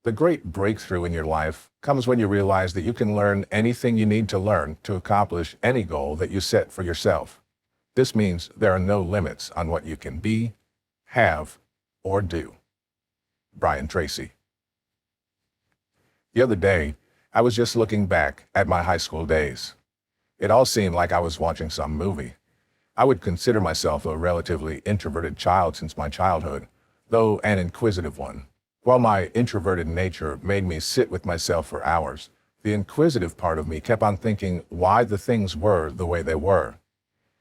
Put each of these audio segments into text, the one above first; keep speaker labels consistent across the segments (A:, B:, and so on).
A: The great breakthrough in your life comes when you realize that you can learn anything you need to learn to accomplish any goal that you set for yourself. This means there are no limits on what you can be, have, or do. Brian Tracy. The other day, I was just looking back at my high school days. It all seemed like I was watching some movie. I would consider myself a relatively introverted child since my childhood, though an inquisitive one. While my introverted nature made me sit with myself for hours, the inquisitive part of me kept on thinking why the things were the way they were.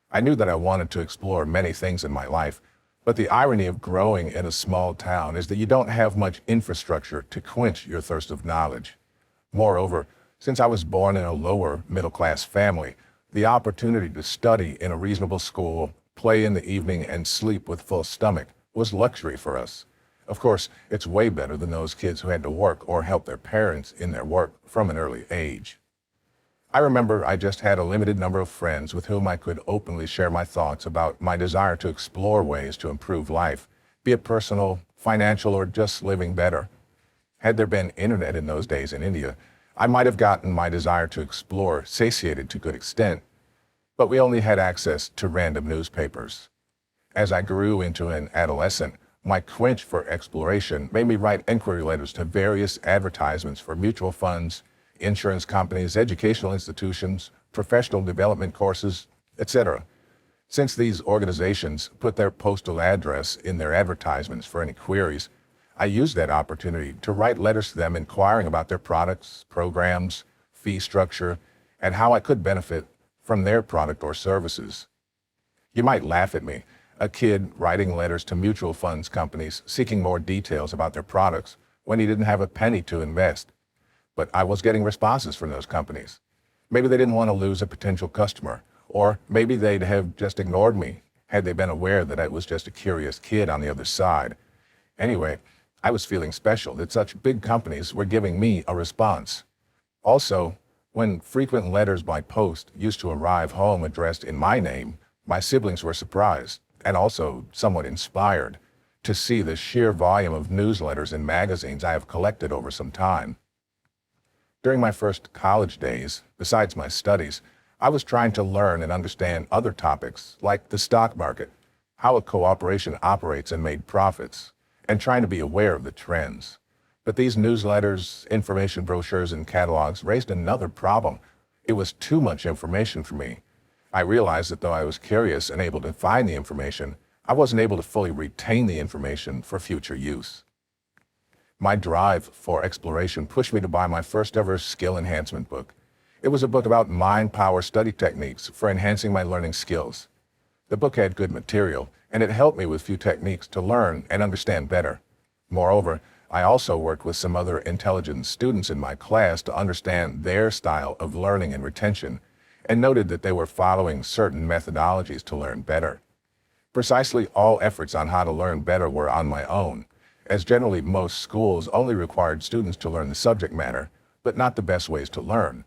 A: I knew that I wanted to explore many things in my life, but the irony of growing in a small town is that you don't have much infrastructure to quench your thirst of knowledge. Moreover, since I was born in a lower middle-class family, the opportunity to study in a reasonable school, play in the evening, and sleep with full stomach was luxury for us. Of course, it's way better than those kids who had to work or help their parents in their work from an early age. I remember I just had a limited number of friends with whom I could openly share my thoughts about my desire to explore ways to improve life, be it personal, financial, or just living better. Had there been internet in those days in India, I might have gotten my desire to explore satiated to good extent, but we only had access to random newspapers. As I grew into an adolescent, my quench for exploration made me write inquiry letters to various advertisements for mutual funds, insurance companies, educational institutions, professional development courses, etc. Since these organizations put their postal address in their advertisements for any queries, I used that opportunity to write letters to them inquiring about their products, programs, fee structure, and how I could benefit from their product or services. You might laugh at me, a kid writing letters to mutual funds companies seeking more details about their products when he didn't have a penny to invest. But I was getting responses from those companies. Maybe they didn't want to lose a potential customer, or maybe they'd have just ignored me had they been aware that I was just a curious kid on the other side. Anyway, I was feeling special that such big companies were giving me a response. Also, when frequent letters by post used to arrive home addressed in my name, my siblings were surprised, and also somewhat inspired, to see the sheer volume of newsletters and magazines I have collected over some time. During my first college days, besides my studies, I was trying to learn and understand other topics like the stock market, how a corporation operates and made profits, and trying to be aware of the trends. But these newsletters, information brochures, and catalogs raised another problem. It was too much information for me. I realized that though I was curious and able to find the information, I wasn't able to fully retain the information for future use. My drive for exploration pushed me to buy my first ever skill enhancement book. It was a book about mind power study techniques for enhancing my learning skills. The book had good material, and it helped me with few techniques to learn and understand better. Moreover, I also worked with some other intelligent students in my class to understand their style of learning and retention, and noted that they were following certain methodologies to learn better. Precisely all efforts on how to learn better were on my own, as generally most schools only required students to learn the subject matter, but not the best ways to learn.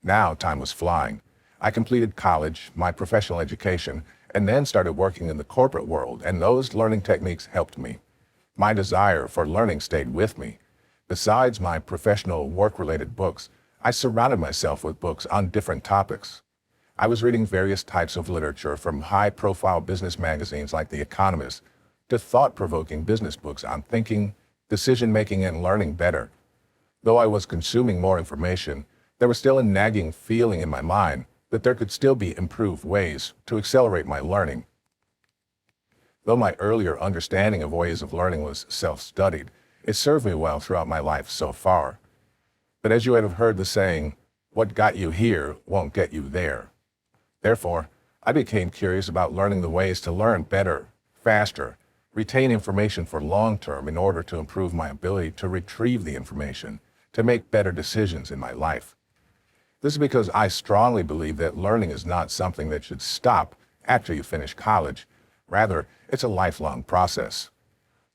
A: Now time was flying. I completed college, my professional education, and then started working in the corporate world, and those learning techniques helped me. My desire for learning stayed with me. Besides my professional work-related books, I surrounded myself with books on different topics. I was reading various types of literature, from high-profile business magazines like The Economist to thought-provoking business books on thinking, decision-making, and learning better. Though I was consuming more information, there was still a nagging feeling in my mind that there could still be improved ways to accelerate my learning. Though my earlier understanding of ways of learning was self-studied, it served me well throughout my life so far. But as you have heard the saying, what got you here won't get you there. Therefore, I became curious about learning the ways to learn better, faster, retain information for long-term in order to improve my ability to retrieve the information, to make better decisions in my life. This is because I strongly believe that learning is not something that should stop after you finish college. Rather, it's a lifelong process.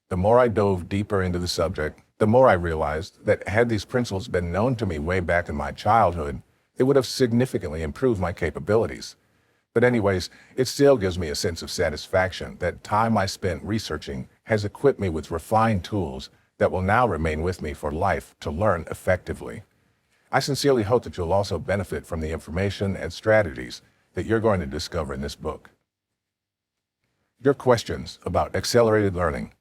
A: The more I dove deeper into the subject, the more I realized that had these principles been known to me way back in my childhood, it would have significantly improved my capabilities. But anyways, it still gives me a sense of satisfaction that time I spent researching has equipped me with refined tools that will now remain with me for life to learn effectively. I sincerely hope that you'll also benefit from the information and strategies that you're going to discover in this book. Your questions about accelerated learning.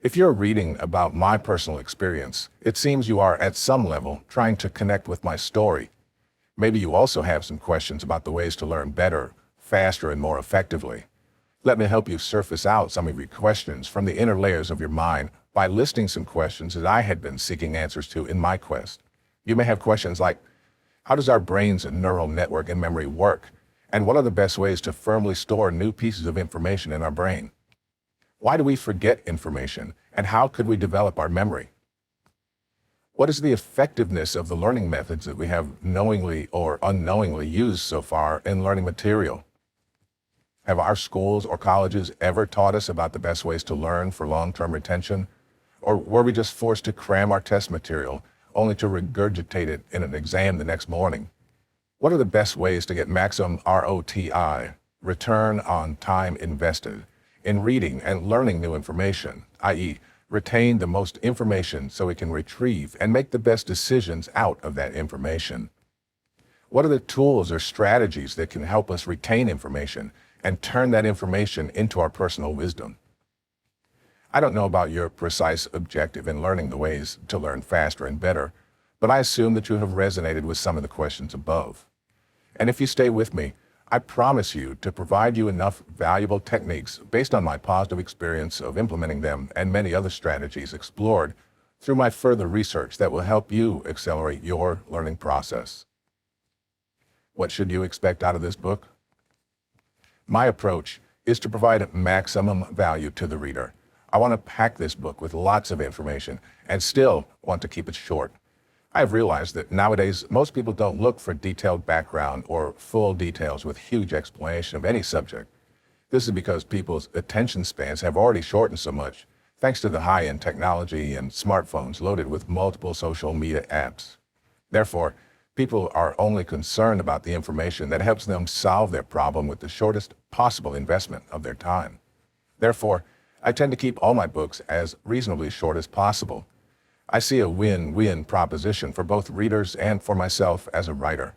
A: If you're reading about my personal experience, it seems you are at some level trying to connect with my story. Maybe you also have some questions about the ways to learn better, faster, and more effectively. Let me help you surface out some of your questions from the inner layers of your mind by listing some questions that I had been seeking answers to in my quest. You may have questions like, how does our brains and neural network and memory work? And what are the best ways to firmly store new pieces of information in our brain? Why do we forget information? And how could we develop our memory? What is the effectiveness of the learning methods that we have knowingly or unknowingly used so far in learning material? Have our schools or colleges ever taught us about the best ways to learn for long-term retention? Or were we just forced to cram our test material only to regurgitate it in an exam the next morning? What are the best ways to get maximum ROTI, return on time invested, in reading and learning new information, i.e., retain the most information so we can retrieve and make the best decisions out of that information? What are the tools or strategies that can help us retain information and turn that information into our personal wisdom? I don't know about your precise objective in learning the ways to learn faster and better, but I assume that you have resonated with some of the questions above. And if you stay with me, I promise you to provide you enough valuable techniques based on my positive experience of implementing them and many other strategies explored through my further research that will help you accelerate your learning process. What should you expect out of this book? My approach is to provide maximum value to the reader. I want to pack this book with lots of information and still want to keep it short. I have realized that nowadays most people don't look for detailed background or full details with huge explanation of any subject. This is because people's attention spans have already shortened so much, thanks to the high-end technology and smartphones loaded with multiple social media apps. Therefore, people are only concerned about the information that helps them solve their problem with the shortest possible investment of their time. Therefore, I tend to keep all my books as reasonably short as possible. I see a win-win proposition for both readers and for myself as a writer.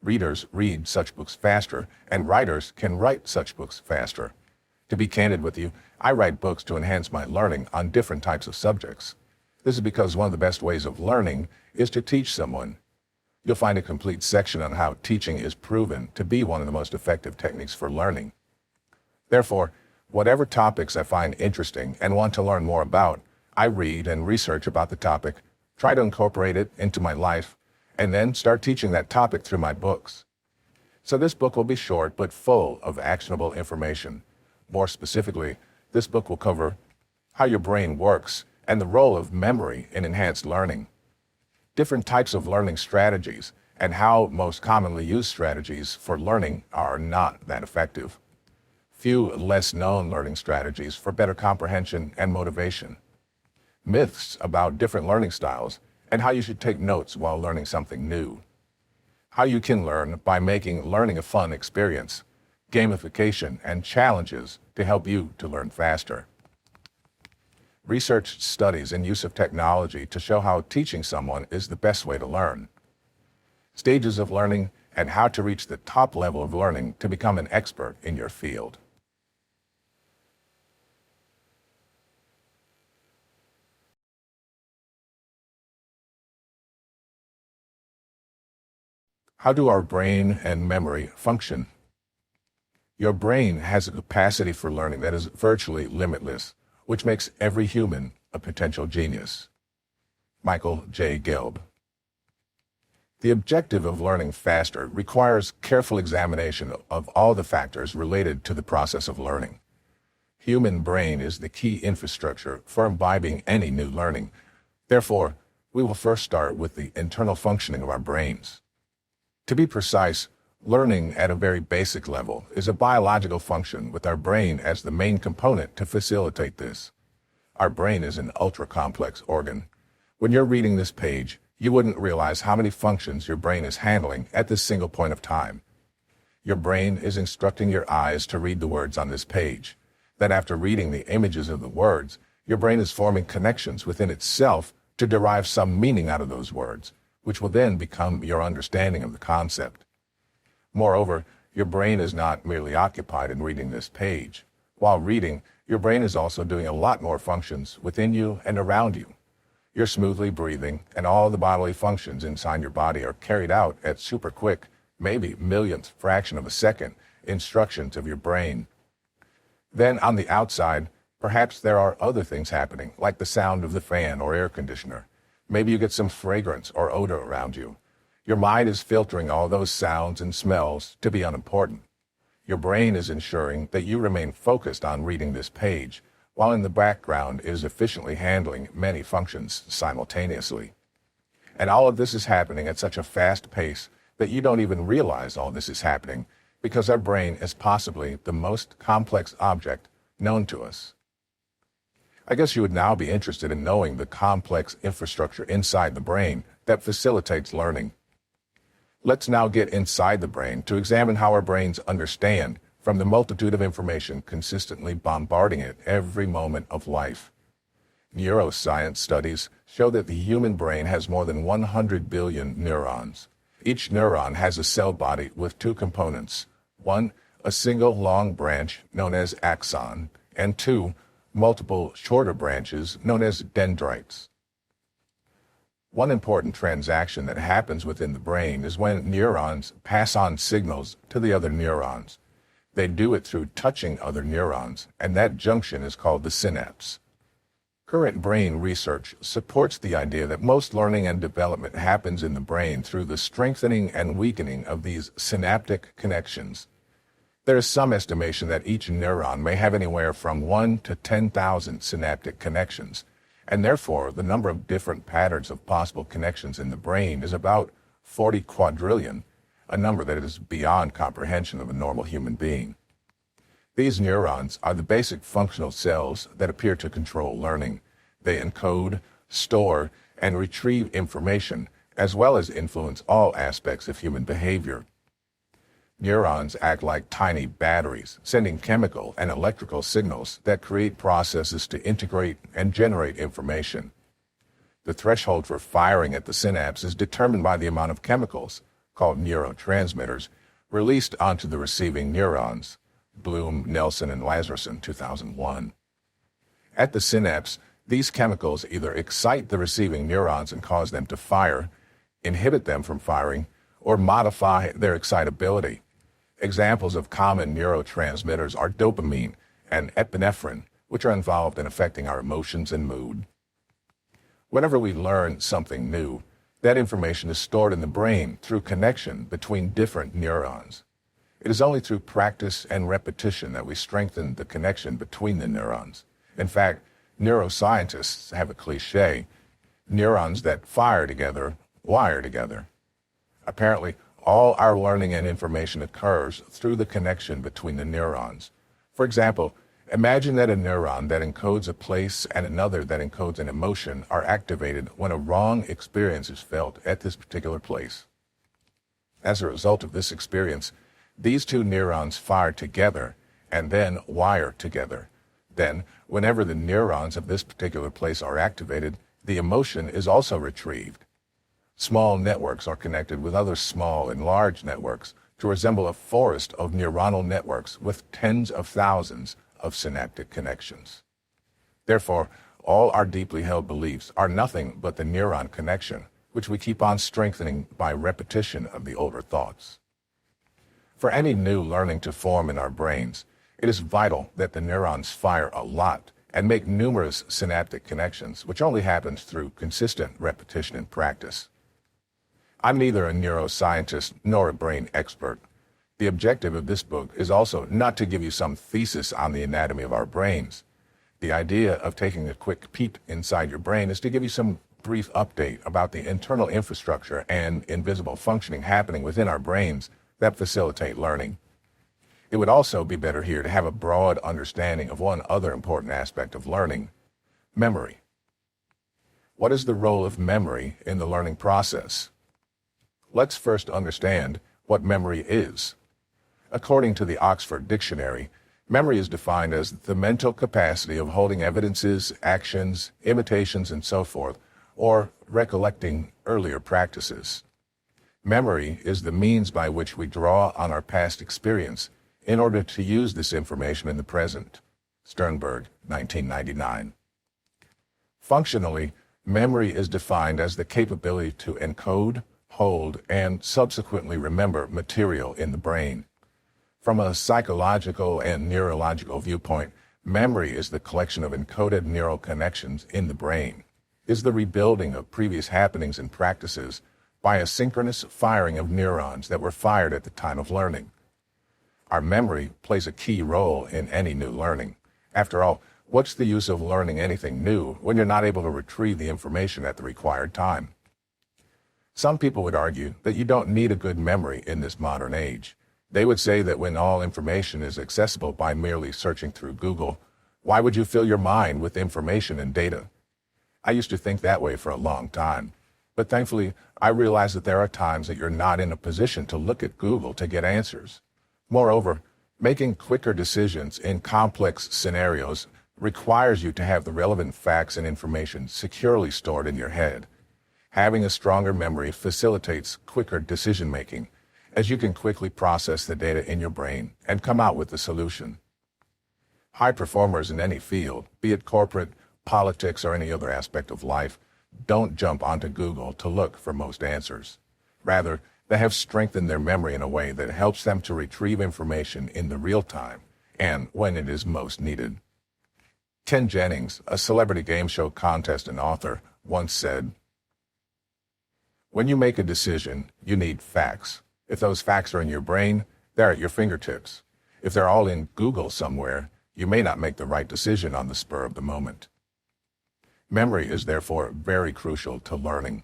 A: Readers read such books faster, and writers can write such books faster. To be candid with you, I write books to enhance my learning on different types of subjects. This is because one of the best ways of learning is to teach someone. You'll find a complete section on how teaching is proven to be one of the most effective techniques for learning. Therefore, whatever topics I find interesting and want to learn more about, I read and research about the topic, try to incorporate it into my life, and then start teaching that topic through my books. So this book will be short but full of actionable information. More specifically, this book will cover how your brain works and the role of memory in enhanced learning, different types of learning strategies, and how most commonly used strategies for learning are not that effective, few less known learning strategies for better comprehension and motivation, myths about different learning styles, and how you should take notes while learning something new, how you can learn by making learning a fun experience, gamification, and challenges to help you to learn faster, research studies and use of technology to show how teaching someone is the best way to learn, stages of learning, and how to reach the top level of learning to become an expert in your field. How do our brain and memory function? Your brain has a capacity for learning that is virtually limitless, which makes every human a potential genius. Michael J. Gelb. The objective of learning faster requires careful examination of all the factors related to the process of learning. Human brain is the key infrastructure for imbibing any new learning. Therefore, we will first start with the internal functioning of our brains. To be precise, learning at a very basic level is a biological function with our brain as the main component to facilitate this. Our brain is an ultra-complex organ. When you're reading this page, you wouldn't realize how many functions your brain is handling at this single point of time. Your brain is instructing your eyes to read the words on this page. Then after reading the images of the words, Your brain is forming connections within itself to derive some meaning out of those words, which will then become your understanding of the concept. Moreover, your brain is not merely occupied in reading this page. While reading, your brain is also doing a lot more functions within you and around you. You're smoothly breathing, and all the bodily functions inside your body are carried out at super quick, maybe millionth fraction of a second, instructions of your brain. Then on the outside, perhaps there are other things happening, like the sound of the fan or air conditioner. Maybe you get some fragrance or odor around you. Your mind is filtering all those sounds and smells to be unimportant. Your brain is ensuring that you remain focused on reading this page, while in the background it is efficiently handling many functions simultaneously. And all of this is happening at such a fast pace that you don't even realize all this is happening, because our brain is possibly the most complex object known to us. I guess you would now be interested in knowing the complex infrastructure inside the brain that facilitates learning. Let's now get inside the brain to examine how our brains understand from the multitude of information consistently bombarding it every moment of life. Neuroscience studies show that the human brain has more than 100 billion neurons. Each neuron has a cell body with two components. One, a single long branch known as axon, and two, multiple shorter branches known as dendrites. One important transaction that happens within the brain is when neurons pass on signals to the other neurons. They do it through touching other neurons, and that junction is called the synapse. Current brain research supports the idea that most learning and development happens in the brain through the strengthening and weakening of these synaptic connections. There is some estimation that each neuron may have anywhere from 1 to 10,000 synaptic connections, and therefore the number of different patterns of possible connections in the brain is about 40 quadrillion, a number that is beyond comprehension of a normal human being. These neurons are the basic functional cells that appear to control learning. They encode, store, and retrieve information, as well as influence all aspects of human behavior. Neurons act like tiny batteries, sending chemical and electrical signals that create processes to integrate and generate information. The threshold for firing at the synapse is determined by the amount of chemicals, called neurotransmitters, released onto the receiving neurons. Bloom, Nelson, and Lazarson, 2001. At the synapse, these chemicals either excite the receiving neurons and cause them to fire, inhibit them from firing, or modify their excitability. Examples of common neurotransmitters are dopamine and epinephrine, which are involved in affecting our emotions and mood. Whenever we learn something new, that information is stored in the brain through connection between different neurons. It is only through practice and repetition that we strengthen the connection between the neurons. In fact, neuroscientists have a cliché: neurons that fire together, wire together. Apparently, all our learning and information occurs through the connection between the neurons. For example, imagine that a neuron that encodes a place and another that encodes an emotion are activated when a wrong experience is felt at this particular place. As a result of this experience, these two neurons fire together and then wire together. Then, whenever the neurons of this particular place are activated, the emotion is also retrieved. Small networks are connected with other small and large networks to resemble a forest of neuronal networks with tens of thousands of synaptic connections. Therefore, all our deeply held beliefs are nothing but the neuron connection, which we keep on strengthening by repetition of the older thoughts. For any new learning to form in our brains, it is vital that the neurons fire a lot and make numerous synaptic connections, which only happens through consistent repetition and practice. I'm neither a neuroscientist nor a brain expert. The objective of this book is also not to give you some thesis on the anatomy of our brains. The idea of taking a quick peek inside your brain is to give you some brief update about the internal infrastructure and invisible functioning happening within our brains that facilitate learning. It would also be better here to have a broad understanding of one other important aspect of learning: memory. What is the role of memory in the learning process? Let's first understand what memory is. According to the Oxford Dictionary, Memory is defined as the mental capacity of holding evidences, actions, imitations, and so forth, or recollecting earlier practices. Memory is the means by which we draw on our past experience in order to use this information in the present. Sternberg, 1999. Functionally, memory is defined as the capability to encode, hold, and subsequently remember material in the brain. From a psychological and neurological viewpoint, memory is the collection of encoded neural connections in the brain, is the rebuilding of previous happenings and practices by a synchronous firing of neurons that were fired at the time of learning. Our memory plays a key role in any new learning. After all, what's the use of learning anything new when you're not able to retrieve the information at the required time? Some people would argue that you don't need a good memory in this modern age. They would say that when all information is accessible by merely searching through Google, why would you fill your mind with information and data? I used to think that way for a long time, but thankfully I realized that there are times that you're not in a position to look at Google to get answers. Moreover, making quicker decisions in complex scenarios requires you to have the relevant facts and information securely stored in your head. Having a stronger memory facilitates quicker decision-making, as you can quickly process the data in your brain and come out with the solution. High performers in any field, be it corporate, politics, or any other aspect of life, don't jump onto Google to look for most answers. Rather, they have strengthened their memory in a way that helps them to retrieve information in the real time and when it is most needed. Ken Jennings, a celebrity game show contestant and author, once said, "When you make a decision, you need facts. If those facts are in your brain, they're at your fingertips. If they're all in Google somewhere, you may not make the right decision on the spur of the moment." Memory is therefore very crucial to learning.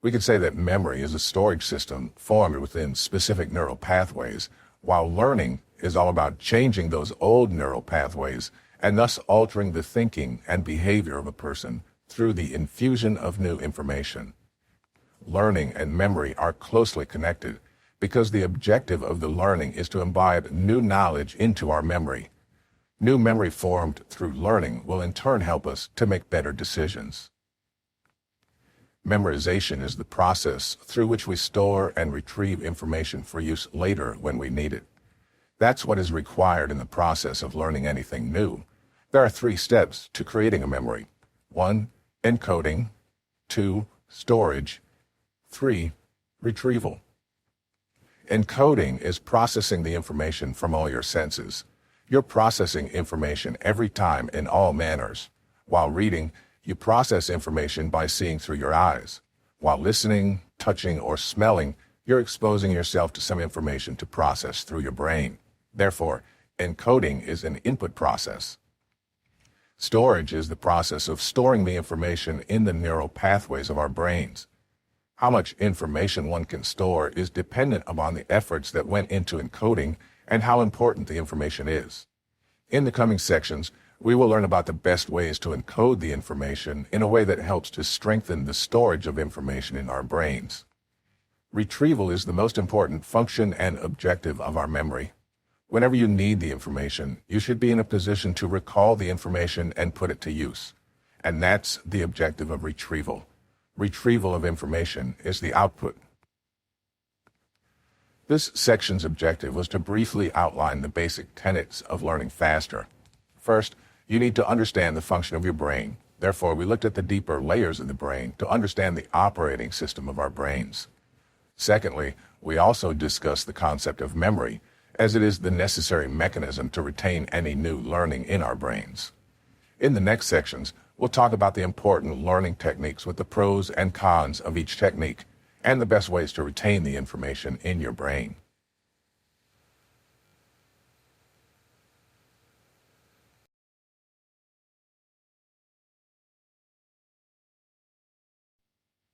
A: We could say that memory is a storage system formed within specific neural pathways, while learning is all about changing those old neural pathways and thus altering the thinking and behavior of a person through the infusion of new information. Learning and memory are closely connected because the objective of the learning is to imbibe new knowledge into our memory. New memory formed through learning will in turn help us to make better decisions. Memorization is the process through which we store and retrieve information for use later when we need it. That's what is required in the process of learning anything new. There are 3 steps to creating a memory. 1. Encoding. 2. Storage. 3. Retrieval. Encoding is processing the information from all your senses. You're processing information every time in all manners. While reading, you process information by seeing through your eyes. While listening, touching, or smelling, you're exposing yourself to some information to process through your brain. Therefore, encoding is an input process. Storage is the process of storing the information in the neural pathways of our brains. How much information one can store is dependent upon the efforts that went into encoding and how important the information is. In the coming sections, we will learn about the best ways to encode the information in a way that helps to strengthen the storage of information in our brains. Retrieval is the most important function and objective of our memory. Whenever you need the information, you should be in a position to recall the information and put it to use. And that's the objective of retrieval. Retrieval of information is the output. This section's objective was to briefly outline the basic tenets of learning faster. First, you need to understand the function of your brain. Therefore, we looked at the deeper layers of the brain to understand the operating system of our brains. Secondly, we also discussed the concept of memory, as it is the necessary mechanism to retain any new learning in our brains. In the next sections, we'll talk about the important learning techniques with the pros and cons of each technique and the best ways to retain the information in your brain.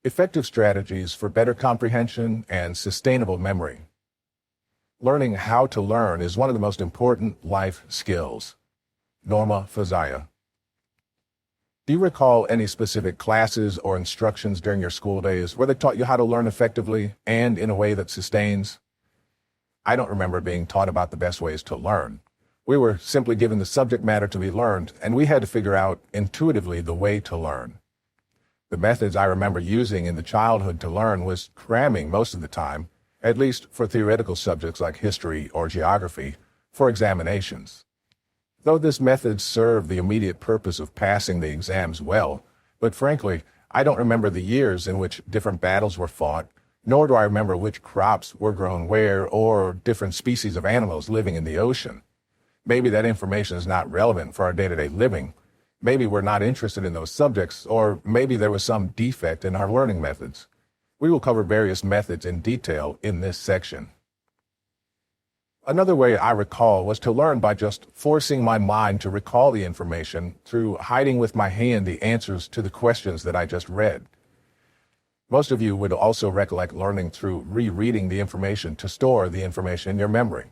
A: Effective strategies for better comprehension and sustainable memory. Learning how to learn is one of the most important life skills. Norma Fazaya. Do you recall any specific classes or instructions during your school days where they taught you how to learn effectively and in a way that sustains? I don't remember being taught about the best ways to learn. We were simply given the subject matter to be learned, and we had to figure out intuitively the way to learn. The methods I remember using in the childhood to learn was cramming most of the time, at least for theoretical subjects like history or geography, for examinations. Though this method served the immediate purpose of passing the exams well, but frankly, I don't remember the years in which different battles were fought, nor do I remember which crops were grown where or different species of animals living in the ocean. Maybe that information is not relevant for our day-to-day living. Maybe we're not interested in those subjects, or maybe there was some defect in our learning methods. We will cover various methods in detail in this section. Another way I recall was to learn by just forcing my mind to recall the information through hiding with my hand the answers to the questions that I just read. Most of you would also recollect learning through rereading the information to store the information in your memory.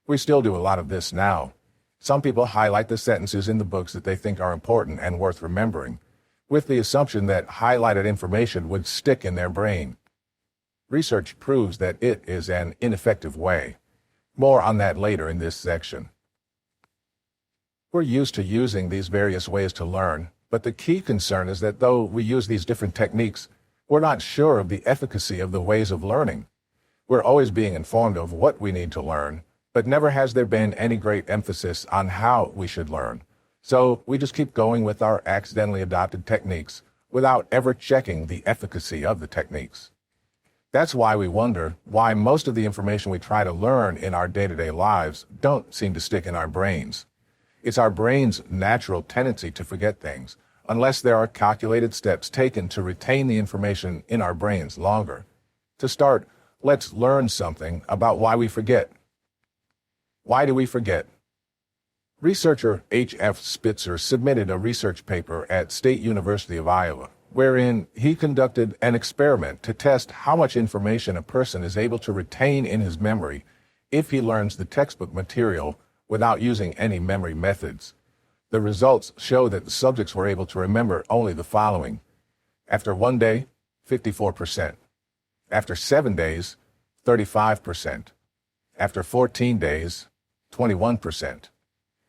A: We still do a lot of this now. Some people highlight the sentences in the books that they think are important and worth remembering, with the assumption that highlighted information would stick in their brain. Research proves that it is an ineffective way. More on that later in this section. We're used to using these various ways to learn, but the key concern is that though we use these different techniques, we're not sure of the efficacy of the ways of learning. We're always being informed of what we need to learn, but never has there been any great emphasis on how we should learn. So we just keep going with our accidentally adopted techniques without ever checking the efficacy of the techniques. That's why we wonder why most of the information we try to learn in our day-to-day lives don't seem to stick in our brains. It's our brain's natural tendency to forget things, unless there are calculated steps taken to retain the information in our brains longer. To start, let's learn something about why we forget. Why do we forget? Researcher H.F. Spitzer submitted a research paper at State University of Iowa, wherein he conducted an experiment to test how much information a person is able to retain in his memory if he learns the textbook material without using any memory methods. The results show that the subjects were able to remember only the following. After 1 day, 54%. After 7 days, 35%. After 14 days, 21%.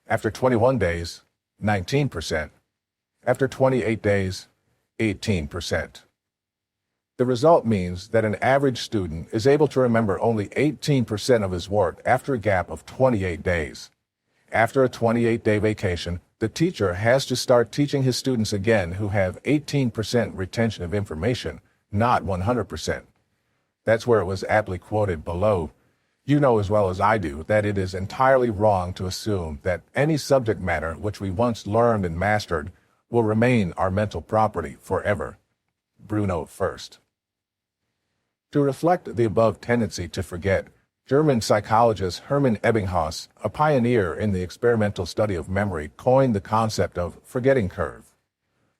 A: After 21 days, 19%. After 28 days, 18%. The result means that an average student is able to remember only 18% of his work after a gap of 28 days. After a 28-day vacation, the teacher has to start teaching his students again who have 18% retention of information, not 100%. That's where it was aptly quoted below. You know as well as I do that it is entirely wrong to assume that any subject matter which we once learned and mastered will remain our mental property forever. Bruno first. To reflect the above tendency to forget, German psychologist Hermann Ebbinghaus, a pioneer in the experimental study of memory, coined the concept of forgetting curve.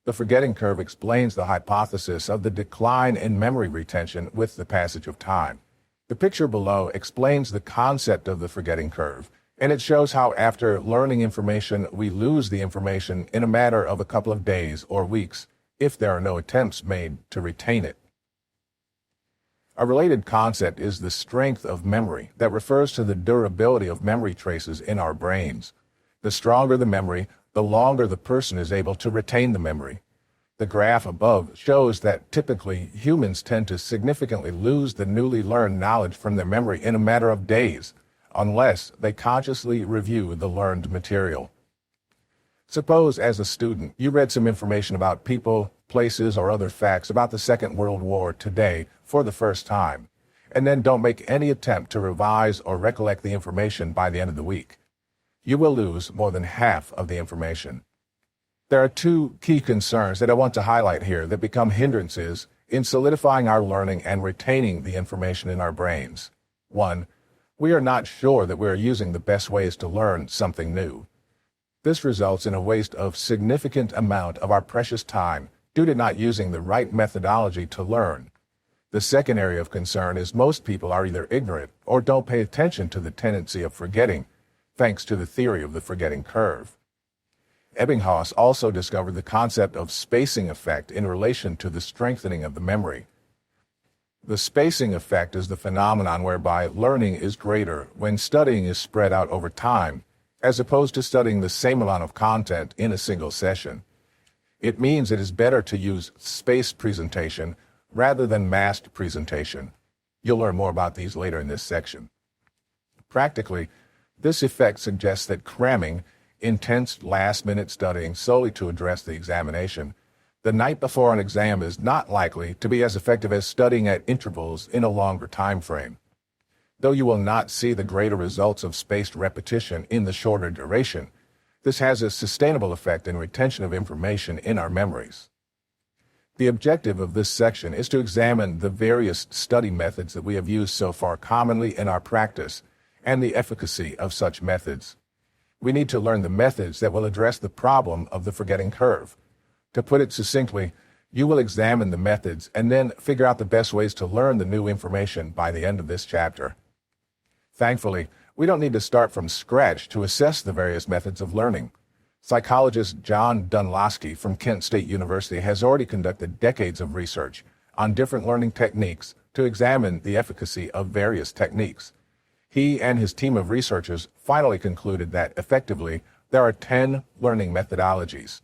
A: The forgetting curve explains the hypothesis of the decline in memory retention with the passage of time. The picture below explains the concept of the forgetting curve, and it shows how after learning information, we lose the information in a matter of a couple of days or weeks, if there are no attempts made to retain it. A related concept is the strength of memory that refers to the durability of memory traces in our brains. The stronger the memory, the longer the person is able to retain the memory. The graph above shows that typically humans tend to significantly lose the newly learned knowledge from their memory in a matter of days, unless they consciously review the learned material. Suppose, as a student, you read some information about people, places, or other facts about the Second World War today for the first time, and then don't make any attempt to revise or recollect the information by the end of the week. You will lose more than half of the information. There are two key concerns that I want to highlight here that become hindrances in solidifying our learning and retaining the information in our brains. 1. We are not sure that we are using the best ways to learn something new. This results in a waste of significant amount of our precious time due to not using the right methodology to learn. The second area of concern is most people are either ignorant or don't pay attention to the tendency of forgetting, thanks to the theory of the forgetting curve. Ebbinghaus also discovered the concept of spacing effect in relation to the strengthening of the memory. The spacing effect is the phenomenon whereby learning is greater when studying is spread out over time, as opposed to studying the same amount of content in a single session. It means it is better to use spaced presentation rather than massed presentation. You'll learn more about these later in this section. Practically, this effect suggests that cramming, intense last-minute studying solely to address the examination, the night before an exam is not likely to be as effective as studying at intervals in a longer time frame. Though you will not see the greater results of spaced repetition in the shorter duration, this has a sustainable effect in retention of information in our memories. The objective of this section is to examine the various study methods that we have used so far commonly in our practice and the efficacy of such methods. We need to learn the methods that will address the problem of the forgetting curve. To put it succinctly, you will examine the methods and then figure out the best ways to learn the new information by the end of this chapter. Thankfully, we don't need to start from scratch to assess the various methods of learning. Psychologist John Dunlosky from Kent State University has already conducted decades of research on different learning techniques to examine the efficacy of various techniques. He and his team of researchers finally concluded that, effectively, there are 10 learning methodologies.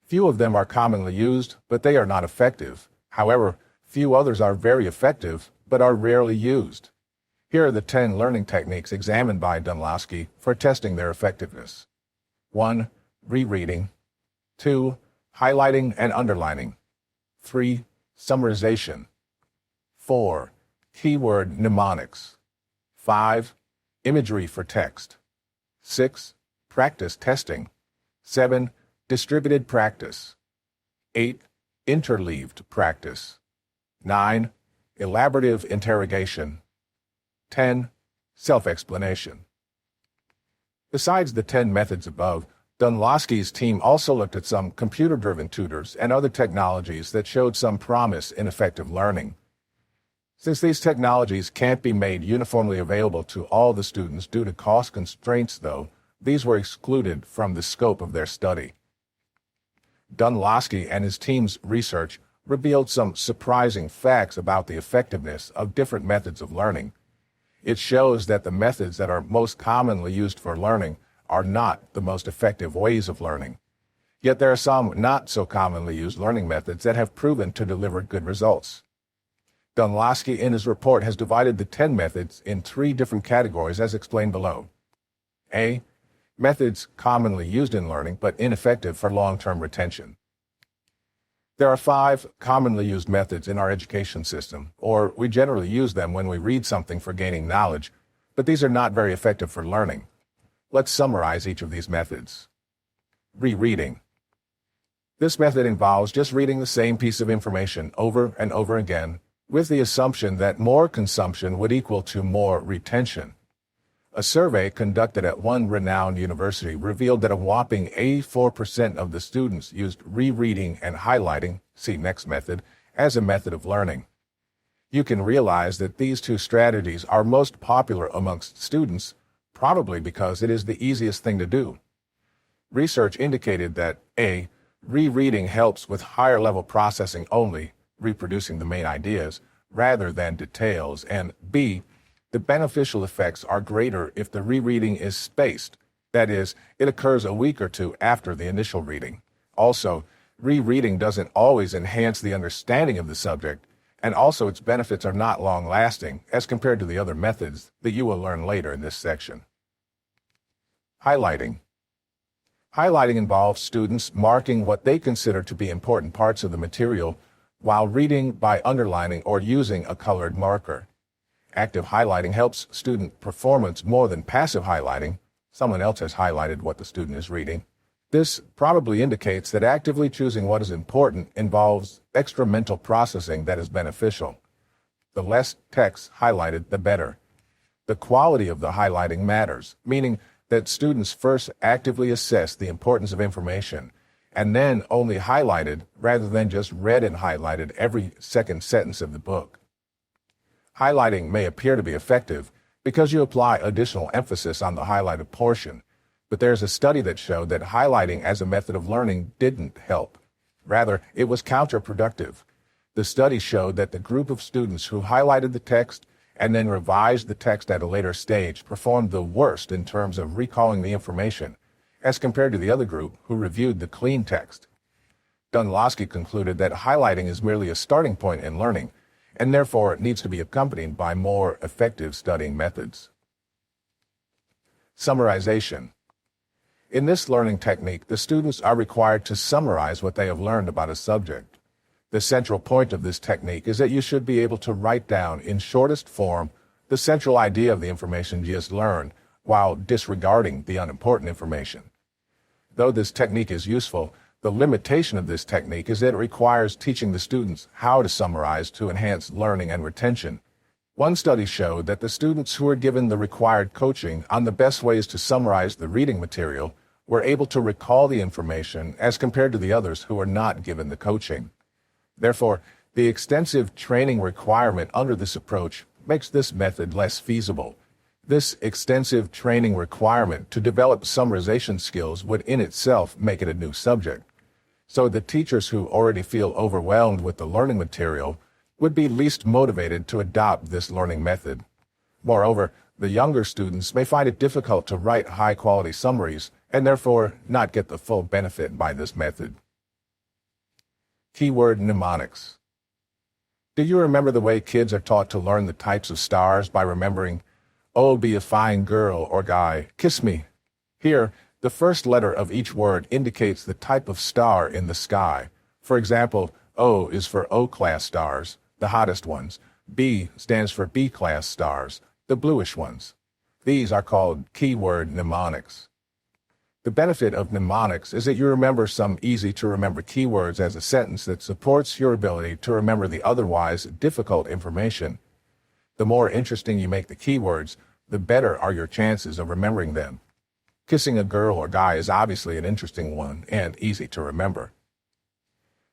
A: Few of them are commonly used, but they are not effective. However, few others are very effective, but are rarely used. Here are the 10 learning techniques examined by Dunlosky for testing their effectiveness. 1. Rereading. 2. Highlighting and underlining. 3. Summarization. 4. Keyword mnemonics. 5. Imagery for text. 6. Practice testing. 7. Distributed practice. 8. Interleaved practice. 9. Elaborative interrogation. 10. Self-explanation. Besides the 10 methods above, Dunlosky's team also looked at some computer-driven tutors and other technologies that showed some promise in effective learning. Since these technologies can't be made uniformly available to all the students due to cost constraints, though, these were excluded from the scope of their study. Dunlosky and his team's research revealed some surprising facts about the effectiveness of different methods of learning. It shows that the methods that are most commonly used for learning are not the most effective ways of learning. Yet there are some not so commonly used learning methods that have proven to deliver good results. Dunlosky in his report has divided the 10 methods in 3 different categories as explained below. A. Methods commonly used in learning but ineffective for long-term retention. There are 5 commonly used methods in our education system, or we generally use them when we read something for gaining knowledge, but these are not very effective for learning. Let's summarize each of these methods. Rereading. This method involves just reading the same piece of information over and over again, with the assumption that more consumption would equal to more retention. A survey conducted at one renowned university revealed that a whopping 84% of the students used rereading and highlighting, see next method, as a method of learning. You can realize that these 2 strategies are most popular amongst students, probably because it is the easiest thing to do. Research indicated that A. Rereading helps with higher-level processing only, reproducing the main ideas, rather than details, and B. The beneficial effects are greater if the rereading is spaced, that is, it occurs a week or 2 after the initial reading. Also, rereading doesn't always enhance the understanding of the subject, and also its benefits are not long-lasting as compared to the other methods that you will learn later in this section. Highlighting. Highlighting involves students marking what they consider to be important parts of the material while reading by underlining or using a colored marker. Active highlighting helps student performance more than passive highlighting. Someone else has highlighted what the student is reading. This probably indicates that actively choosing what is important involves extra mental processing that is beneficial. The less text highlighted, the better. The quality of the highlighting matters, meaning that students first actively assess the importance of information and then only highlighted rather than just read and highlighted every second sentence of the book. Highlighting may appear to be effective because you apply additional emphasis on the highlighted portion, but there's a study that showed that highlighting as a method of learning didn't help. Rather, it was counterproductive. The study showed that the group of students who highlighted the text and then revised the text at a later stage performed the worst in terms of recalling the information, as compared to the other group who reviewed the clean text. Dunlosky concluded that highlighting is merely a starting point in learning, and therefore it needs to be accompanied by more effective studying methods. Summarization. In this learning technique, the students are required to summarize what they have learned about a subject. The central point of this technique is that you should be able to write down in shortest form the central idea of the information you just learned, while disregarding the unimportant information. Though this technique is useful, the limitation of this technique is that it requires teaching the students how to summarize to enhance learning and retention. One study showed that the students who were given the required coaching on the best ways to summarize the reading material were able to recall the information as compared to the others who were not given the coaching. Therefore, the extensive training requirement under this approach makes this method less feasible. This extensive training requirement to develop summarization skills would in itself make it a new subject. So the teachers who already feel overwhelmed with the learning material would be least motivated to adopt this learning method. Moreover, the younger students may find it difficult to write high-quality summaries and therefore not get the full benefit by this method. Keyword mnemonics. Do you remember the way kids are taught to learn the types of stars by remembering, "Oh, be a fine girl or guy, kiss me"? Here, the first letter of each word indicates the type of star in the sky. For example, O is for O-class stars, the hottest ones. B stands for B-class stars, the bluish ones. These are called keyword mnemonics. The benefit of mnemonics is that you remember some easy-to-remember keywords as a sentence that supports your ability to remember the otherwise difficult information. The more interesting you make the keywords, the better are your chances of remembering them. Kissing a girl or guy is obviously an interesting one and easy to remember.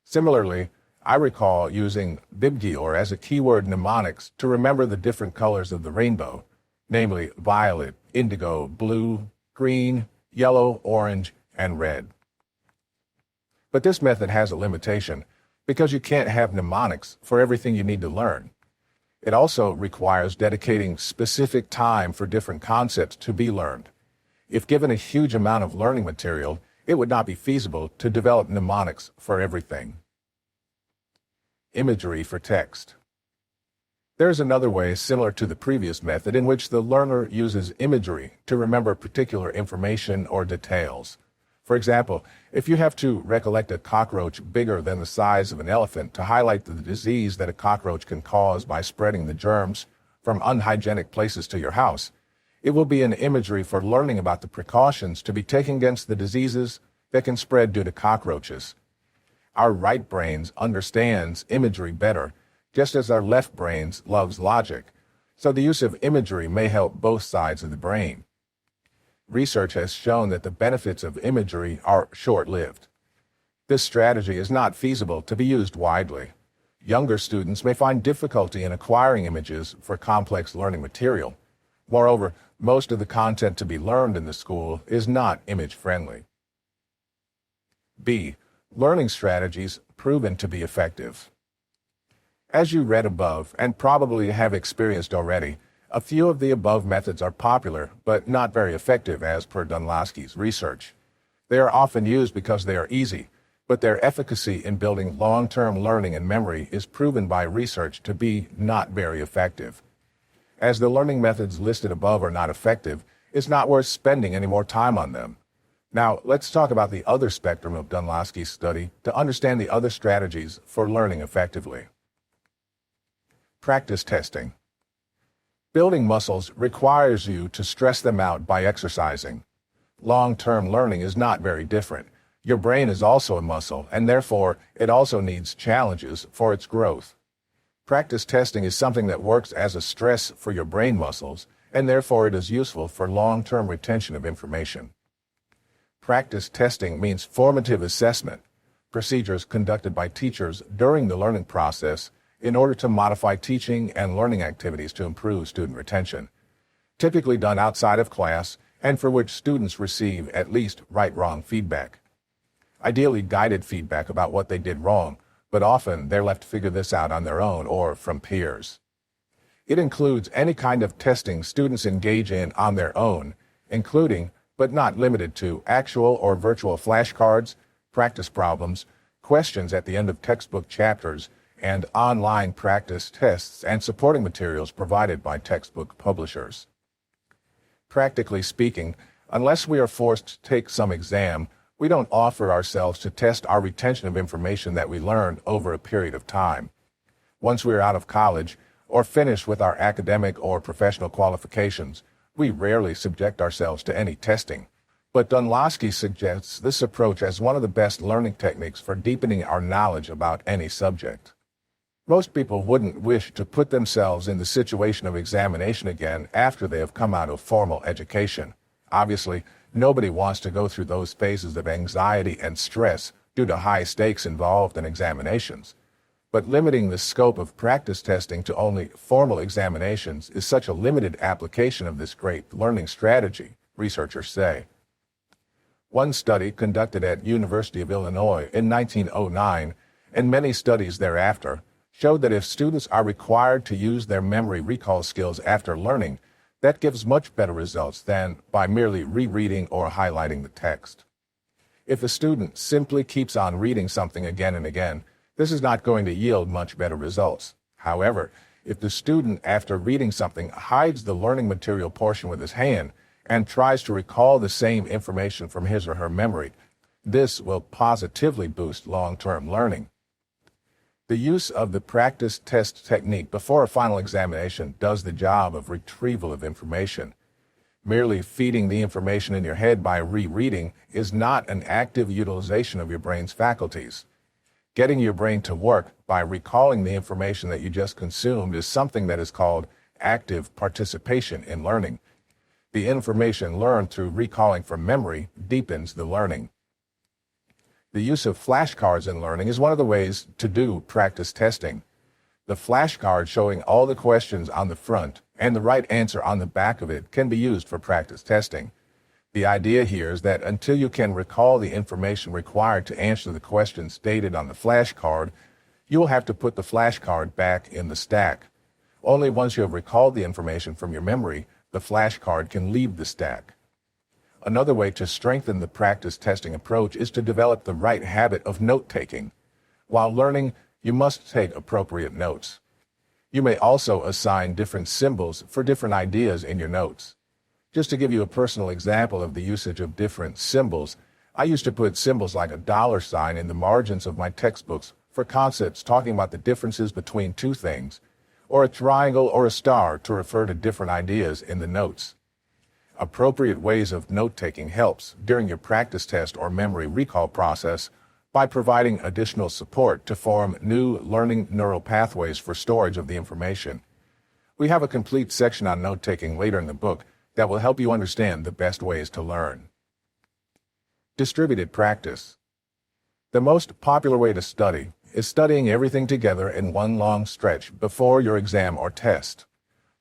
A: Similarly, I recall using Bibgior as a keyword mnemonics to remember the different colors of the rainbow, namely violet, indigo, blue, green, yellow, orange, and red. But this method has a limitation because you can't have mnemonics for everything you need to learn. It also requires dedicating specific time for different concepts to be learned. If given a huge amount of learning material, it would not be feasible to develop mnemonics for everything. Imagery for text. There is another way similar to the previous method in which the learner uses imagery to remember particular information or details. For example, if you have to recollect a cockroach bigger than the size of an elephant to highlight the disease that a cockroach can cause by spreading the germs from unhygienic places to your house, it will be an imagery for learning about the precautions to be taken against the diseases that can spread due to cockroaches. Our right brains understands imagery better, just as our left brains loves logic, so the use of imagery may help both sides of the brain. Research has shown that the benefits of imagery are short-lived. This strategy is not feasible to be used widely. Younger students may find difficulty in acquiring images for complex learning material. Moreover, most of the content to be learned in the school is not image-friendly. B. Learning strategies proven to be effective. As you read above, and probably have experienced already, a few of the above methods are popular, but not very effective as per Dunlosky's research. They are often used because they are easy, but their efficacy in building long-term learning and memory is proven by research to be not very effective. As the learning methods listed above are not effective, it's not worth spending any more time on them. Now, let's talk about the other spectrum of Dunlosky's study to understand the other strategies for learning effectively. Practice testing. Building muscles requires you to stress them out by exercising. Long-term learning is not very different. Your brain is also a muscle, and therefore it also needs challenges for its growth. Practice testing is something that works as a stress for your brain muscles, and therefore it is useful for long-term retention of information. Practice testing means formative assessment, procedures conducted by teachers during the learning process in order to modify teaching and learning activities to improve student retention, typically done outside of class and for which students receive at least right-wrong feedback. Ideally guided feedback about what they did wrong, but often they're left to figure this out on their own or from peers. It includes any kind of testing students engage in on their own, including, but not limited to, actual or virtual flashcards, practice problems, questions at the end of textbook chapters, and online practice tests and supporting materials provided by textbook publishers. Practically speaking, unless we are forced to take some exam, we don't offer ourselves to test our retention of information that we learned over a period of time. Once we are out of college, or finished with our academic or professional qualifications, we rarely subject ourselves to any testing. But Dunlosky suggests this approach as one of the best learning techniques for deepening our knowledge about any subject. Most people wouldn't wish to put themselves in the situation of examination again after they have come out of formal education. Obviously, nobody wants to go through those phases of anxiety and stress due to high stakes involved in examinations. But limiting the scope of practice testing to only formal examinations is such a limited application of this great learning strategy, researchers say. One study conducted at University of Illinois in 1909, and many studies thereafter, showed that if students are required to use their memory recall skills after learning, that gives much better results than by merely rereading or highlighting the text. If a student simply keeps on reading something again and again, this is not going to yield much better results. However, if the student, after reading something, hides the learning material portion with his hand and tries to recall the same information from his or her memory, this will positively boost long-term learning. The use of the practice test technique before a final examination does the job of retrieval of information. Merely feeding the information in your head by rereading is not an active utilization of your brain's faculties. Getting your brain to work by recalling the information that you just consumed is something that is called active participation in learning. The information learned through recalling from memory deepens the learning. The use of flashcards in learning is one of the ways to do practice testing. The flashcard showing all the questions on the front and the right answer on the back of it can be used for practice testing. The idea here is that until you can recall the information required to answer the questions stated on the flashcard, you will have to put the flashcard back in the stack. Only once you have recalled the information from your memory, the flashcard can leave the stack. Another way to strengthen the practice testing approach is to develop the right habit of note-taking. While learning, you must take appropriate notes. You may also assign different symbols for different ideas in your notes. Just to give you a personal example of the usage of different symbols, I used to put symbols like a $sign in the margins of my textbooks for concepts talking about the differences between two things, or a triangle or a star to refer to different ideas in the notes. Appropriate ways of note-taking helps during your practice test or memory recall process by providing additional support to form new learning neural pathways for storage of the information. We have a complete section on note-taking later in the book that will help you understand the best ways to learn. Distributed practice. The most popular way to study is studying everything together in one long stretch before your exam or test.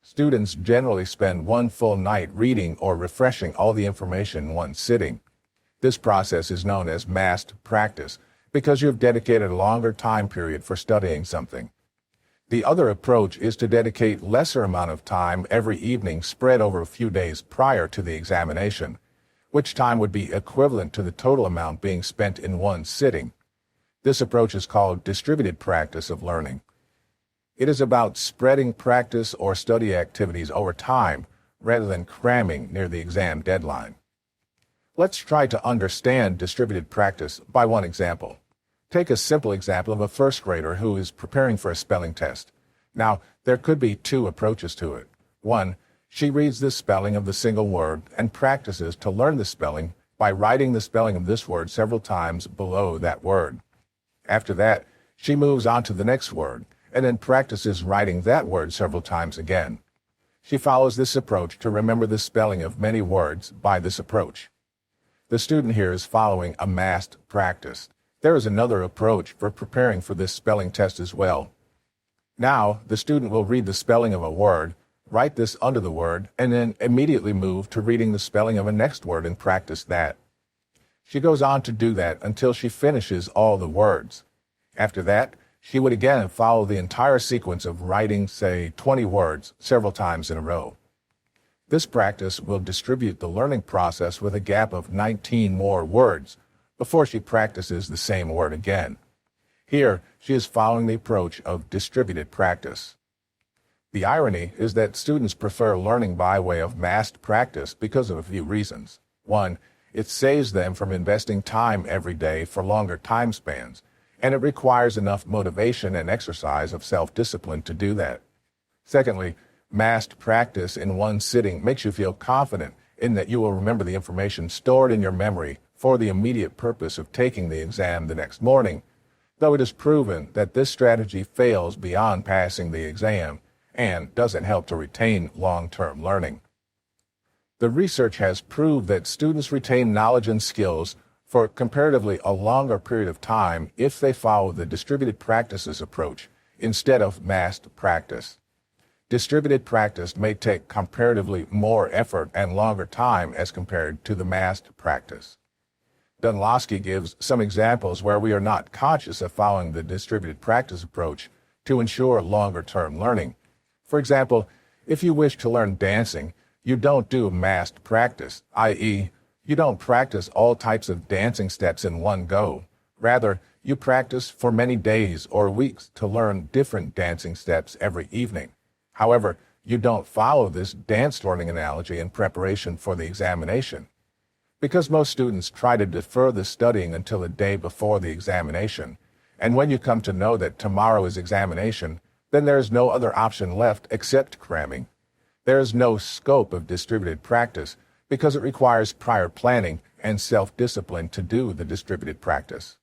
A: Students generally spend one full night reading or refreshing all the information in one sitting. This process is known as massed practice because you have dedicated a longer time period for studying something. The other approach is to dedicate lesser amount of time every evening spread over a few days prior to the examination, which time would be equivalent to the total amount being spent in one sitting. This approach is called distributed practice of learning. It is about spreading practice or study activities over time rather than cramming near the exam deadline. Let's try to understand distributed practice by one example. Take a simple example of a first grader who is preparing for a spelling test. Now, there could be two approaches to it. One, she reads the spelling of the single word and practices to learn the spelling by writing the spelling of this word several times below that word. After that, she moves on to the next word and then practices writing that word several times again. She follows this approach to remember the spelling of many words by this approach. The student here is following a massed practice. There is another approach for preparing for this spelling test as well. Now, the student will read the spelling of a word, write this under the word, and then immediately move to reading the spelling of a next word and practice that. She goes on to do that until she finishes all the words. After that, She would again follow the entire sequence of writing, say, 20 words several times in a row. This practice will distribute the learning process with a gap of 19 more words before she practices the same word again. Here, she is following the approach of distributed practice. The irony is that students prefer learning by way of massed practice because of a few reasons. One, it saves them from investing time every day for longer time spans, and it requires enough motivation and exercise of self-discipline to do that. Secondly, massed practice in one sitting makes you feel confident in that you will remember the information stored in your memory for the immediate purpose of taking the exam the next morning, though it is proven that this strategy fails beyond passing the exam and doesn't help to retain long-term learning. The research has proved that students retain knowledge and skills for comparatively a longer period of time if they follow the distributed practices approach instead of massed practice. Distributed practice may take comparatively more effort and longer time as compared to the massed practice. Dunlosky gives some examples where we are not conscious of following the distributed practice approach to ensure longer-term learning. For example, if you wish to learn dancing, you don't do massed practice, i.e., you don't practice all types of dancing steps in one go. Rather, you practice for many days or weeks to learn different dancing steps every evening. However, you don't follow this dance learning analogy in preparation for the examination. Because most students try to defer the studying until the day before the examination, and when you come to know that tomorrow is examination, then there is no other option left except cramming. There is no scope of distributed practice because it requires prior planning and self-discipline to do the distributed practice.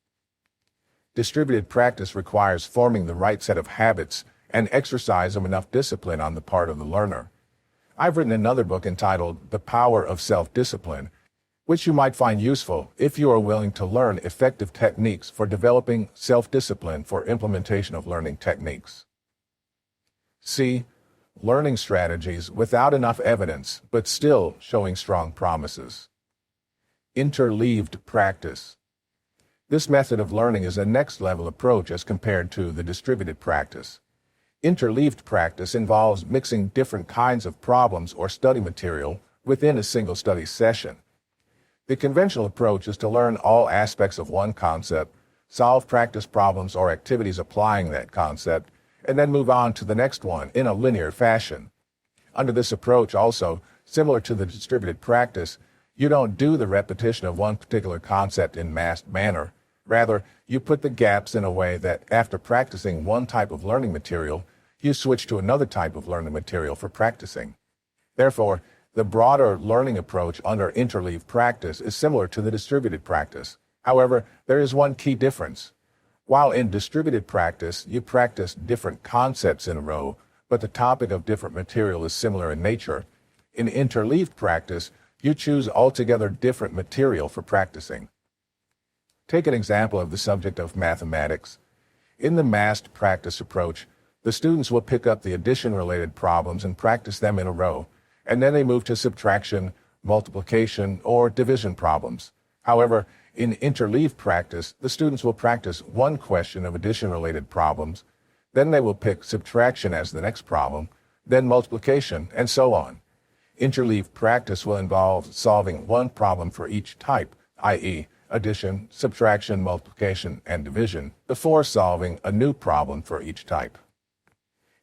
A: Distributed practice requires forming the right set of habits and exercise of enough discipline on the part of the learner. I've written another book entitled The Power of Self-Discipline, which you might find useful if you are willing to learn effective techniques for developing self-discipline for implementation of learning techniques. C. Learning strategies without enough evidence, but still showing strong promises. Interleaved practice. This method of learning is a next-level approach as compared to the distributed practice. Interleaved practice involves mixing different kinds of problems or study material within a single study session. The conventional approach is to learn all aspects of one concept, solve practice problems or activities applying that concept, and then move on to the next one in a linear fashion. Under this approach also, similar to the distributed practice, you don't do the repetition of one particular concept in massed manner. Rather, you put the gaps in a way that after practicing one type of learning material, you switch to another type of learning material for practicing. Therefore, the broader learning approach under interleaved practice is similar to the distributed practice. However, there is one key difference. While in distributed practice, you practice different concepts in a row, but the topic of different material is similar in nature, in interleaved practice, you choose altogether different material for practicing. Take an example of the subject of mathematics. In the massed practice approach, the students will pick up the addition-related problems and practice them in a row, and then they move to subtraction, multiplication, or division problems. However, in interleaved practice, the students will practice one question of addition-related problems, then they will pick subtraction as the next problem, then multiplication, and so on. Interleaved practice will involve solving one problem for each type, i.e., addition, subtraction, multiplication, and division, before solving a new problem for each type.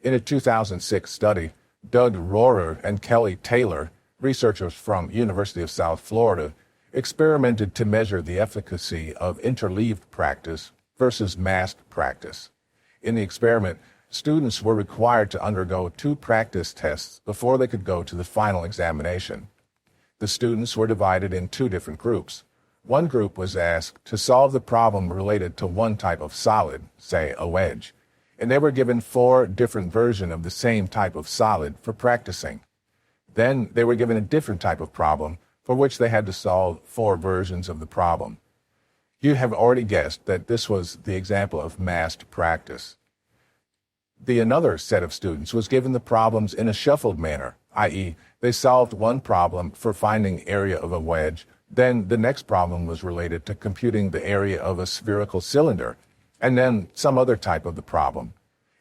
A: In a 2006 study, Doug Rohrer and Kelly Taylor, researchers from University of South Florida, experimented to measure the efficacy of interleaved practice versus massed practice. In the experiment, students were required to undergo 2 practice tests before they could go to the final examination. The students were divided in 2 different groups. One group was asked to solve the problem related to one type of solid, say a wedge, and they were given 4 different versions of the same type of solid for practicing. Then they were given a different type of problem for which they had to solve 4 versions of the problem. You have already guessed that this was the example of massed practice. Another set of students was given the problems in a shuffled manner, i.e., they solved one problem for finding area of a wedge, then the next problem was related to computing the area of a spherical cylinder, and then some other type of the problem.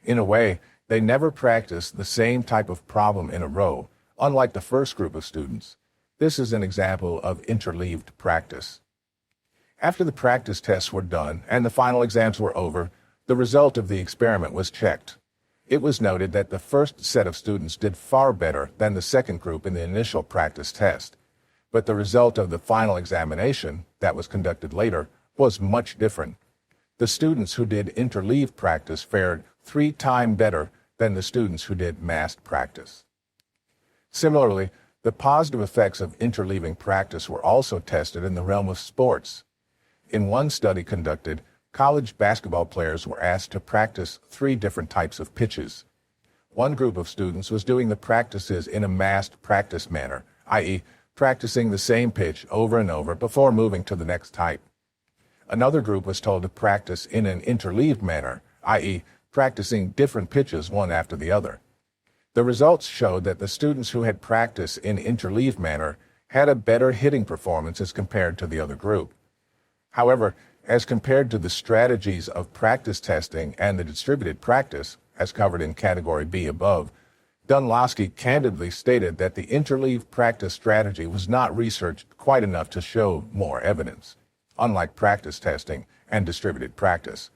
A: In a way, they never practice the same type of problem in a row, unlike the first group of students. This is an example of interleaved practice. After the practice tests were done and the final exams were over, the result of the experiment was checked. It was noted that the first set of students did far better than the second group in the initial practice test. But the result of the final examination, that was conducted later, was much different. The students who did interleaved practice fared 3 times better than the students who did massed practice. Similarly, the positive effects of interleaving practice were also tested in the realm of sports. In one study conducted, college basketball players were asked to practice 3 different types of pitches. One group of students was doing the practices in a massed practice manner, i.e., practicing the same pitch over and over before moving to the next type. Another group was told to practice in an interleaved manner, i.e., practicing different pitches one after the other. The results showed that the students who had practiced in interleaved manner had a better hitting performance as compared to the other group. However, as compared to the strategies of practice testing and the distributed practice, as covered in Category B above, Dunlosky candidly stated that the interleaved practice strategy was not researched quite enough to show more evidence, unlike practice testing and distributed practice.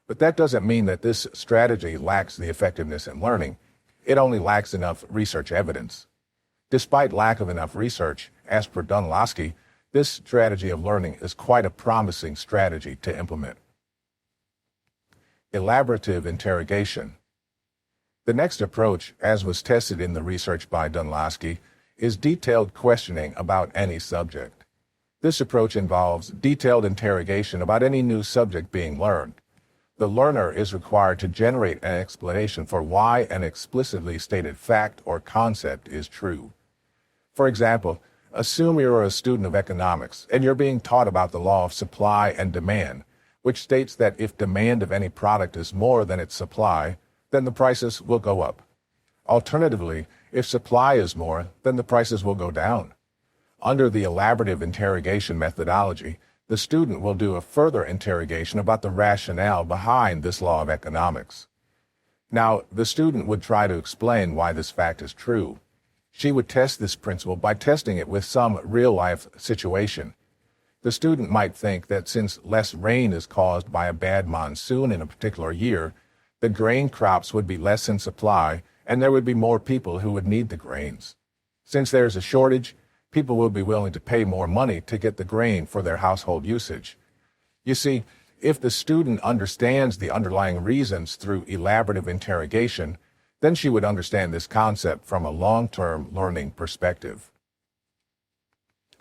A: But that doesn't mean that this strategy lacks the effectiveness in learning. It only lacks enough research evidence. Despite lack of enough research, as per Dunlosky, this strategy of learning is quite a promising strategy to implement. Elaborative interrogation. The next approach, as was tested in the research by Dunlosky, is detailed questioning about any subject. This approach involves detailed interrogation about any new subject being learned. The learner is required to generate an explanation for why an explicitly stated fact or concept is true. For example, assume you're a student of economics and you're being taught about the law of supply and demand, which states that if demand of any product is more than its supply, then the prices will go up. Alternatively, if supply is more, then the prices will go down. Under the elaborative interrogation methodology, the student will do a further interrogation about the rationale behind this law of economics. Now, the student would try to explain why this fact is true. She would test this principle by testing it with some real-life situation. The student might think that since less rain is caused by a bad monsoon in a particular year, the grain crops would be less in supply and there would be more people who would need the grains. Since there's a shortage, people will be willing to pay more money to get the grain for their household usage. You see, if the student understands the underlying reasons through elaborative interrogation, then she would understand this concept from a long-term learning perspective.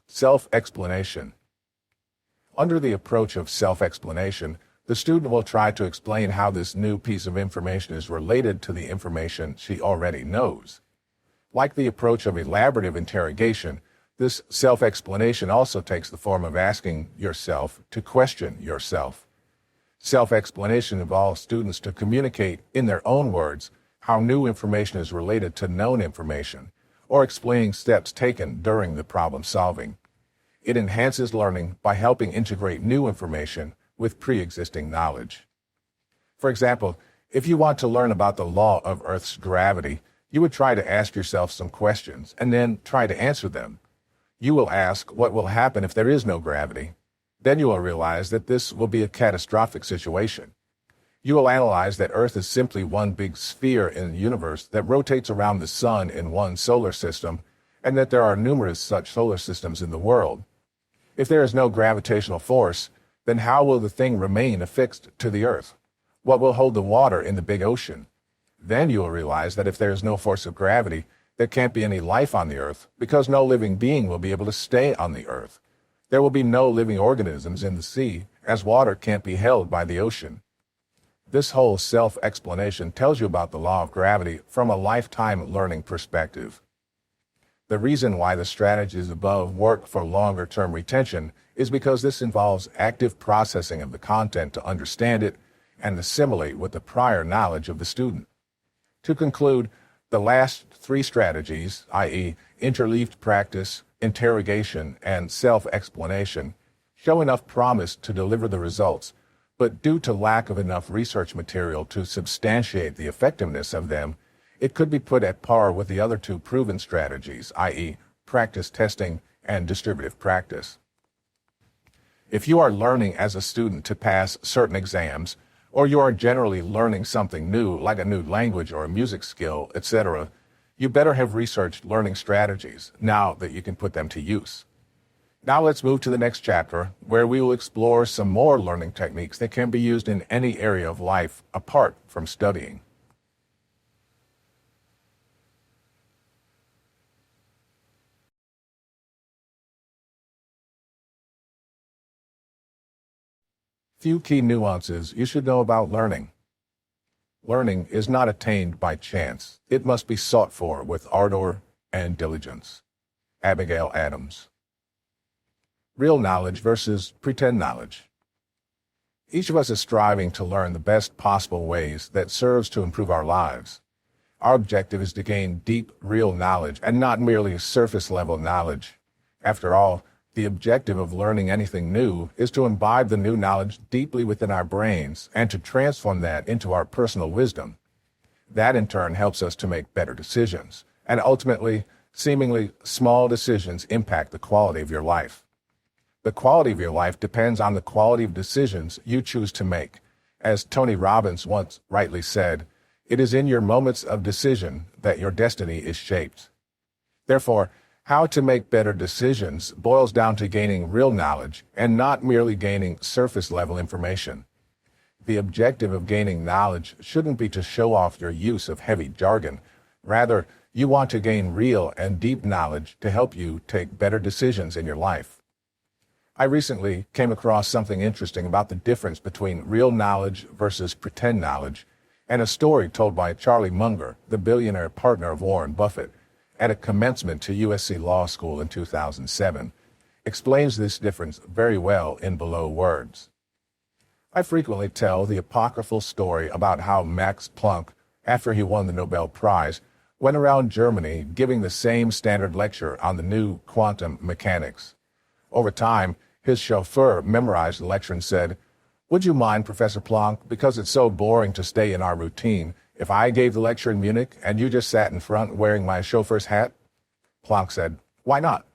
A: Self-explanation. Under the approach of self-explanation, the student will try to explain how this new piece of information is related to the information she already knows. Like the approach of elaborative interrogation, this self-explanation also takes the form of asking yourself to question yourself. Self-explanation involves students to communicate in their own words how new information is related to known information, or explaining steps taken during the problem solving. It enhances learning by helping integrate new information with pre-existing knowledge. For example, if you want to learn about the law of Earth's gravity, you would try to ask yourself some questions and then try to answer them. You will ask what will happen if there is no gravity. Then you will realize that this will be a catastrophic situation. You will analyze that Earth is simply one big sphere in the universe that rotates around the sun in one solar system, and that there are numerous such solar systems in the world. If there is no gravitational force, then how will the thing remain affixed to the Earth? What will hold the water in the big ocean? Then you will realize that if there is no force of gravity, there can't be any life on the Earth, because no living being will be able to stay on the Earth. There will be no living organisms in the sea, as water can't be held by the ocean. This whole self-explanation tells you about the law of gravity from a lifetime learning perspective. The reason why the strategies above work for longer-term retention is because this involves active processing of the content to understand it and assimilate with the prior knowledge of the student. To conclude, the last 3 strategies, i.e., interleaved practice, interrogation, and self-explanation, show enough promise to deliver the results, but due to lack of enough research material to substantiate the effectiveness of them, it could be put at par with the other two proven strategies, i.e., practice testing and distributive practice. If you are learning as a student to pass certain exams, or you are generally learning something new, like a new language or a music skill, etc., you better have researched learning strategies now that you can put them to use. Now let's move to the next chapter, where we will explore some more learning techniques that can be used in any area of life apart from studying. Few key nuances you should know about learning. Learning is not attained by chance. It must be sought for with ardor and diligence. Abigail Adams. Real knowledge versus pretend knowledge. Each of us is striving to learn the best possible ways that serves to improve our lives. Our objective is to gain deep, real knowledge and not merely surface-level knowledge. After all, the objective of learning anything new is to imbibe the new knowledge deeply within our brains and to transform that into our personal wisdom. That in turn helps us to make better decisions, and ultimately, seemingly small decisions impact the quality of your life. The quality of your life depends on the quality of decisions you choose to make. As Tony Robbins once rightly said, it is in your moments of decision that your destiny is shaped. Therefore, how to make better decisions boils down to gaining real knowledge and not merely gaining surface-level information. The objective of gaining knowledge shouldn't be to show off your use of heavy jargon. Rather, you want to gain real and deep knowledge to help you take better decisions in your life. I recently came across something interesting about the difference between real knowledge versus pretend knowledge, and a story told by Charlie Munger, the billionaire partner of Warren Buffett, at a commencement to USC Law School in 2007, explains this difference very well in below words. I frequently tell the apocryphal story about how Max Planck, after he won the Nobel Prize, went around Germany giving the same standard lecture on the new quantum mechanics. Over time, his chauffeur memorized the lecture and said, "Would you mind, Professor Planck, because it's so boring to stay in our routine, if I gave the lecture in Munich and you just sat in front wearing my chauffeur's hat?" Planck said, "Why not?"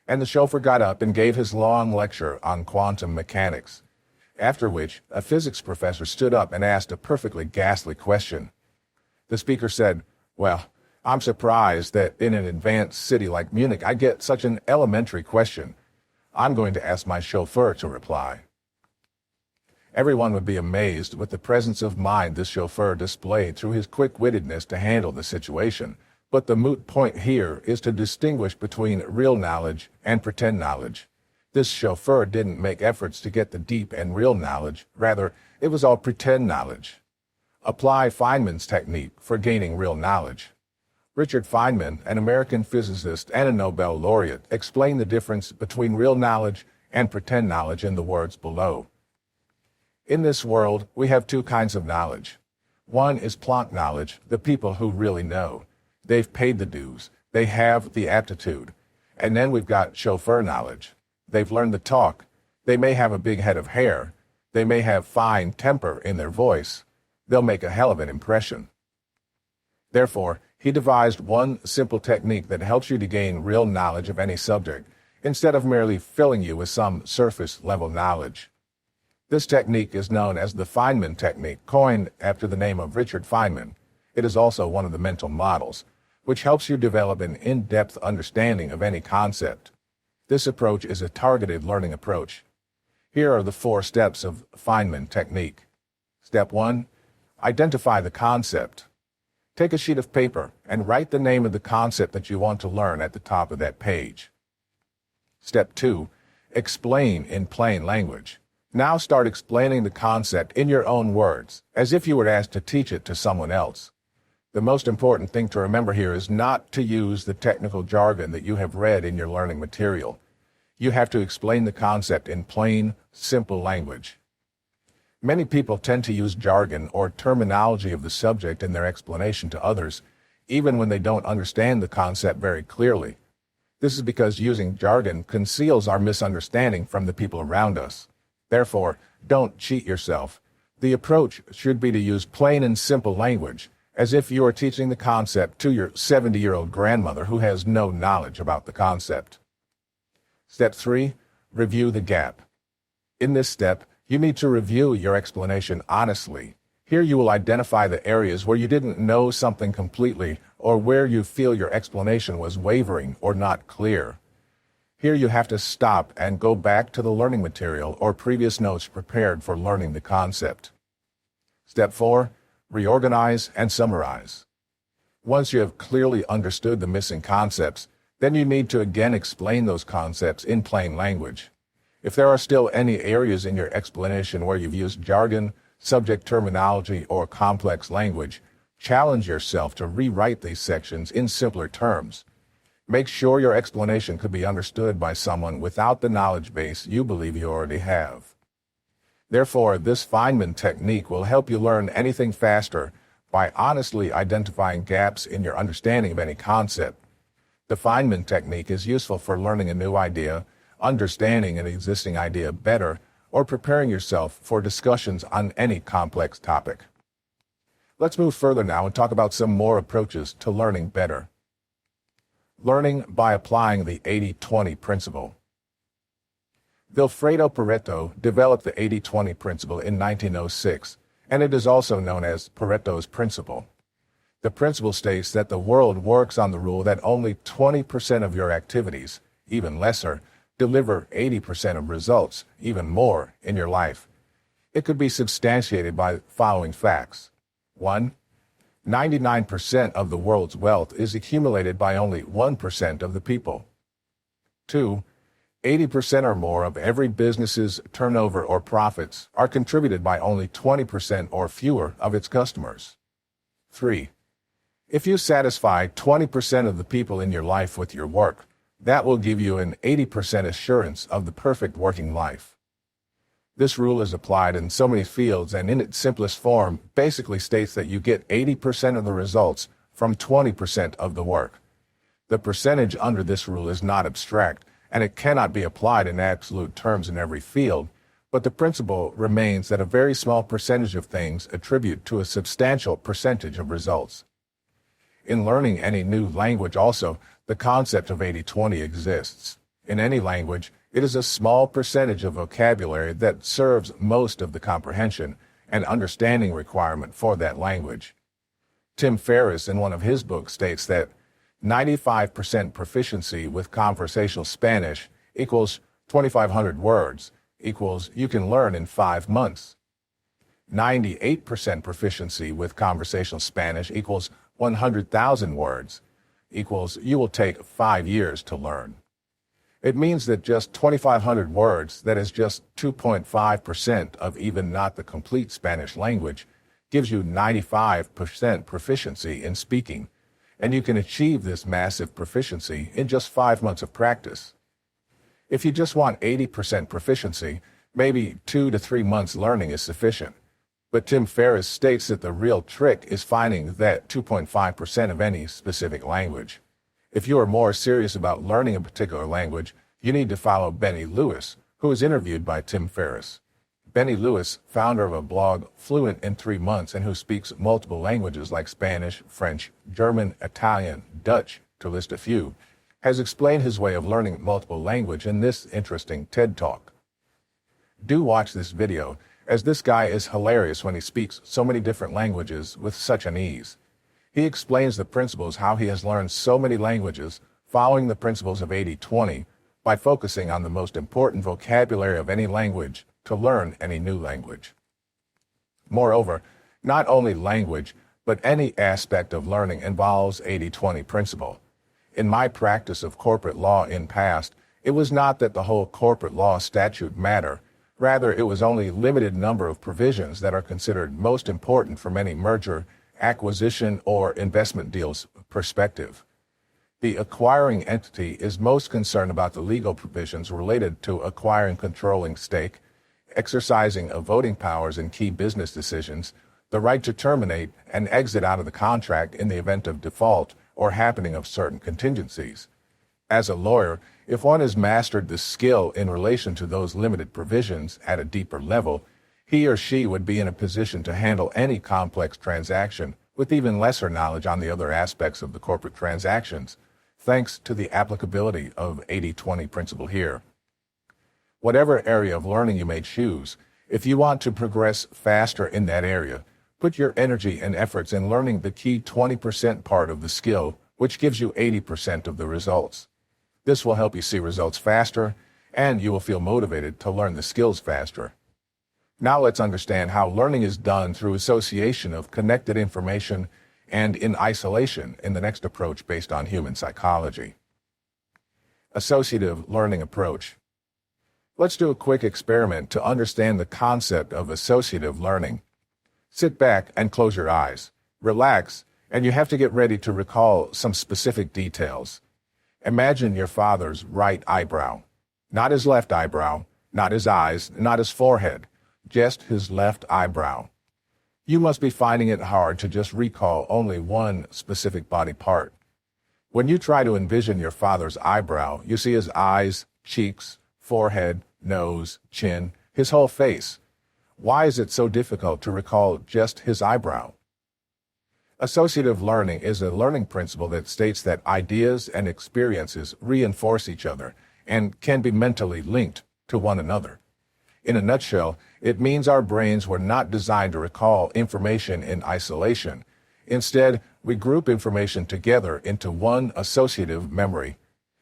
A: And the chauffeur got up and gave his long lecture on quantum mechanics, after which a physics professor stood up and asked a perfectly ghastly question. The speaker said, "Well, I'm surprised that in an advanced city like Munich I get such an elementary question. I'm going to ask my chauffeur to reply." Everyone would be amazed with the presence of mind this chauffeur displayed through his quick-wittedness to handle the situation. But the moot point here is to distinguish between real knowledge and pretend knowledge. This chauffeur didn't make efforts to get the deep and real knowledge. Rather, it was all pretend knowledge. Apply Feynman's technique for gaining real knowledge. Richard Feynman, an American physicist and a Nobel laureate, explained the difference between real knowledge and pretend knowledge in the words below. In this world, we have two kinds of knowledge. One is Planck knowledge, the people who really know. They've paid the dues. They have the aptitude. And then we've got chauffeur knowledge. They've learned the talk. They may have a big head of hair. They may have fine temper in their voice. They'll make a hell of an impression. Therefore, he devised one simple technique that helps you to gain real knowledge of any subject, instead of merely filling you with some surface-level knowledge. This technique is known as the Feynman technique, coined after the name of Richard Feynman. It is also one of the mental models, which helps you develop an in-depth understanding of any concept. This approach is a targeted learning approach. Here are the 4 steps of Feynman technique. Step 1. Identify the concept. Take a sheet of paper and write the name of the concept that you want to learn at the top of that page. Step 2. Explain in plain language. Now start explaining the concept in your own words, as if you were asked to teach it to someone else. The most important thing to remember here is not to use the technical jargon that you have read in your learning material. You have to explain the concept in plain, simple language. Many people tend to use jargon or terminology of the subject in their explanation to others, even when they don't understand the concept very clearly. This is because using jargon conceals our misunderstanding from the people around us. Therefore, don't cheat yourself. The approach should be to use plain and simple language, as if you are teaching the concept to your 70-year-old grandmother who has no knowledge about the concept. Step 3. Review the gap. In this step, you need to review your explanation honestly. Here you will identify the areas where you didn't know something completely or where you feel your explanation was wavering or not clear. Here you have to stop and go back to the learning material or previous notes prepared for learning the concept. Step 4. Reorganize and summarize. Once you have clearly understood the missing concepts, then you need to again explain those concepts in plain language. If there are still any areas in your explanation where you've used jargon, subject terminology, or complex language, challenge yourself to rewrite these sections in simpler terms. Make sure your explanation could be understood by someone without the knowledge base you believe you already have. Therefore, this Feynman technique will help you learn anything faster by honestly identifying gaps in your understanding of any concept. The Feynman technique is useful for learning a new idea, understanding an existing idea better, or preparing yourself for discussions on any complex topic. Let's move further now and talk about some more approaches to learning better. Learning by applying the 80-20 principle. Vilfredo Pareto developed the 80-20 principle in 1906, and it is also known as Pareto's principle. The principle states that the world works on the rule that only 20% of your activities, even lesser, deliver 80% of results, even more, in your life. It could be substantiated by the following facts. 1. 99% of the world's wealth is accumulated by only 1% of the people. 2. 80% or more of every business's turnover or profits are contributed by only 20% or fewer of its customers. 3. If you satisfy 20% of the people in your life with your work, that will give you an 80% assurance of the perfect working life. This rule is applied in so many fields and in its simplest form basically states that you get 80% of the results from 20% of the work. The percentage under this rule is not abstract, and it cannot be applied in absolute terms in every field, but the principle remains that a very small percentage of things attribute to a substantial percentage of results. In learning any new language also, the concept of 80-20 exists. In any language, it is a small percentage of vocabulary that serves most of the comprehension and understanding requirement for that language. Tim Ferriss, in one of his books, states that 95% proficiency with conversational Spanish equals 2,500 words equals you can learn in 5 months. 98% proficiency with conversational Spanish equals 100,000 words equals you will take 5 years to learn. It means that just 2,500 words, that is just 2.5% of even not the complete Spanish language, gives you 95% proficiency in speaking, and you can achieve this massive proficiency in just 5 months of practice. If you just want 80% proficiency, maybe 2 to 3 months learning is sufficient. But Tim Ferriss states that the real trick is finding that 2.5% of any specific language. If you are more serious about learning a particular language, you need to follow Benny Lewis, who was interviewed by Tim Ferriss. Benny Lewis, founder of a blog Fluent in 3 Months and who speaks multiple languages like Spanish, French, German, Italian, Dutch, to list a few, has explained his way of learning multiple language in this interesting TED Talk. Do watch this video, as this guy is hilarious when he speaks so many different languages with such an ease. He explains the principles how he has learned so many languages following the principles of 80-20 by focusing on the most important vocabulary of any language to learn any new language. Moreover, not only language, but any aspect of learning involves 80-20 principle. In my practice of corporate law in past, it was not that the whole corporate law statute matter. Rather, it was only a limited number of provisions that are considered most important from any merger, acquisition, or investment deals perspective. The acquiring entity is most concerned about the legal provisions related to acquiring controlling stake, exercising of voting powers in key business decisions, the right to terminate and exit out of the contract in the event of default or happening of certain contingencies. As a lawyer, If one has mastered the skill in relation to those limited provisions at a deeper level, he or she would be in a position to handle any complex transaction with even lesser knowledge on the other aspects of the corporate transactions, thanks to the applicability of 80-20 principle here. Whatever area of learning you may choose, if you want to progress faster in that area, put your energy and efforts in learning the key 20% part of the skill, which gives you 80% of the results. This will help you see results faster, and you will feel motivated to learn the skills faster. Now let's understand how learning is done through association of connected information and in isolation in the next approach based on human psychology. Associative learning approach. Let's do a quick experiment to understand the concept of associative learning. Sit back and close your eyes. Relax, and you have to get ready to recall some specific details. Imagine your father's right eyebrow. Not his left eyebrow, not his eyes, not his forehead, just his left eyebrow. You must be finding it hard to just recall only one specific body part. When you try to envision your father's eyebrow, you see his eyes, cheeks, forehead, nose, chin, his whole face. Why is it so difficult to recall just his eyebrow? Associative learning is a learning principle that states that ideas and experiences reinforce each other and can be mentally linked to one another. In a nutshell, it means our brains were not designed to recall information in isolation. Instead, we group information together into one associative memory.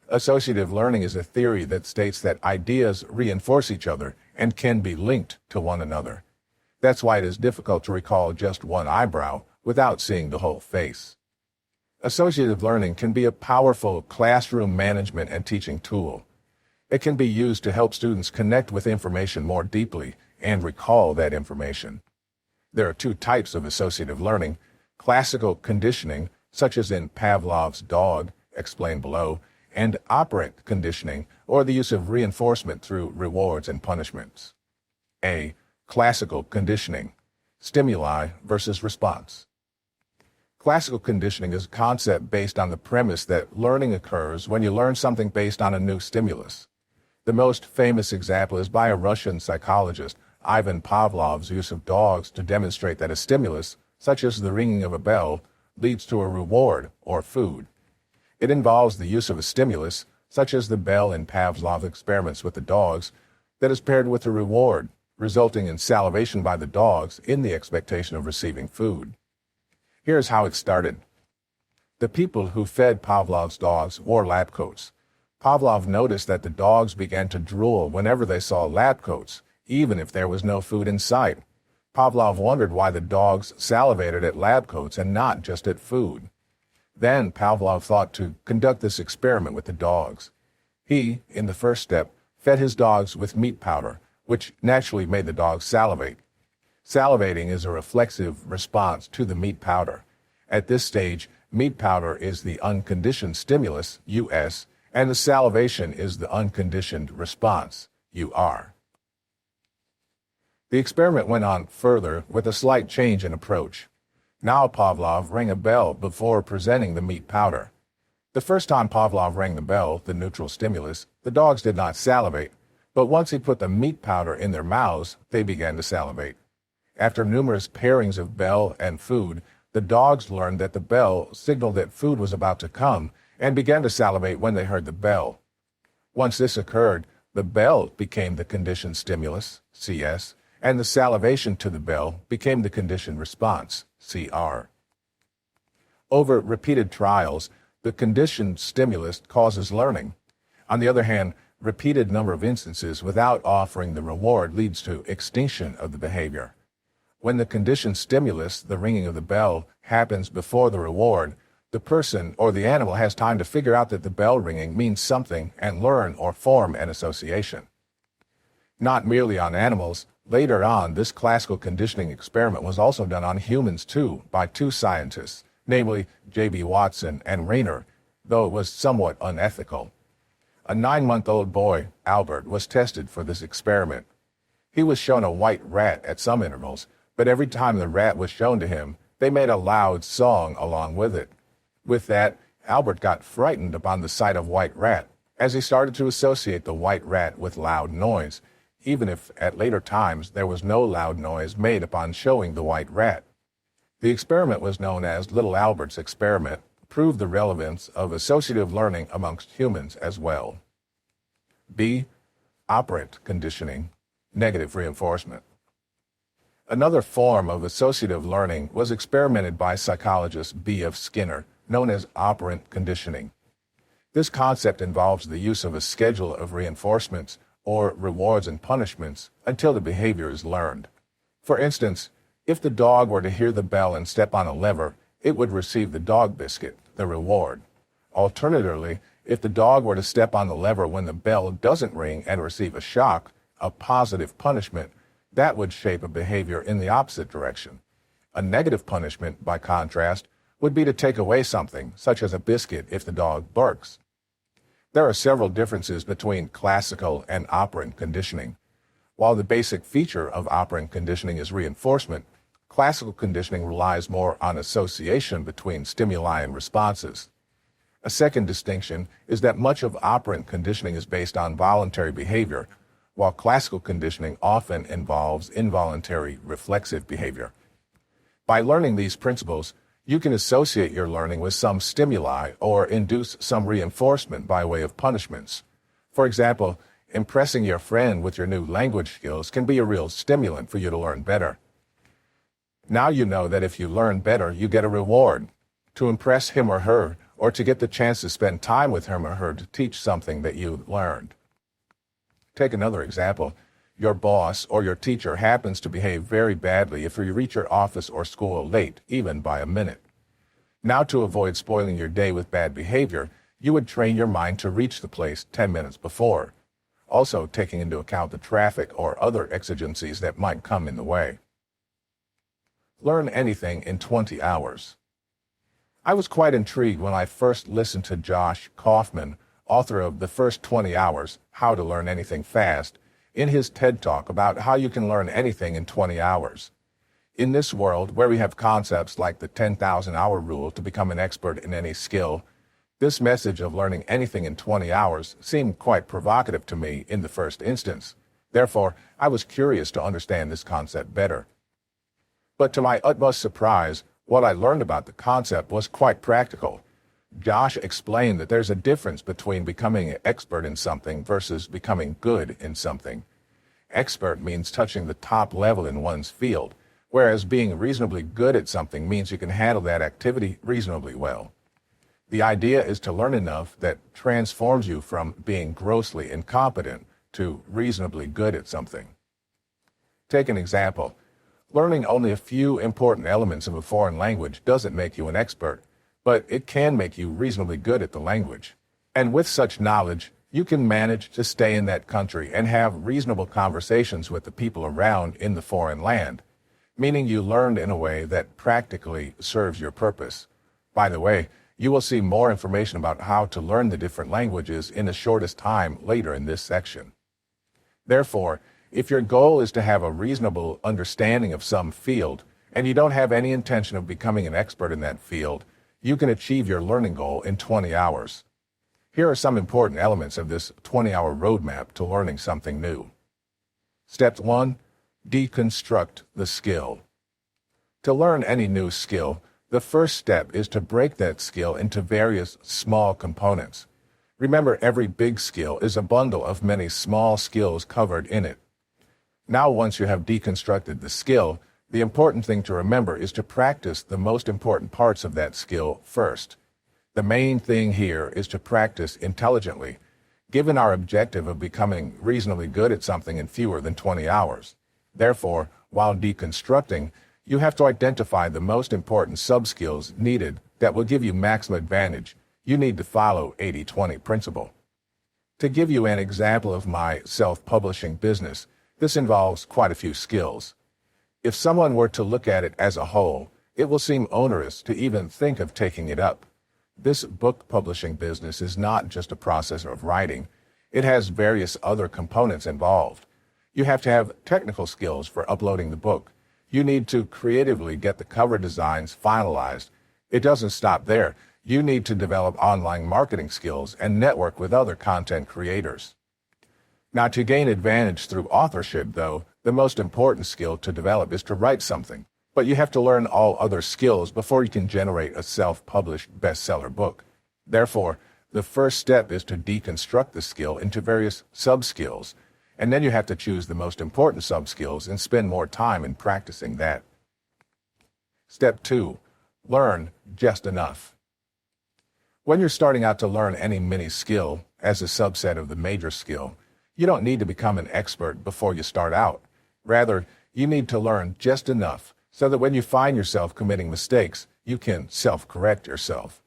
A: Associative learning is a theory that states that ideas reinforce each other and can be linked to one another. That's why it is difficult to recall just one eyebrow without seeing the whole face. Associative learning can be a powerful classroom management and teaching tool. It can be used to help students connect with information more deeply and recall that information. There are two types of associative learning: classical conditioning, such as in Pavlov's dog, explained below, and operant conditioning, or the use of reinforcement through rewards and punishments. A. Classical conditioning. Stimuli versus response. Classical conditioning is a concept based on the premise that learning occurs when you learn something based on a new stimulus. The most famous example is by a Russian psychologist, Ivan Pavlov's use of dogs to demonstrate that a stimulus, such as the ringing of a bell, leads to a reward or food. It involves the use of a stimulus, such as the bell in Pavlov's experiments with the dogs, that is paired with a reward, resulting in salivation by the dogs in the expectation of receiving food. Here's how it started. The people who fed Pavlov's dogs wore lab coats. Pavlov noticed that the dogs began to drool whenever they saw lab coats, even if there was no food in sight. Pavlov wondered why the dogs salivated at lab coats and not just at food. Then Pavlov thought to conduct this experiment with the dogs. He, in the first step, fed his dogs with meat powder, which naturally made the dogs salivate. Salivating is a reflexive response to the meat powder. At this stage, meat powder is the unconditioned stimulus, US, and the salivation is the unconditioned response, UR. The experiment went on further with a slight change in approach. Now Pavlov rang a bell before presenting the meat powder. The first time Pavlov rang the bell, the neutral stimulus, the dogs did not salivate, but once he put the meat powder in their mouths, they began to salivate. After numerous pairings of bell and food, the dogs learned that the bell signaled that food was about to come and began to salivate when they heard the bell. Once this occurred, the bell became the conditioned stimulus, CS, and the salivation to the bell became the conditioned response, CR. Over repeated trials, the conditioned stimulus causes learning. On the other hand, repeated number of instances without offering the reward leads to extinction of the behavior. When the conditioned stimulus, the ringing of the bell, happens before the reward, the person or the animal has time to figure out that the bell ringing means something and learn or form an association. Not merely on animals, later on this classical conditioning experiment was also done on humans too by two scientists, namely J.B. Watson and Rayner, though it was somewhat unethical. A 9-month-old boy, Albert, was tested for this experiment. He was shown a white rat at some intervals, but every time the rat was shown to him, they made a loud song along with it. With that, Albert got frightened upon the sight of white rat, as he started to associate the white rat with loud noise, even if at later times there was no loud noise made upon showing the white rat. The experiment was known as Little Albert's experiment, proved the relevance of associative learning amongst humans as well. B. Operant conditioning, negative reinforcement. Another form of associative learning was experimented by psychologist B.F. Skinner, known as operant conditioning. This concept involves the use of a schedule of reinforcements or rewards and punishments until the behavior is learned. For instance, if the dog were to hear the bell and step on a lever, it would receive the dog biscuit, the reward. Alternatively, if the dog were to step on the lever when the bell doesn't ring and receive a shock, a positive punishment, that would shape a behavior in the opposite direction. A negative punishment, by contrast, would be to take away something, such as a biscuit if the dog barks. There are several differences between classical and operant conditioning. While the basic feature of operant conditioning is reinforcement, classical conditioning relies more on association between stimuli and responses. A second distinction is that much of operant conditioning is based on voluntary behavior, while classical conditioning often involves involuntary reflexive behavior. By learning these principles, you can associate your learning with some stimuli or induce some reinforcement by way of punishments. For example, impressing your friend with your new language skills can be a real stimulant for you to learn better. Now you know that if you learn better, you get a reward. To impress him or her, or to get the chance to spend time with him or her to teach something that you learned. Take another example. Your boss or your teacher happens to behave very badly if you reach your office or school late, even by a minute. Now, to avoid spoiling your day with bad behavior, you would train your mind to reach the place 10 minutes before, also taking into account the traffic or other exigencies that might come in the way. Learn anything in 20 hours. I was quite intrigued when I first listened to Josh Kaufman, author of The First 20 Hours, How to Learn Anything Fast, in his TED Talk about how you can learn anything in 20 hours. In this world where we have concepts like the 10,000-hour rule to become an expert in any skill, this message of learning anything in 20 hours seemed quite provocative to me in the first instance. Therefore, I was curious to understand this concept better. But to my utmost surprise, what I learned about the concept was quite practical. Josh explained that there's a difference between becoming an expert in something versus becoming good in something. Expert means touching the top level in one's field, whereas being reasonably good at something means you can handle that activity reasonably well. The idea is to learn enough that transforms you from being grossly incompetent to reasonably good at something. Take an example. Learning only a few important elements of a foreign language doesn't make you an expert, but it can make you reasonably good at the language. And with such knowledge, you can manage to stay in that country and have reasonable conversations with the people around in the foreign land, meaning you learned in a way that practically serves your purpose. By the way, you will see more information about how to learn the different languages in the shortest time later in this section. Therefore, if your goal is to have a reasonable understanding of some field, and you don't have any intention of becoming an expert in that field, you can achieve your learning goal in 20 hours. Here are some important elements of this 20-hour roadmap to learning something new. Step 1. Deconstruct the skill. To learn any new skill, the first step is to break that skill into various small components. Remember, every big skill is a bundle of many small skills covered in it. Now, once you have deconstructed the skill, the important thing to remember is to practice the most important parts of that skill first. The main thing here is to practice intelligently, given our objective of becoming reasonably good at something in fewer than 20 hours. Therefore, while deconstructing, you have to identify the most important sub-skills needed that will give you maximum advantage. You need to follow 80-20 principle. To give you an example of my self-publishing business, this involves quite a few skills. If someone were to look at it as a whole, it will seem onerous to even think of taking it up. This book publishing business is not just a process of writing. It has various other components involved. You have to have technical skills for uploading the book. You need to creatively get the cover designs finalized. It doesn't stop there. you need to develop online marketing skills and network with other content creators. Now, to gain advantage through authorship, though, the most important skill to develop is to write something. But you have to learn all other skills before you can generate a self-published bestseller book. Therefore, the first step is to deconstruct the skill into various sub-skills, and then you have to choose the most important sub-skills and spend more time in practicing that. Step 2. Learn just enough. When you're starting out to learn any mini skill as a subset of the major skill, you don't need to become an expert before you start out. Rather, you need to learn just enough so that when you find yourself committing mistakes, you can self-correct yourself.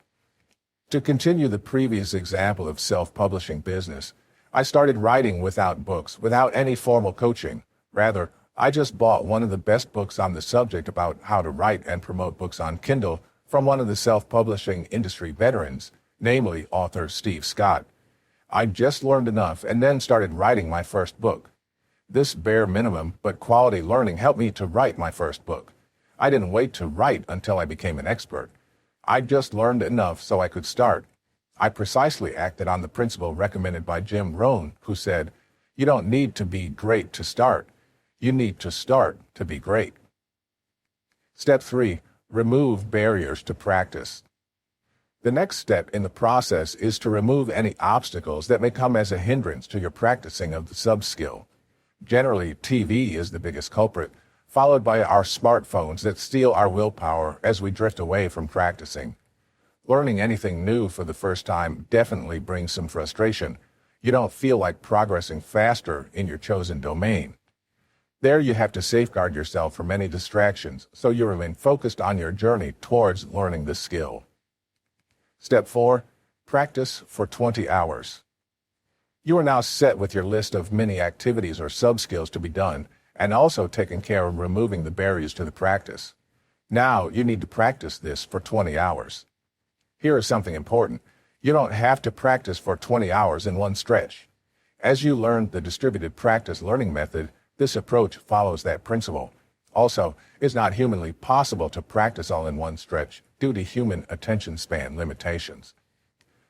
A: To continue the previous example of self-publishing business, I started writing without books, without any formal coaching. Rather, I just bought one of the best books on the subject about how to write and promote books on Kindle from one of the self-publishing industry veterans, namely author Steve Scott. I just learned enough and then started writing my first book. This bare minimum but quality learning helped me to write my first book. I didn't wait to write until I became an expert. I just learned enough so I could start. I precisely acted on the principle recommended by Jim Rohn, who said, "You don't need to be great to start. You need to start to be great." Step 3. Remove barriers to practice. The next step in the process is to remove any obstacles that may come as a hindrance to your practicing of the sub-skill. Generally, TV is the biggest culprit, followed by our smartphones that steal our willpower as we drift away from practicing. Learning anything new for the first time definitely brings some frustration. You don't feel like progressing faster in your chosen domain. There you have to safeguard yourself from any distractions so you remain focused on your journey towards learning the skill. Step 4. Practice for 20 hours. You are now set with your list of mini activities or sub-skills to be done, and also taking care of removing the barriers to the practice. Now you need to practice this for 20 hours. Here is something important. You don't have to practice for 20 hours in one stretch. As you learn the distributed practice learning method, this approach follows that principle. Also, it's not humanly possible to practice all in one stretch due to human attention span limitations.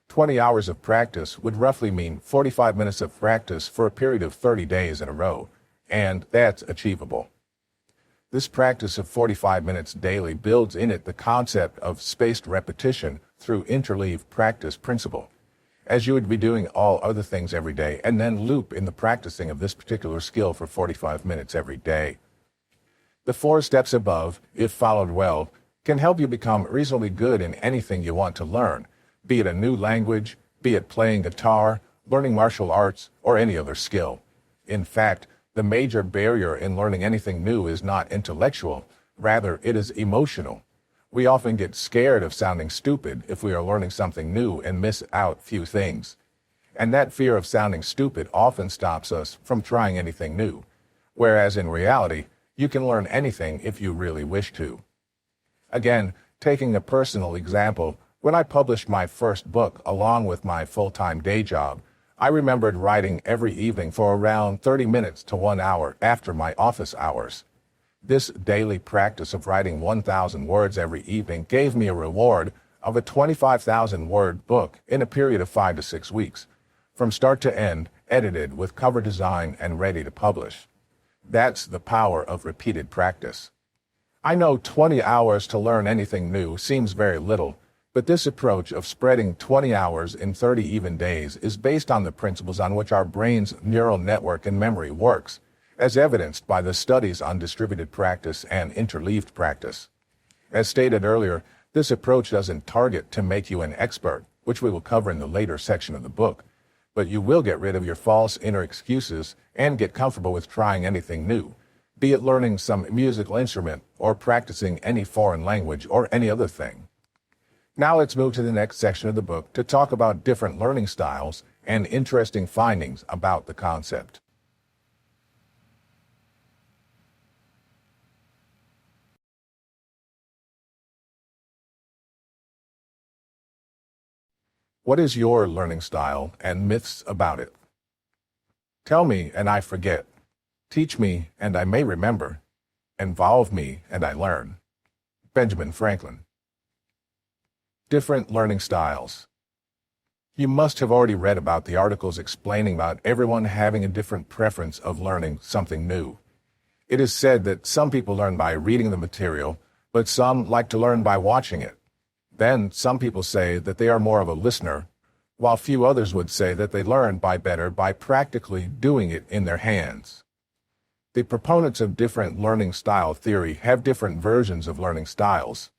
A: 20 hours of practice would roughly mean 45 minutes of practice for a period of 30 days in a row, and that's achievable. This practice of 45 minutes daily builds in it the concept of spaced repetition through interleave practice principle, as you would be doing all other things every day and then loop in the practicing of this particular skill for 45 minutes every day. The 4 steps above, if followed well, can help you become reasonably good in anything you want to learn, be it a new language, be it playing guitar, learning martial arts, or any other skill. In fact, the major barrier in learning anything new is not intellectual, rather it is emotional. We often get scared of sounding stupid if we are learning something new and miss out few things. And that fear of sounding stupid often stops us from trying anything new, whereas in reality, you can learn anything if you really wish to. Again, taking a personal example, when I published my first book along with my full-time day job, I remembered writing every evening for around 30 minutes to 1 hour after my office hours. This daily practice of writing 1,000 words every evening gave me a reward of a 25,000-word book in a period of 5 to 6 weeks, from start to end, edited with cover design and ready to publish. That's the power of repeated practice. I know 20 hours to learn anything new seems very little, but this approach of spreading 20 hours in 30 even days is based on the principles on which our brain's neural network and memory works, as evidenced by the studies on distributed practice and interleaved practice. As stated earlier, this approach doesn't target to make you an expert, which we will cover in the later section of the book, but you will get rid of your false inner excuses and get comfortable with trying anything new, be it learning some musical instrument or practicing any foreign language or any other thing. Now let's move to the next section of the book to talk about different learning styles and interesting findings about the concept. What is your learning style and myths about it? Tell me and I forget. Teach me and I may remember. Involve me and I learn. Benjamin Franklin. Different learning styles. You must have already read about the articles explaining about everyone having a different preference of learning something new. It is said that some people learn by reading the material, but some like to learn by watching it. Then some people say that they are more of a listener, while few others would say that they learn better by practically doing it in their hands. The proponents of different learning style theory have different versions of learning styles.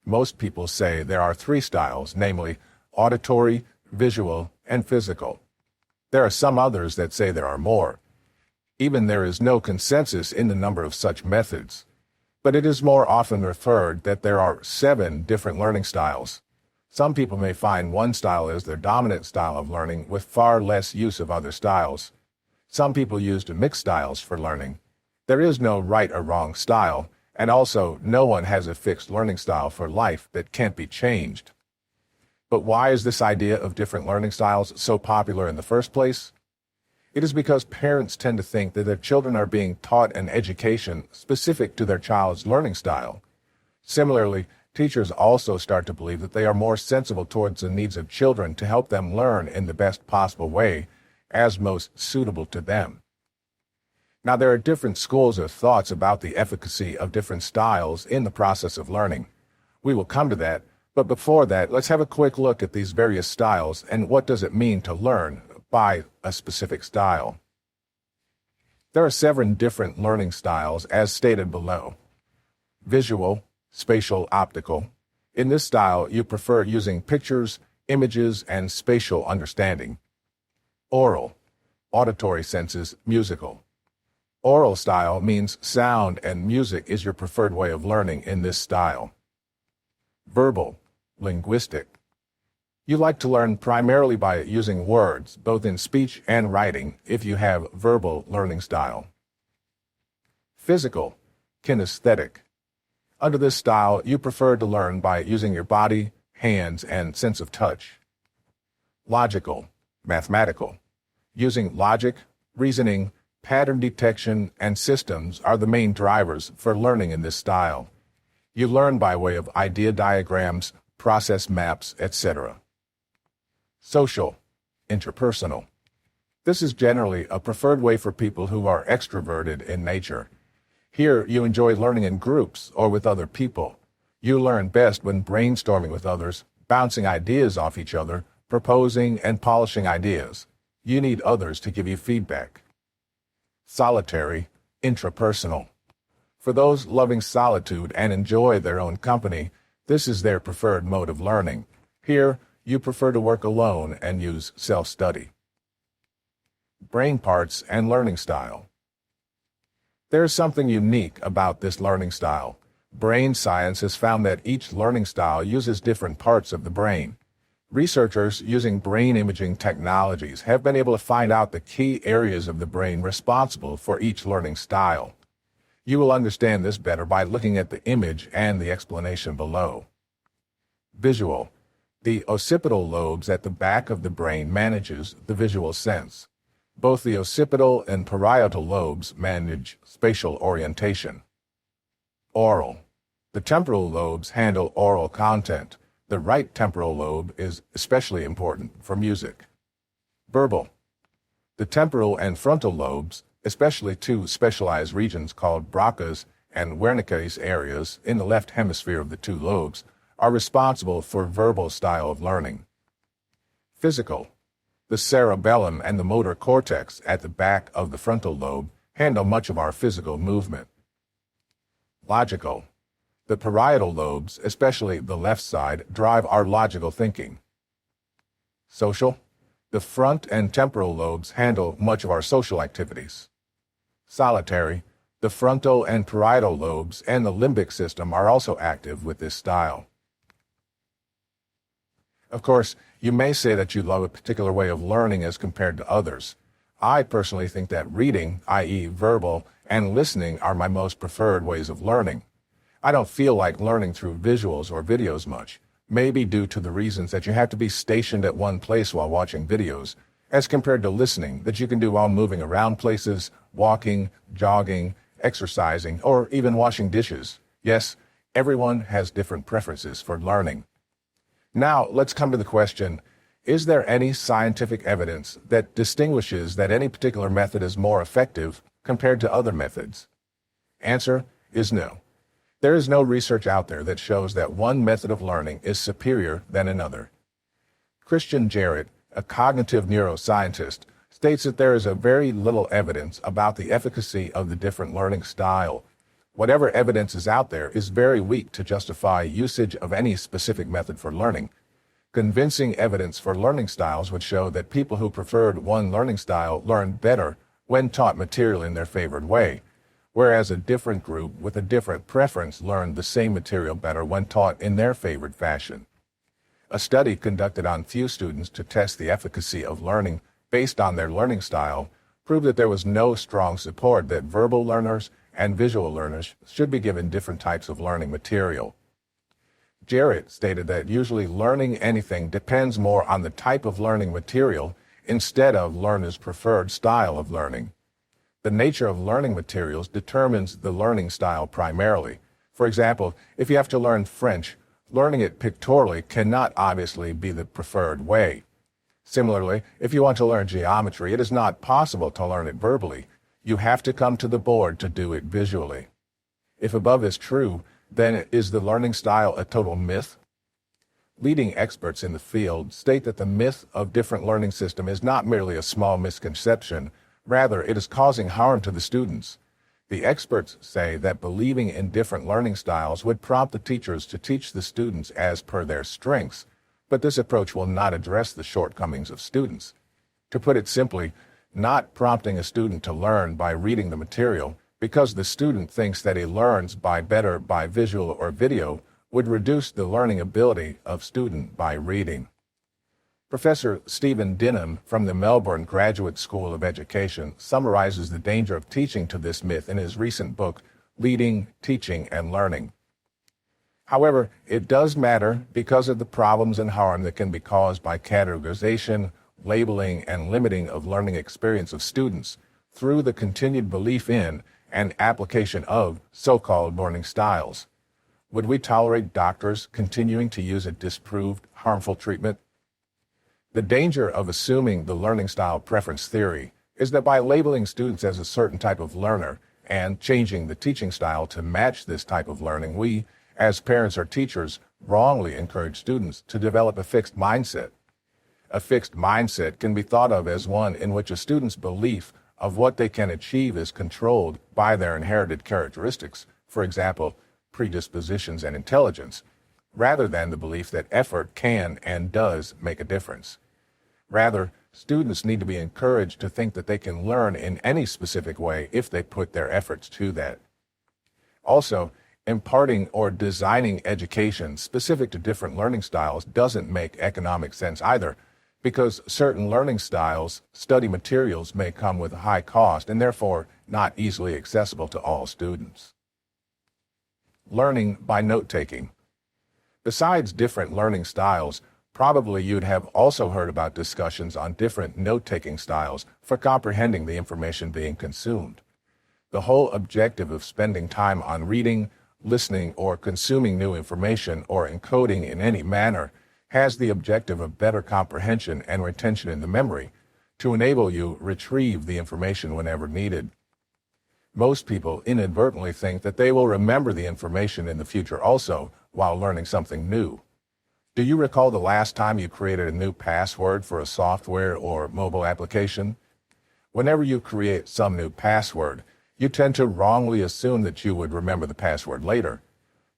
A: Most people say there are three styles, namely auditory, visual, and physical. There are some others that say there are more. Even there is no consensus in the number of such methods. But it is more often referred that there are 7 different learning styles. Some people may find one style as their dominant style of learning with far less use of other styles. Some people used mixed styles for learning. There is no right or wrong style, and also no one has a fixed learning style for life that can't be changed. But why is this idea of different learning styles so popular in the first place? It is because parents tend to think that their children are being taught an education specific to their child's learning style. Similarly, teachers also start to believe that they are more sensible towards the needs of children to help them learn in the best possible way, as most suitable to them. Now, there are different schools of thoughts about the efficacy of different styles in the process of learning. We will come to that, but before that, let's have a quick look at these various styles and what does it mean to learn by a specific style. There are 7 different learning styles as stated below. Visual, spatial, optical. In this style, you prefer using pictures, images, and spatial understanding. Oral, auditory senses, musical. Oral style means sound and music is your preferred way of learning in this style. Verbal, linguistic. You like to learn primarily by using words, both in speech and writing, if you have verbal learning style. Physical, kinesthetic. Under this style, you prefer to learn by using your body, hands, and sense of touch. Logical, mathematical. Using logic, reasoning, pattern detection, and systems are the main drivers for learning in this style. You learn by way of idea diagrams, process maps, etc. Social, interpersonal. This is generally a preferred way for people who are extroverted in nature. Here, you enjoy learning in groups or with other people. You learn best when brainstorming with others, bouncing ideas off each other, proposing and polishing ideas. You need others to give you feedback. Solitary, intrapersonal. For those loving solitude and enjoy their own company, this is their preferred mode of learning. Here, you prefer to work alone and use self-study. Brain parts and learning style. There is something unique about this learning style. Brain science has found that each learning style uses different parts of the brain. Researchers using brain imaging technologies have been able to find out the key areas of the brain responsible for each learning style. You will understand this better by looking at the image and the explanation below. Visual. The occipital lobes at the back of the brain manages the visual sense. Both the occipital and parietal lobes manage spatial orientation. Oral. The temporal lobes handle oral content. The right temporal lobe is especially important for music. Verbal. The temporal and frontal lobes, especially 2 specialized regions called Broca's and Wernicke's areas in the left hemisphere of the 2 lobes, are responsible for verbal style of learning. Physical. The cerebellum and the motor cortex at the back of the frontal lobe handle much of our physical movement. Logical. The parietal lobes, especially the left side, drive our logical thinking. Social. The front and temporal lobes handle much of our social activities. Solitary. The frontal and parietal lobes and the limbic system are also active with this style. Of course, you may say that you love a particular way of learning as compared to others. I personally think that reading, i.e. verbal, and listening are my most preferred ways of learning. I don't feel like learning through visuals or videos much, maybe due to the reasons that you have to be stationed at one place while watching videos, as compared to listening that you can do while moving around places, walking, jogging, exercising, or even washing dishes. Yes, everyone has different preferences for learning. Now, let's come to the question, is there any scientific evidence that distinguishes that any particular method is more effective compared to other methods? Answer is no. There is no research out there that shows that one method of learning is superior than another. Christian Jarrett, a cognitive neuroscientist, states that there is a very little evidence about the efficacy of the different learning style. Whatever evidence is out there is very weak to justify usage of any specific method for learning. Convincing evidence for learning styles would show that people who preferred one learning style learned better when taught material in their favored way, whereas a different group with a different preference learned the same material better when taught in their favored fashion. A study conducted on few students to test the efficacy of learning based on their learning style proved that there was no strong support that verbal learners and visual learners should be given different types of learning material. Jarrett stated that usually learning anything depends more on the type of learning material instead of learners' preferred style of learning. The nature of learning materials determines the learning style primarily. For example, if you have to learn French, learning it pictorially cannot obviously be the preferred way. Similarly, if you want to learn geometry, it is not possible to learn it verbally. You have to come to the board to do it visually. If above is true, then is the learning style a total myth? Leading experts in the field state that the myth of different learning system is not merely a small misconception, rather it is causing harm to the students. The experts say that believing in different learning styles would prompt the teachers to teach the students as per their strengths, but this approach will not address the shortcomings of students. To put it simply, not prompting a student to learn by reading the material because the student thinks that he learns better by visual or video would reduce the learning ability of student by reading. Professor Stephen Dinham from the Melbourne Graduate School of Education summarizes the danger of teaching to this myth in his recent book, Leading, Teaching, and Learning. However, it does matter because of the problems and harm that can be caused by categorization, labeling, and limiting of learning experience of students through the continued belief in and application of so-called learning styles. Would we tolerate doctors continuing to use a disproved, harmful treatment? The danger of assuming the learning style preference theory is that by labeling students as a certain type of learner and changing the teaching style to match this type of learning, we, as parents or teachers, wrongly encourage students to develop a fixed mindset. A fixed mindset can be thought of as one in which a student's belief of what they can achieve is controlled by their inherited characteristics, for example, predispositions and intelligence, rather than the belief that effort can and does make a difference. Rather, students need to be encouraged to think that they can learn in any specific way if they put their efforts to that. Also, imparting or designing education specific to different learning styles doesn't make economic sense either, because certain learning styles, study materials may come with a high cost and therefore not easily accessible to all students. Learning by note-taking. Besides different learning styles, probably you'd have also heard about discussions on different note-taking styles for comprehending the information being consumed. The whole objective of spending time on reading, listening, or consuming new information or encoding in any manner has the objective of better comprehension and retention in the memory to enable you retrieve the information whenever needed. Most people inadvertently think that they will remember the information in the future also while learning something new. Do you recall the last time you created a new password for a software or mobile application? Whenever you create some new password, you tend to wrongly assume that you would remember the password later.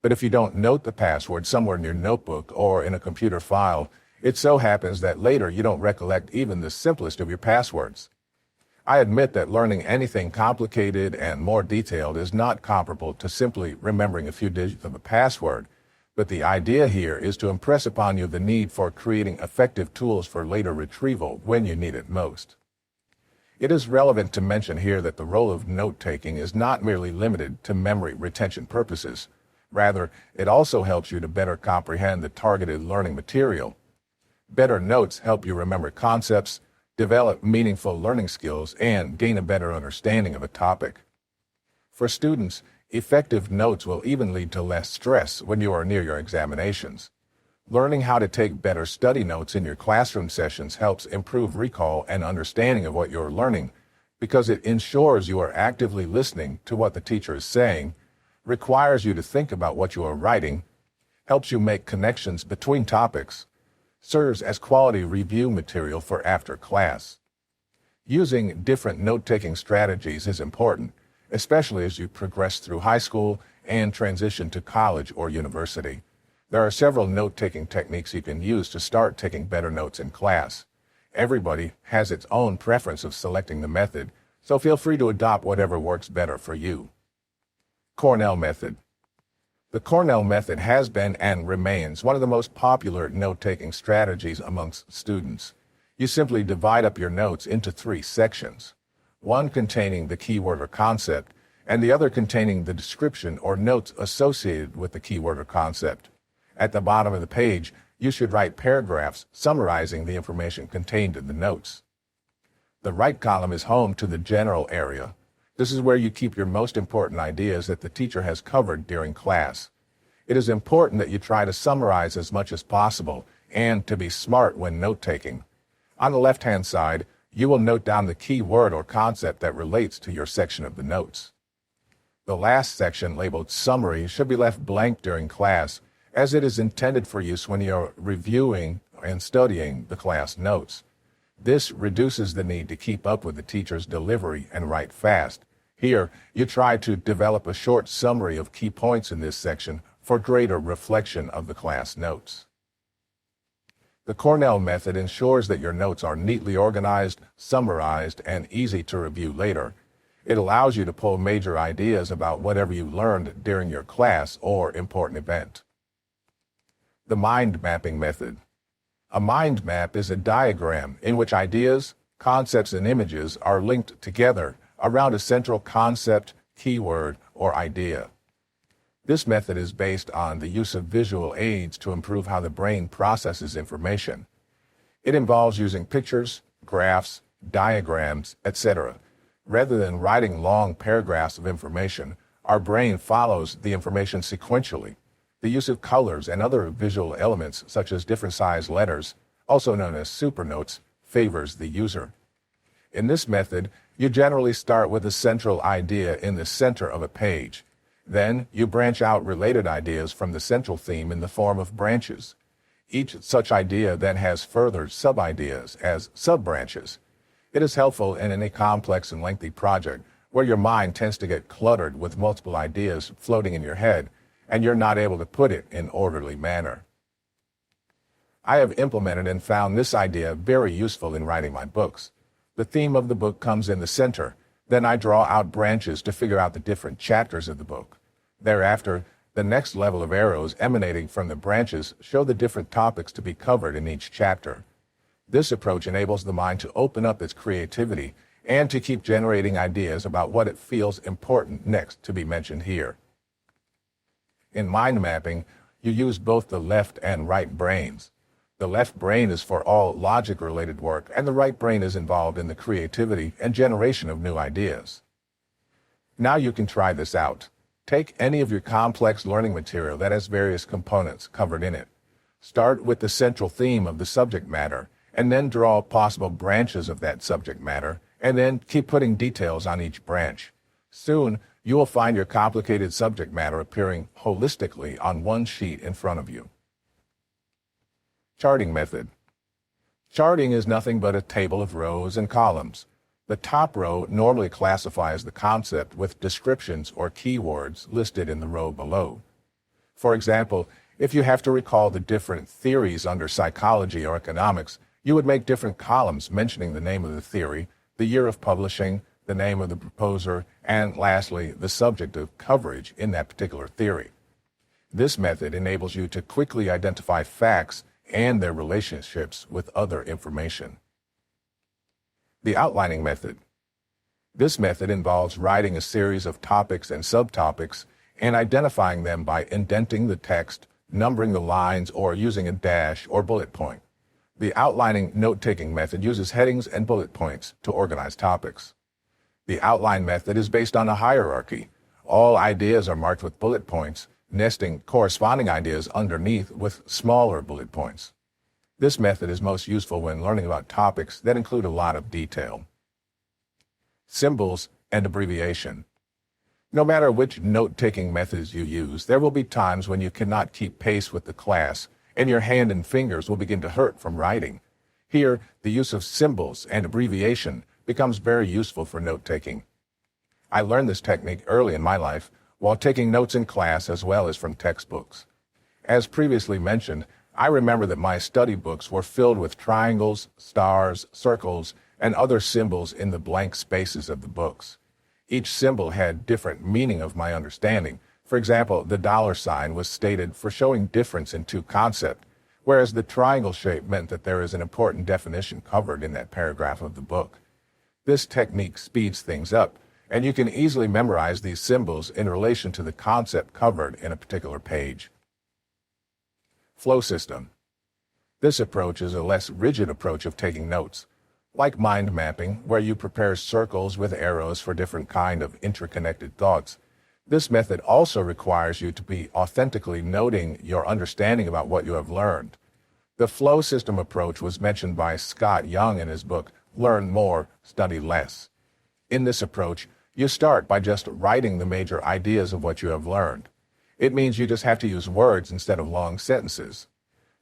A: But if you don't note the password somewhere in your notebook or in a computer file, it so happens that later you don't recollect even the simplest of your passwords. I admit that learning anything complicated and more detailed is not comparable to simply remembering a few digits of a password, but the idea here is to impress upon you the need for creating effective tools for later retrieval when you need it most. It is relevant to mention here that the role of note-taking is not merely limited to memory retention purposes. Rather, it also helps you to better comprehend the targeted learning material. Better notes help you remember concepts, develop meaningful learning skills, and gain a better understanding of a topic. For students, effective notes will even lead to less stress when you are near your examinations. Learning how to take better study notes in your classroom sessions helps improve recall and understanding of what you're learning because it ensures you are actively listening to what the teacher is saying, requires you to think about what you are writing, helps you make connections between topics, serves as quality review material for after class. Using different note-taking strategies is important, especially as you progress through high school and transition to college or university. There are several note-taking techniques you can use to start taking better notes in class. Everybody has its own preference of selecting the method, so feel free to adopt whatever works better for you. Cornell Method. The Cornell method has been and remains one of the most popular note-taking strategies amongst students. You simply divide up your notes into 3 sections, one containing the keyword or concept, and the other containing the description or notes associated with the keyword or concept. At the bottom of the page, you should write paragraphs summarizing the information contained in the notes. The right column is home to the general area. This is where you keep your most important ideas that the teacher has covered during class. It is important that you try to summarize as much as possible and to be smart when note-taking. On the left-hand side, you will note down the key word or concept that relates to your section of the notes. The last section, labeled Summary, should be left blank during class, as it is intended for use when you are reviewing and studying the class notes. This reduces the need to keep up with the teacher's delivery and write fast. Here, you try to develop a short summary of key points in this section for greater reflection of the class notes. The Cornell method ensures that your notes are neatly organized, summarized, and easy to review later. It allows you to pull major ideas about whatever you learned during your class or important event. The mind mapping method. A mind map is a diagram in which ideas, concepts, and images are linked together around a central concept, keyword, or idea. This method is based on the use of visual aids to improve how the brain processes information. It involves using pictures, graphs, diagrams, etc. Rather than writing long paragraphs of information, our brain follows the information sequentially. The use of colors and other visual elements, such as different size letters, also known as supernotes, favors the user. In this method, you generally start with a central idea in the center of a page. Then, you branch out related ideas from the central theme in the form of branches. Each such idea then has further sub-ideas as sub-branches. It is helpful in any complex and lengthy project where your mind tends to get cluttered with multiple ideas floating in your head, and you're not able to put it in orderly manner. I have implemented and found this idea very useful in writing my books. The theme of the book comes in the center. Then I draw out branches to figure out the different chapters of the book. Thereafter, the next level of arrows emanating from the branches show the different topics to be covered in each chapter. This approach enables the mind to open up its creativity and to keep generating ideas about what it feels important next to be mentioned here. In mind mapping, you use both the left and right brains. The left brain is for all logic-related work, and the right brain is involved in the creativity and generation of new ideas. Now you can try this out. Take any of your complex learning material that has various components covered in it. Start with the central theme of the subject matter, and then draw possible branches of that subject matter, and then keep putting details on each branch. Soon, you will find your complicated subject matter appearing holistically on one sheet in front of you. Charting method. Charting is nothing but a table of rows and columns. The top row normally classifies the concept with descriptions or keywords listed in the row below. For example, if you have to recall the different theories under psychology or economics, you would make different columns mentioning the name of the theory, the year of publishing, the name of the proposer, and lastly, the subject of coverage in that particular theory. This method enables you to quickly identify facts and their relationships with other information. The outlining method. This method involves writing a series of topics and subtopics and identifying them by indenting the text, numbering the lines, or using a dash or bullet point. The outlining note-taking method uses headings and bullet points to organize topics. The outline method is based on a hierarchy. All ideas are marked with bullet points, nesting corresponding ideas underneath with smaller bullet points. This method is most useful when learning about topics that include a lot of detail. Symbols and abbreviation. No matter which note-taking methods you use, there will be times when you cannot keep pace with the class, and your hand and fingers will begin to hurt from writing. Here, the use of symbols and abbreviation becomes very useful for note-taking. I learned this technique early in my life while taking notes in class as well as from textbooks. As previously mentioned, I remember that my study books were filled with triangles, stars, circles, and other symbols in the blank spaces of the books. Each symbol had different meaning of my understanding. For example, the $sign was stated for showing difference in two concepts, whereas the triangle shape meant that there is an important definition covered in that paragraph of the book. This technique speeds things up, and you can easily memorize these symbols in relation to the concept covered in a particular page. Flow system. This approach is a less rigid approach of taking notes. Like mind mapping, where you prepare circles with arrows for different kind of interconnected thoughts, this method also requires you to be authentically noting your understanding about what you have learned. The flow system approach was mentioned by Scott Young in his book, Learn More, Study Less. In this approach, you start by just writing the major ideas of what you have learned. It means you just have to use words instead of long sentences.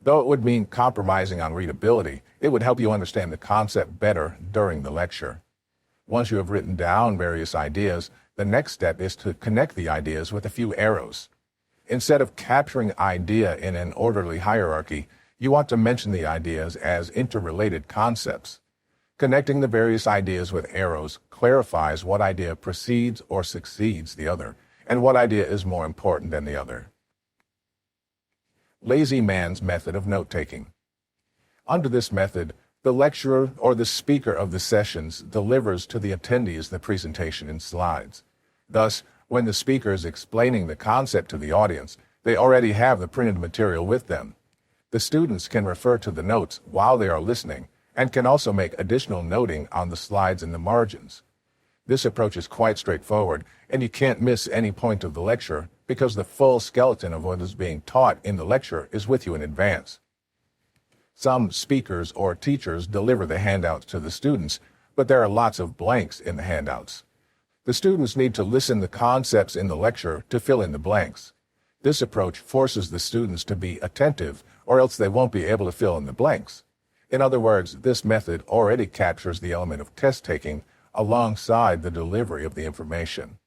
A: Though it would mean compromising on readability, it would help you understand the concept better during the lecture. Once you have written down various ideas, the next step is to connect the ideas with a few arrows. Instead of capturing idea in an orderly hierarchy, you want to mention the ideas as interrelated concepts. Connecting the various ideas with arrows clarifies what idea precedes or succeeds the other, and what idea is more important than the other. Lazy man's method of note-taking. Under this method, the lecturer or the speaker of the sessions delivers to the attendees the presentation in slides. Thus, when the speaker is explaining the concept to the audience, they already have the printed material with them. The students can refer to the notes while they are listening and can also make additional noting on the slides in the margins. This approach is quite straightforward, and you can't miss any point of the lecture because the full skeleton of what is being taught in the lecture is with you in advance. Some speakers or teachers deliver the handouts to the students, but there are lots of blanks in the handouts. The students need to listen the concepts in the lecture to fill in the blanks. This approach forces the students to be attentive, or else they won't be able to fill in the blanks. In other words, this method already captures the element of test-taking alongside the delivery of the information.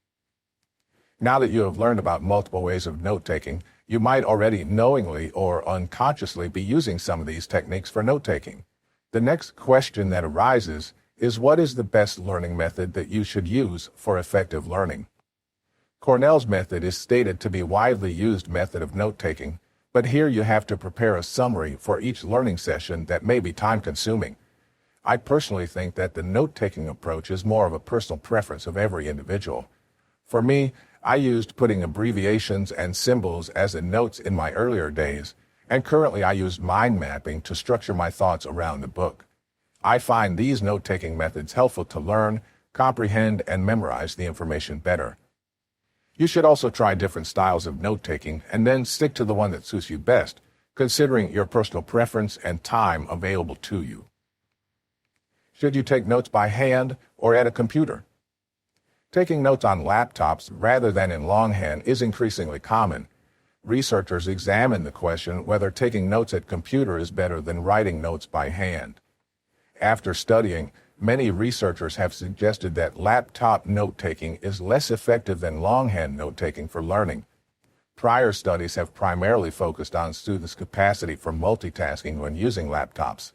A: Now that you have learned about multiple ways of note-taking, you might already knowingly or unconsciously be using some of these techniques for note-taking. The next question that arises is, what is the best learning method that you should use for effective learning? Cornell's method is stated to be a widely used method of note-taking, but here you have to prepare a summary for each learning session that may be time-consuming. I personally think that the note-taking approach is more of a personal preference of every individual. For me, I used putting abbreviations and symbols as in notes in my earlier days, and currently I use mind mapping to structure my thoughts around the book. I find these note-taking methods helpful to learn, comprehend, and memorize the information better. You should also try different styles of note-taking and then stick to the one that suits you best, considering your personal preference and time available to you. Should you take notes by hand or at a computer? Taking notes on laptops rather than in longhand is increasingly common. Researchers examine the question whether taking notes at computer is better than writing notes by hand. After studying, many researchers have suggested that laptop note-taking is less effective than longhand note-taking for learning. Prior studies have primarily focused on students' capacity for multitasking when using laptops.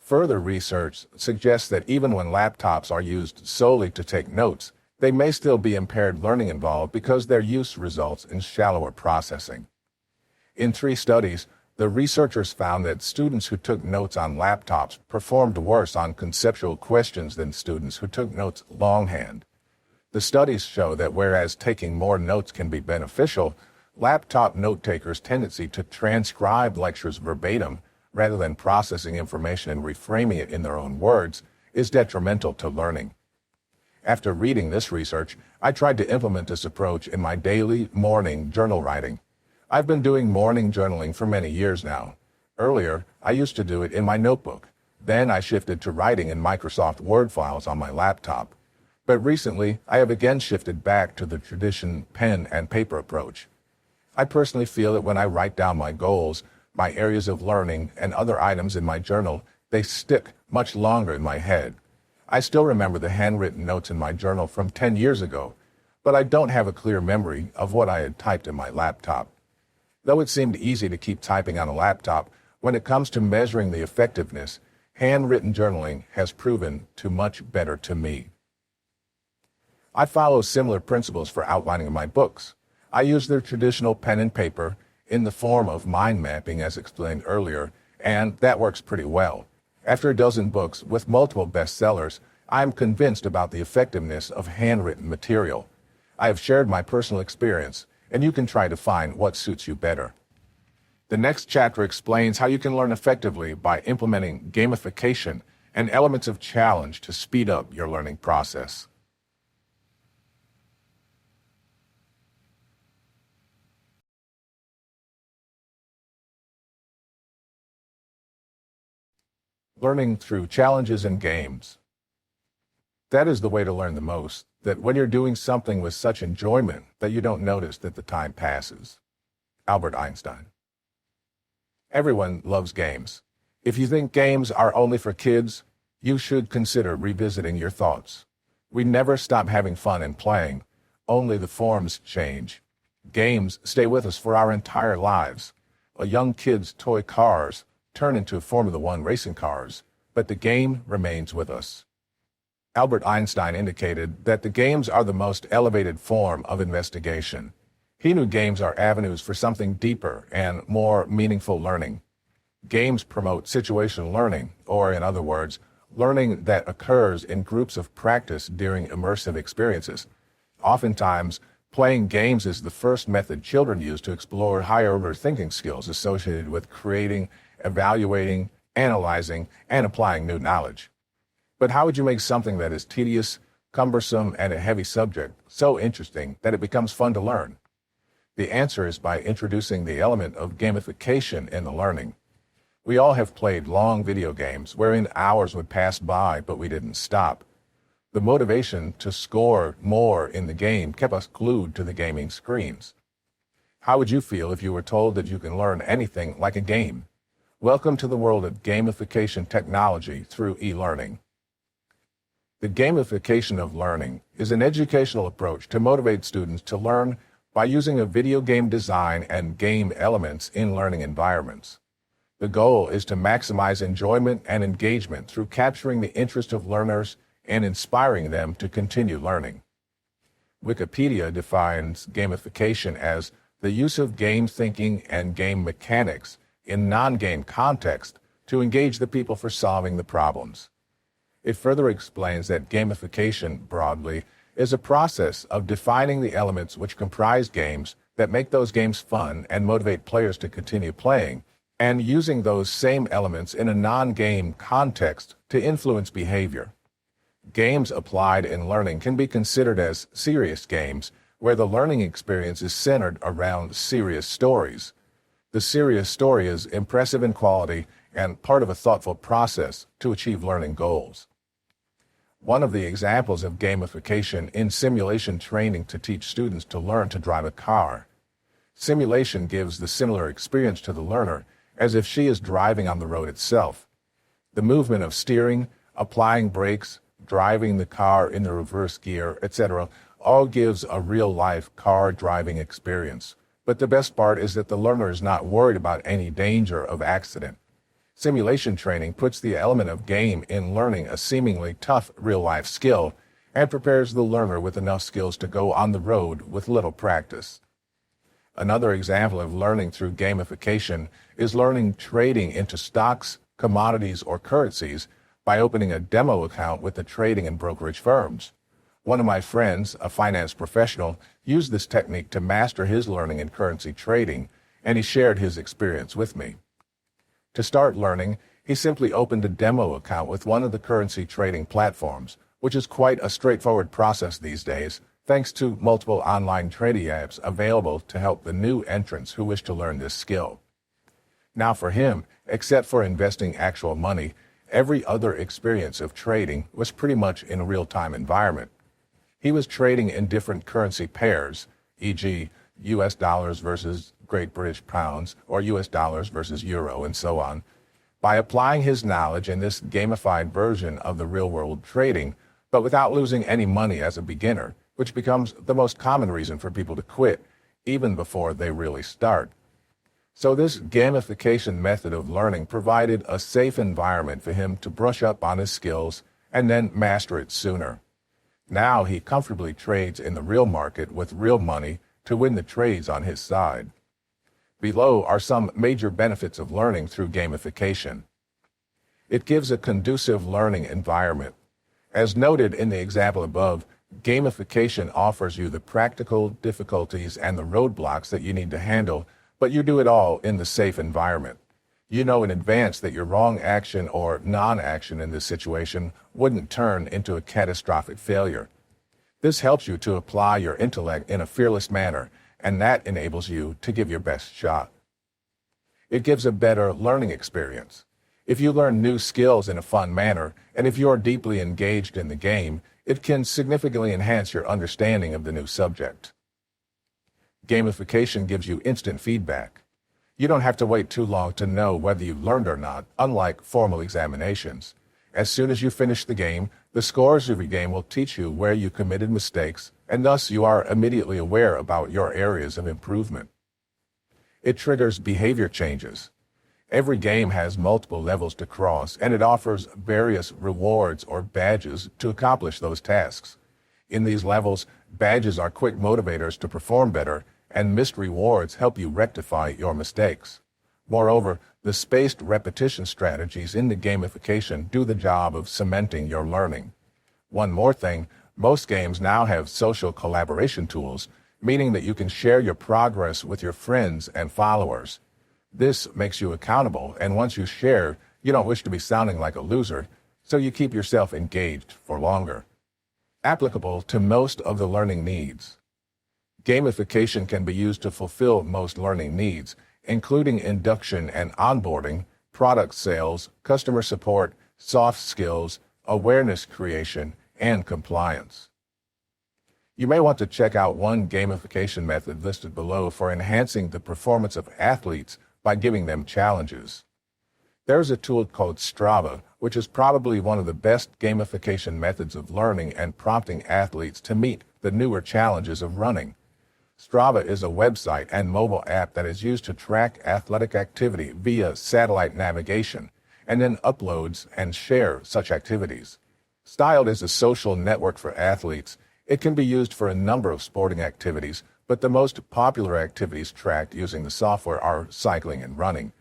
A: Further research suggests that even when laptops are used solely to take notes, they may still be impaired learning involved because their use results in shallower processing. In 3 studies, the researchers found that students who took notes on laptops performed worse on conceptual questions than students who took notes longhand. The studies show that whereas taking more notes can be beneficial, laptop note-takers' tendency to transcribe lectures verbatim rather than processing information and reframing it in their own words is detrimental to learning. After reading this research, I tried to implement this approach in my daily morning journal writing. I've been doing morning journaling for many years now. Earlier, I used to do it in my notebook. Then I shifted to writing in Microsoft Word files on my laptop. But recently, I have again shifted back to the traditional pen and paper approach. I personally feel that when I write down my goals, my areas of learning, and other items in my journal, they stick much longer in my head. I still remember the handwritten notes in my journal from 10 years ago, but I don't have a clear memory of what I had typed in my laptop. Though it seemed easy to keep typing on a laptop, when it comes to measuring the effectiveness, handwritten journaling has proven to much better to me. I follow similar principles for outlining my books. I use the traditional pen and paper in the form of mind mapping as explained earlier, and that works pretty well. After a dozen books with multiple bestsellers, I am convinced about the effectiveness of handwritten material. I have shared my personal experience, and you can try to find what suits you better. The next chapter explains how you can learn effectively by implementing gamification and elements of challenge to speed up your learning process. Learning through challenges and games. That is the way to learn the most, that when you're doing something with such enjoyment that you don't notice that the time passes. Albert Einstein. Everyone loves games. If you think games are only for kids, you should consider revisiting your thoughts. We never stop having fun and playing, only the forms change. Games stay with us for our entire lives. A young kid's toy cars turn into Formula One racing cars, but the game remains with us. Albert Einstein indicated that the games are the most elevated form of investigation. He knew games are avenues for something deeper and more meaningful learning. Games promote situational learning, or in other words, learning that occurs in groups of practice during immersive experiences. Oftentimes, playing games is the first method children use to explore higher-order thinking skills associated with creating, evaluating, analyzing, and applying new knowledge. But how would you make something that is tedious, cumbersome, and a heavy subject so interesting that it becomes fun to learn? The answer is by introducing the element of gamification in the learning. We all have played long video games wherein hours would pass by but we didn't stop. The motivation to score more in the game kept us glued to the gaming screens. How would you feel if you were told that you can learn anything like a game? Welcome to the world of gamification technology through e-learning. The gamification of learning is an educational approach to motivate students to learn by using a video game design and game elements in learning environments. The goal is to maximize enjoyment and engagement through capturing the interest of learners and inspiring them to continue learning. Wikipedia defines gamification as the use of game thinking and game mechanics in non-game context to engage the people for solving the problems. It further explains that gamification, broadly, is a process of defining the elements which comprise games that make those games fun and motivate players to continue playing, and using those same elements in a non-game context to influence behavior. Games applied in learning can be considered as serious games, where the learning experience is centered around serious stories. The serious story is impressive in quality and part of a thoughtful process to achieve learning goals. One of the examples of gamification in simulation training to teach students to learn to drive a car. Simulation gives the similar experience to the learner as if she is driving on the road itself. The movement of steering, applying brakes, driving the car in the reverse gear, etc., all gives a real-life car driving experience. But the best part is that the learner is not worried about any danger of accident. Simulation training puts the element of game in learning a seemingly tough real-life skill and prepares the learner with enough skills to go on the road with little practice. Another example of learning through gamification is learning trading into stocks, commodities, or currencies by opening a demo account with the trading and brokerage firms. One of my friends, a finance professional, used this technique to master his learning in currency trading, and he shared his experience with me. To start learning, he simply opened a demo account with one of the currency trading platforms, which is quite a straightforward process these days, thanks to multiple online trading apps available to help the new entrants who wish to learn this skill. Now for him, except for investing actual money, every other experience of trading was pretty much in a real-time environment. He was trading in different currency pairs, e.g. US dollars versus Great British pounds, or US dollars versus euro, and so on. By applying his knowledge in this gamified version of the real-world trading, but without losing any money as a beginner, which becomes the most common reason for people to quit, even before they really start. So this gamification method of learning provided a safe environment for him to brush up on his skills and then master it sooner. Now he comfortably trades in the real market with real money to win the trades on his side. Below are some major benefits of learning through gamification. It gives a conducive learning environment. As noted in the example above, gamification offers you the practical difficulties and the roadblocks that you need to handle, but you do it all in the safe environment. You know in advance that your wrong action or non-action in this situation wouldn't turn into a catastrophic failure. This helps you to apply your intellect in a fearless manner, and that enables you to give your best shot. It gives a better learning experience. If you learn new skills in a fun manner, and if you're deeply engaged in the game, it can significantly enhance your understanding of the new subject. Gamification gives you instant feedback. You don't have to wait too long to know whether you learned or not, unlike formal examinations. As soon as you finish the game, the scores of your game will teach you where you committed mistakes, and thus you are immediately aware about your areas of improvement. It triggers behavior changes. Every game has multiple levels to cross, and it offers various rewards or badges to accomplish those tasks. In these levels, badges are quick motivators to perform better, and missed rewards help you rectify your mistakes. Moreover, the spaced repetition strategies in the gamification do the job of cementing your learning. One more thing, most games now have social collaboration tools, meaning that you can share your progress with your friends and followers. This makes you accountable, and once you share, you don't wish to be sounding like a loser, so you keep yourself engaged for longer. Applicable to most of the learning needs. Gamification can be used to fulfill most learning needs, including induction and onboarding, product sales, customer support, soft skills, awareness creation, and compliance. You may want to check out one gamification method listed below for enhancing the performance of athletes by giving them challenges. There's a tool called Strava, which is probably one of the best gamification methods of learning and prompting athletes to meet the newer challenges of running. Strava is a website and mobile app that is used to track athletic activity via satellite navigation, and then uploads and share such activities. Styled as a social network for athletes, it can be used for a number of sporting activities, but the most popular activities tracked using the software are cycling and running.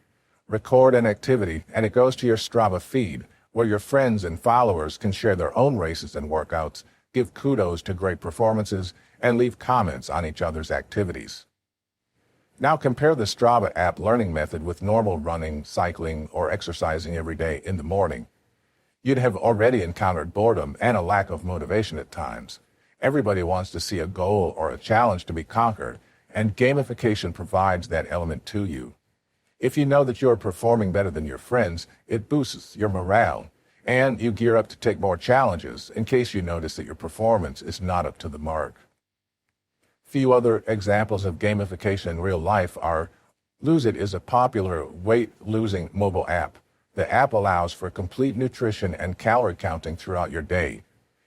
A: Record an activity, and it goes to your Strava feed, where your friends and followers can share their own races and workouts, give kudos to great performances, and leave comments on each other's activities. Now compare the Strava app learning method with normal running, cycling, or exercising every day in the morning. You'd have already encountered boredom and a lack of motivation at times. Everybody wants to see a goal or a challenge to be conquered, and gamification provides that element to you. If you know that you're performing better than your friends, it boosts your morale, and you gear up to take more challenges in case you notice that your performance is not up to the mark. Few other examples of gamification in real life are Lose It is a popular weight-losing mobile app. The app allows for complete nutrition and calorie counting throughout your day.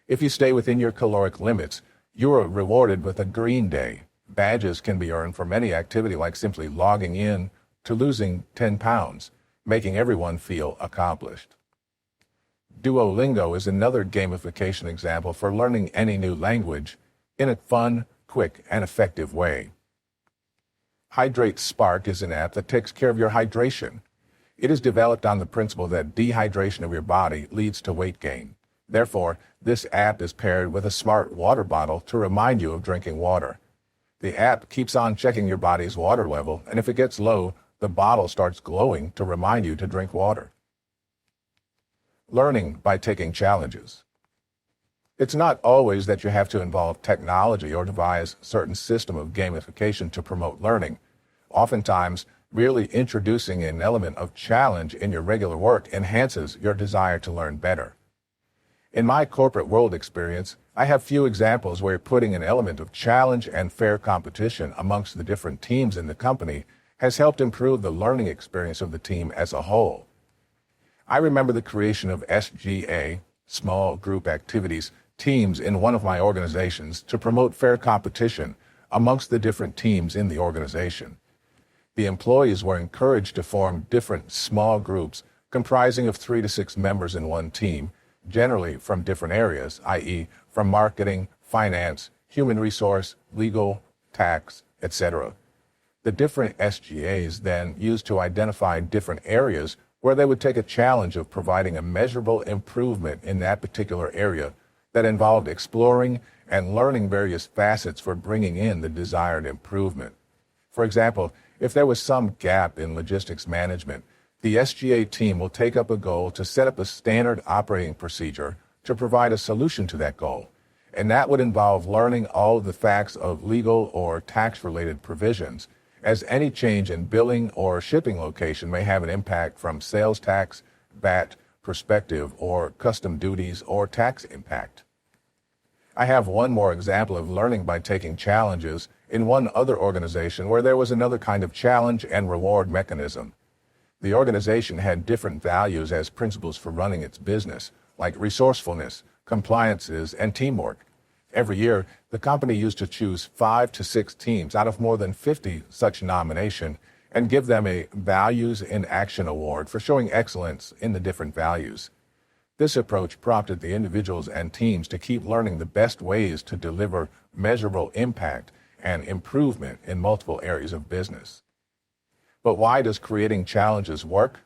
A: If you stay within your caloric limits, you are rewarded with a green day. Badges can be earned for any activity like simply logging in to losing 10 pounds, making everyone feel accomplished. Duolingo is another gamification example for learning any new language in a fun, quick, and effective way. Hydrate Spark is an app that takes care of your hydration. It is developed on the principle that dehydration of your body leads to weight gain. Therefore, this app is paired with a smart water bottle to remind you of drinking water. The app keeps on checking your body's water level, and if it gets low, the bottle starts glowing to remind you to drink water. Learning by taking challenges. It's not always that you have to involve technology or devise a certain system of gamification to promote learning. Oftentimes, merely introducing an element of challenge in your regular work enhances your desire to learn better. In my corporate world experience, I have few examples where putting an element of challenge and fair competition amongst the different teams in the company has helped improve the learning experience of the team as a whole. I remember the creation of SGA, small group activities, teams in one of my organizations to promote fair competition amongst the different teams in the organization. The employees were encouraged to form different small groups comprising of 3 to 6 members in one team, generally from different areas, i.e., from marketing, finance, human resource, legal, tax, etc. The different SGAs then used to identify different areas where they would take a challenge of providing a measurable improvement in that particular area that involved exploring and learning various facets for bringing in the desired improvement. For example, if there was some gap in logistics management, the SGA team will take up a goal to set up a standard operating procedure to provide a solution to that goal, and that would involve learning all of the facts of legal or tax-related provisions, as any change in billing or shipping location may have an impact from sales tax, VAT, perspective, or custom duties or tax impact. I have one more example of learning by taking challenges in one other organization where there was another kind of challenge and reward mechanism. The organization had different values as principles for running its business, like resourcefulness, compliances, and teamwork. Every year, the company used to choose 5 to 6 teams out of more than 50 such nominations and give them a Values in Action Award for showing excellence in the different values. This approach prompted the individuals and teams to keep learning the best ways to deliver measurable impact and improvement in multiple areas of business. But why does creating challenges work?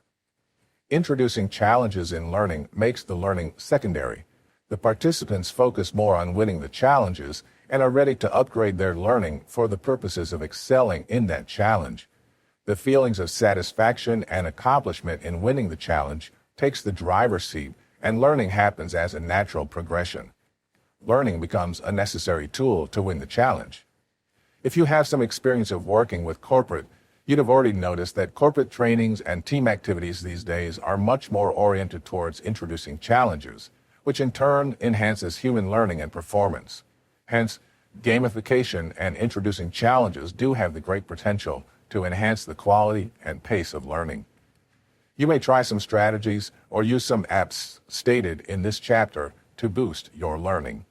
A: Introducing challenges in learning makes the learning secondary. The participants focus more on winning the challenges and are ready to upgrade their learning for the purposes of excelling in that challenge. The feelings of satisfaction and accomplishment in winning the challenge takes the driver's seat, and learning happens as a natural progression. Learning becomes a necessary tool to win the challenge. If you have some experience of working with corporate, you'd have already noticed that corporate trainings and team activities these days are much more oriented towards introducing challenges, which in turn enhances human learning and performance. Hence, gamification and introducing challenges do have the great potential to enhance the quality and pace of learning. You may try some strategies or use some apps stated in this chapter to boost your learning.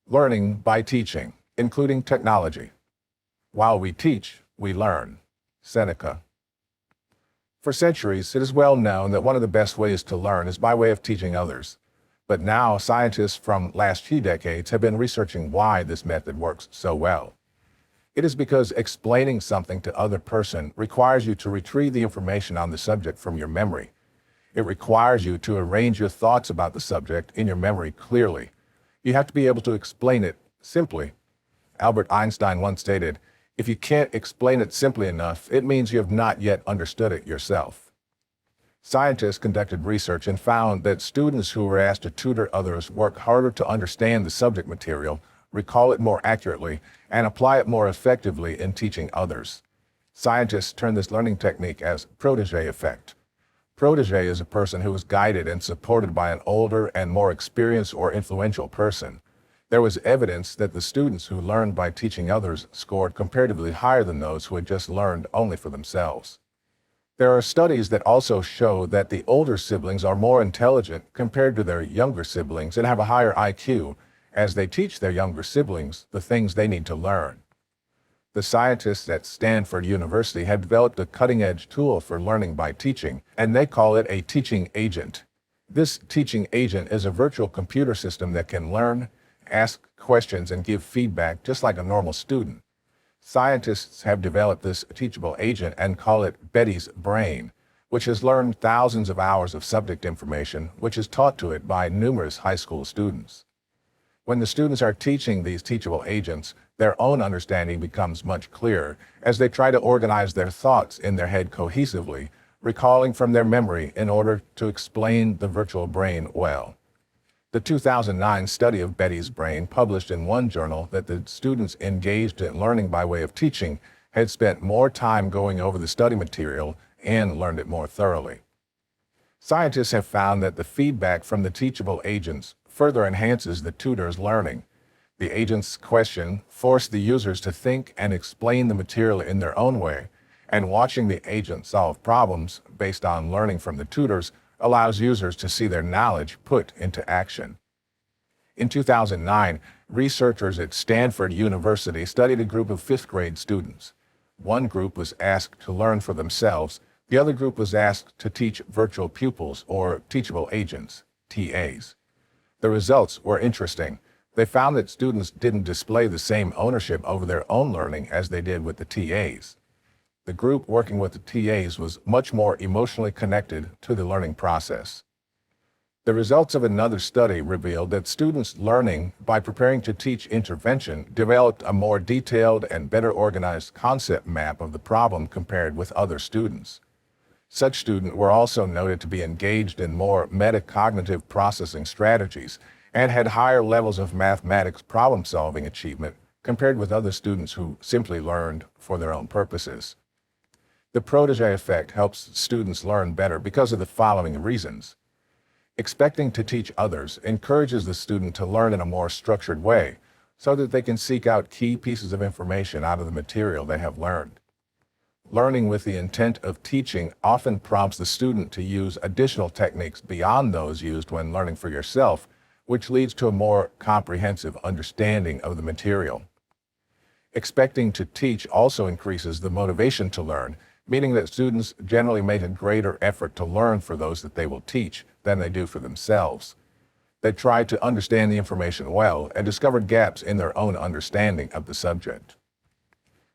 A: Learning by teaching, including technology. While we teach, we learn. Seneca. For centuries, it is well known that one of the best ways to learn is by way of teaching others. But now, scientists from last few decades have been researching why this method works so well. It is because explaining something to other person requires you to retrieve the information on the subject from your memory. It requires you to arrange your thoughts about the subject in your memory clearly. You have to be able to explain it simply. Albert Einstein once stated, "If you can't explain it simply enough, it means you have not yet understood it yourself." Scientists conducted research and found that students who were asked to tutor others work harder to understand the subject material, recall it more accurately, and apply it more effectively in teaching others. Scientists term this learning technique as protege effect. Protege is a person who is guided and supported by an older and more experienced or influential person. There was evidence that the students who learned by teaching others scored comparatively higher than those who had just learned only for themselves. There are studies that also show that the older siblings are more intelligent compared to their younger siblings and have a higher IQ as they teach their younger siblings the things they need to learn. The scientists at Stanford University have developed a cutting-edge tool for learning by teaching, and they call it a teaching agent. This teaching agent is a virtual computer system that can learn, ask questions, and give feedback just like a normal student. Scientists have developed this teachable agent and call it Betty's brain, which has learned thousands of hours of subject information, which is taught to it by numerous high school students. When the students are teaching these teachable agents, their own understanding becomes much clearer as they try to organize their thoughts in their head cohesively, recalling from their memory in order to explain the virtual brain well. The 2009 study of Betty's brain published in one journal that the students engaged in learning by way of teaching had spent more time going over the study material and learned it more thoroughly. Scientists have found that the feedback from the teachable agents further enhances the tutor's learning. The agent's question forced the users to think and explain the material in their own way, and watching the agent solve problems based on learning from the tutors allows users to see their knowledge put into action. In 2009, researchers at Stanford University studied a group of fifth-grade students. One group was asked to learn for themselves. The other group was asked to teach virtual pupils, or teachable agents, TAs. The results were interesting. They found that students didn't display the same ownership over their own learning as they did with the TAs. The group working with the TAs was much more emotionally connected to the learning process. The results of another study revealed that students learning by preparing to teach intervention developed a more detailed and better organized concept map of the problem compared with other students. Such students were also noted to be engaged in more metacognitive processing strategies and had higher levels of mathematics problem-solving achievement compared with other students who simply learned for their own purposes. The protege effect helps students learn better because of the following reasons. Expecting to teach others encourages the student to learn in a more structured way so that they can seek out key pieces of information out of the material they have learned. Learning with the intent of teaching often prompts the student to use additional techniques beyond those used when learning for yourself, which leads to a more comprehensive understanding of the material. Expecting to teach also increases the motivation to learn, meaning that students generally make a greater effort to learn for those that they will teach than they do for themselves. They try to understand the information well and discover gaps in their own understanding of the subject.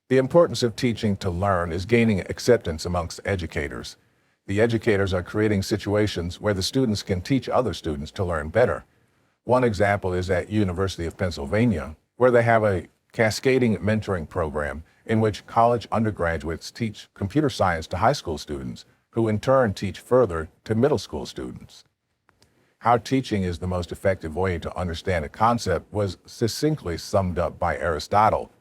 A: The importance of teaching to learn is gaining acceptance amongst educators. The educators are creating situations where the students can teach other students to learn better. One example is at University of Pennsylvania, where they have a cascading mentoring program in which college undergraduates teach computer science to high school students, who in turn teach further to middle school students. How teaching is the most effective way to understand a concept was succinctly summed up by Aristotle.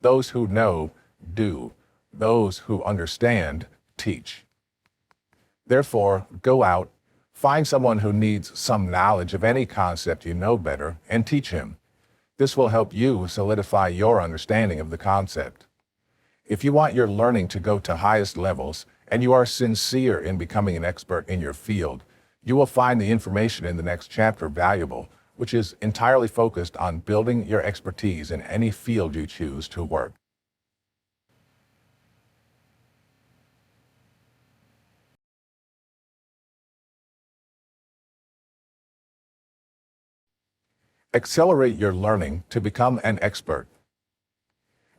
A: Those who know, do. Those who understand, teach. Therefore, go out, find someone who needs some knowledge of any concept you know better, and teach him. This will help you solidify your understanding of the concept. If you want your learning to go to highest levels, and you are sincere in becoming an expert in your field, you will find the information in the next chapter valuable, which is entirely focused on building your expertise in any field you choose to work. Accelerate your learning to become an expert.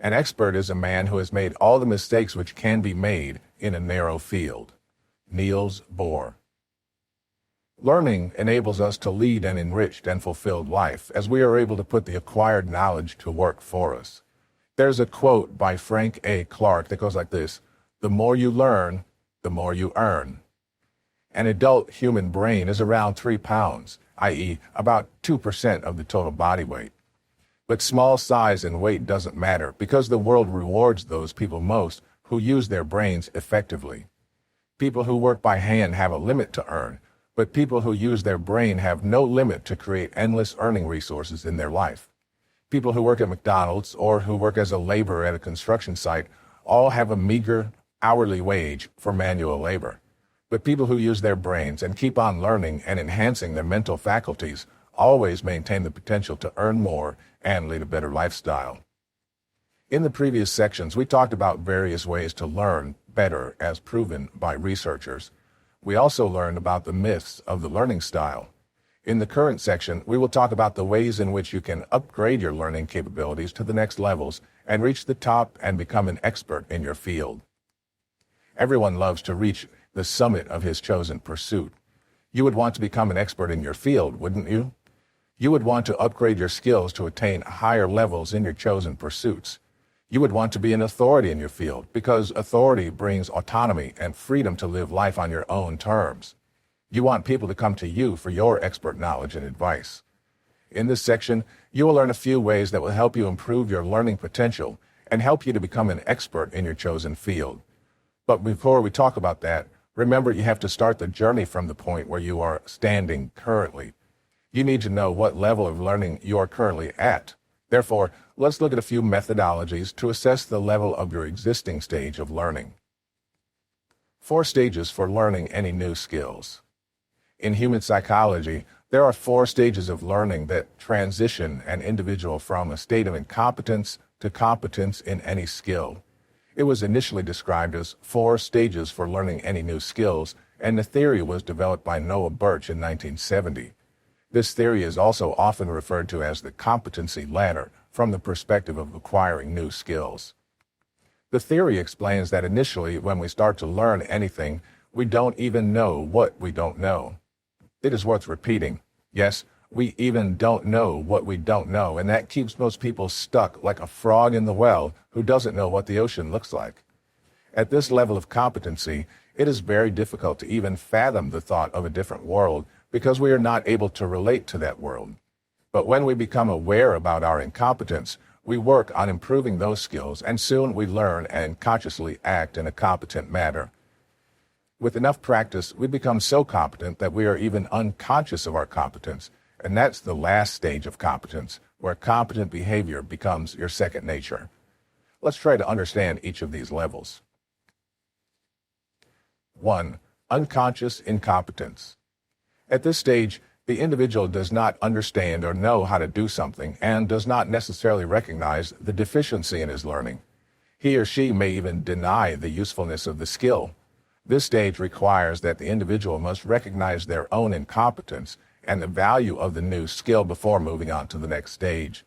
A: An expert is a man who has made all the mistakes which can be made in a narrow field. Niels Bohr. Learning enables us to lead an enriched and fulfilled life as we are able to put the acquired knowledge to work for us. There's a quote by Frank A. Clark that goes like this: "The more you learn, the more you earn." An adult human brain is around 3 pounds, i.e., about 2% of the total body weight. But small size and weight doesn't matter because the world rewards those people most who use their brains effectively. People who work by hand have a limit to earn, but people who use their brain have no limit to create endless earning resources in their life. People who work at McDonald's or who work as a laborer at a construction site all have a meager hourly wage for manual labor. But people who use their brains and keep on learning and enhancing their mental faculties always maintain the potential to earn more and lead a better lifestyle. In the previous sections, we talked about various ways to learn better as proven by researchers. We also learned about the myths of the learning style. In the current section, we will talk about the ways in which you can upgrade your learning capabilities to the next levels and reach the top and become an expert in your field. Everyone loves to reach the summit of his chosen pursuit. You would want to become an expert in your field, wouldn't you? You would want to upgrade your skills to attain higher levels in your chosen pursuits. You would want to be an authority in your field because authority brings autonomy and freedom to live life on your own terms. You want people to come to you for your expert knowledge and advice. In this section, you will learn a few ways that will help you improve your learning potential and help you to become an expert in your chosen field. But before we talk about that, remember you have to start the journey from the point where you are standing currently. You need to know what level of learning you are currently at. Therefore, let's look at a few methodologies to assess the level of your existing stage of learning. 4 stages for learning any new skills. In human psychology, there are 4 stages of learning that transition an individual from a state of incompetence to competence in any skill. It was initially described as 4 stages for learning any new skills, and the theory was developed by Noah Birch in 1970. This theory is also often referred to as the competency ladder from the perspective of acquiring new skills. The theory explains that initially, when we start to learn anything, we don't even know what we don't know. It is worth repeating. Yes, we even don't know what we don't know, and that keeps most people stuck like a frog in the well who doesn't know what the ocean looks like. At this level of competency, it is very difficult to even fathom the thought of a different world because we are not able to relate to that world. But when we become aware about our incompetence, we work on improving those skills, and soon we learn and consciously act in a competent manner. With enough practice, we become so competent that we are even unconscious of our competence, and that's the last stage of competence, where competent behavior becomes your second nature. Let's try to understand each of these levels. 1. Unconscious incompetence. At this stage, the individual does not understand or know how to do something and does not necessarily recognize the deficiency in his learning. He or she may even deny the usefulness of the skill. This stage requires that the individual must recognize their own incompetence and the value of the new skill before moving on to the next stage.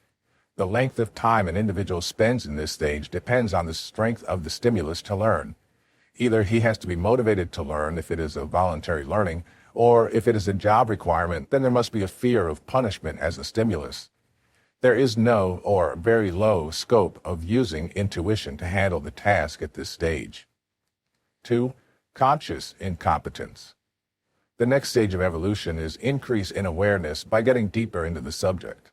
A: The length of time an individual spends in this stage depends on the strength of the stimulus to learn. Either he has to be motivated to learn if it is a voluntary learning, or if it is a job requirement, then there must be a fear of punishment as a stimulus. There is no or very low scope of using intuition to handle the task at this stage. 2. Conscious incompetence. The next stage of evolution is increase in awareness by getting deeper into the subject.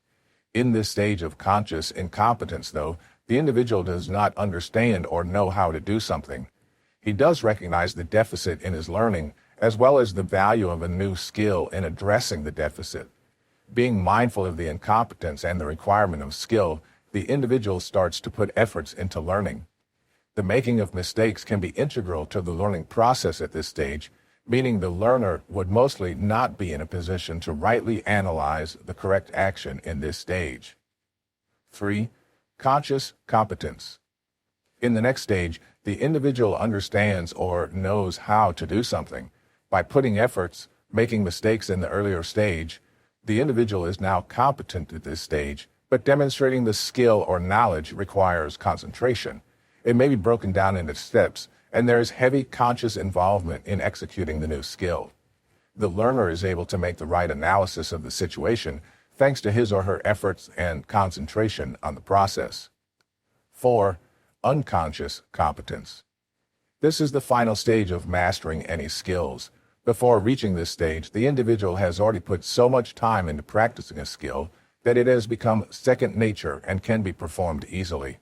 A: In this stage of conscious incompetence, though, the individual does not understand or know how to do something. He does recognize the deficit in his learning, as well as the value of a new skill in addressing the deficit. Being mindful of the incompetence and the requirement of skill, the individual starts to put efforts into learning. The making of mistakes can be integral to the learning process at this stage, meaning the learner would mostly not be in a position to rightly analyze the correct action in this stage. 3. Conscious competence. In the next stage, the individual understands or knows how to do something. By putting efforts, making mistakes in the earlier stage, the individual is now competent at this stage, but demonstrating the skill or knowledge requires concentration. It may be broken down into steps, and there is heavy conscious involvement in executing the new skill. The learner is able to make the right analysis of the situation thanks to his or her efforts and concentration on the process. 4. Unconscious competence. This is the final stage of mastering any skills. Before reaching this stage, the individual has already put so much time into practicing a skill that it has become second nature and can be performed easily.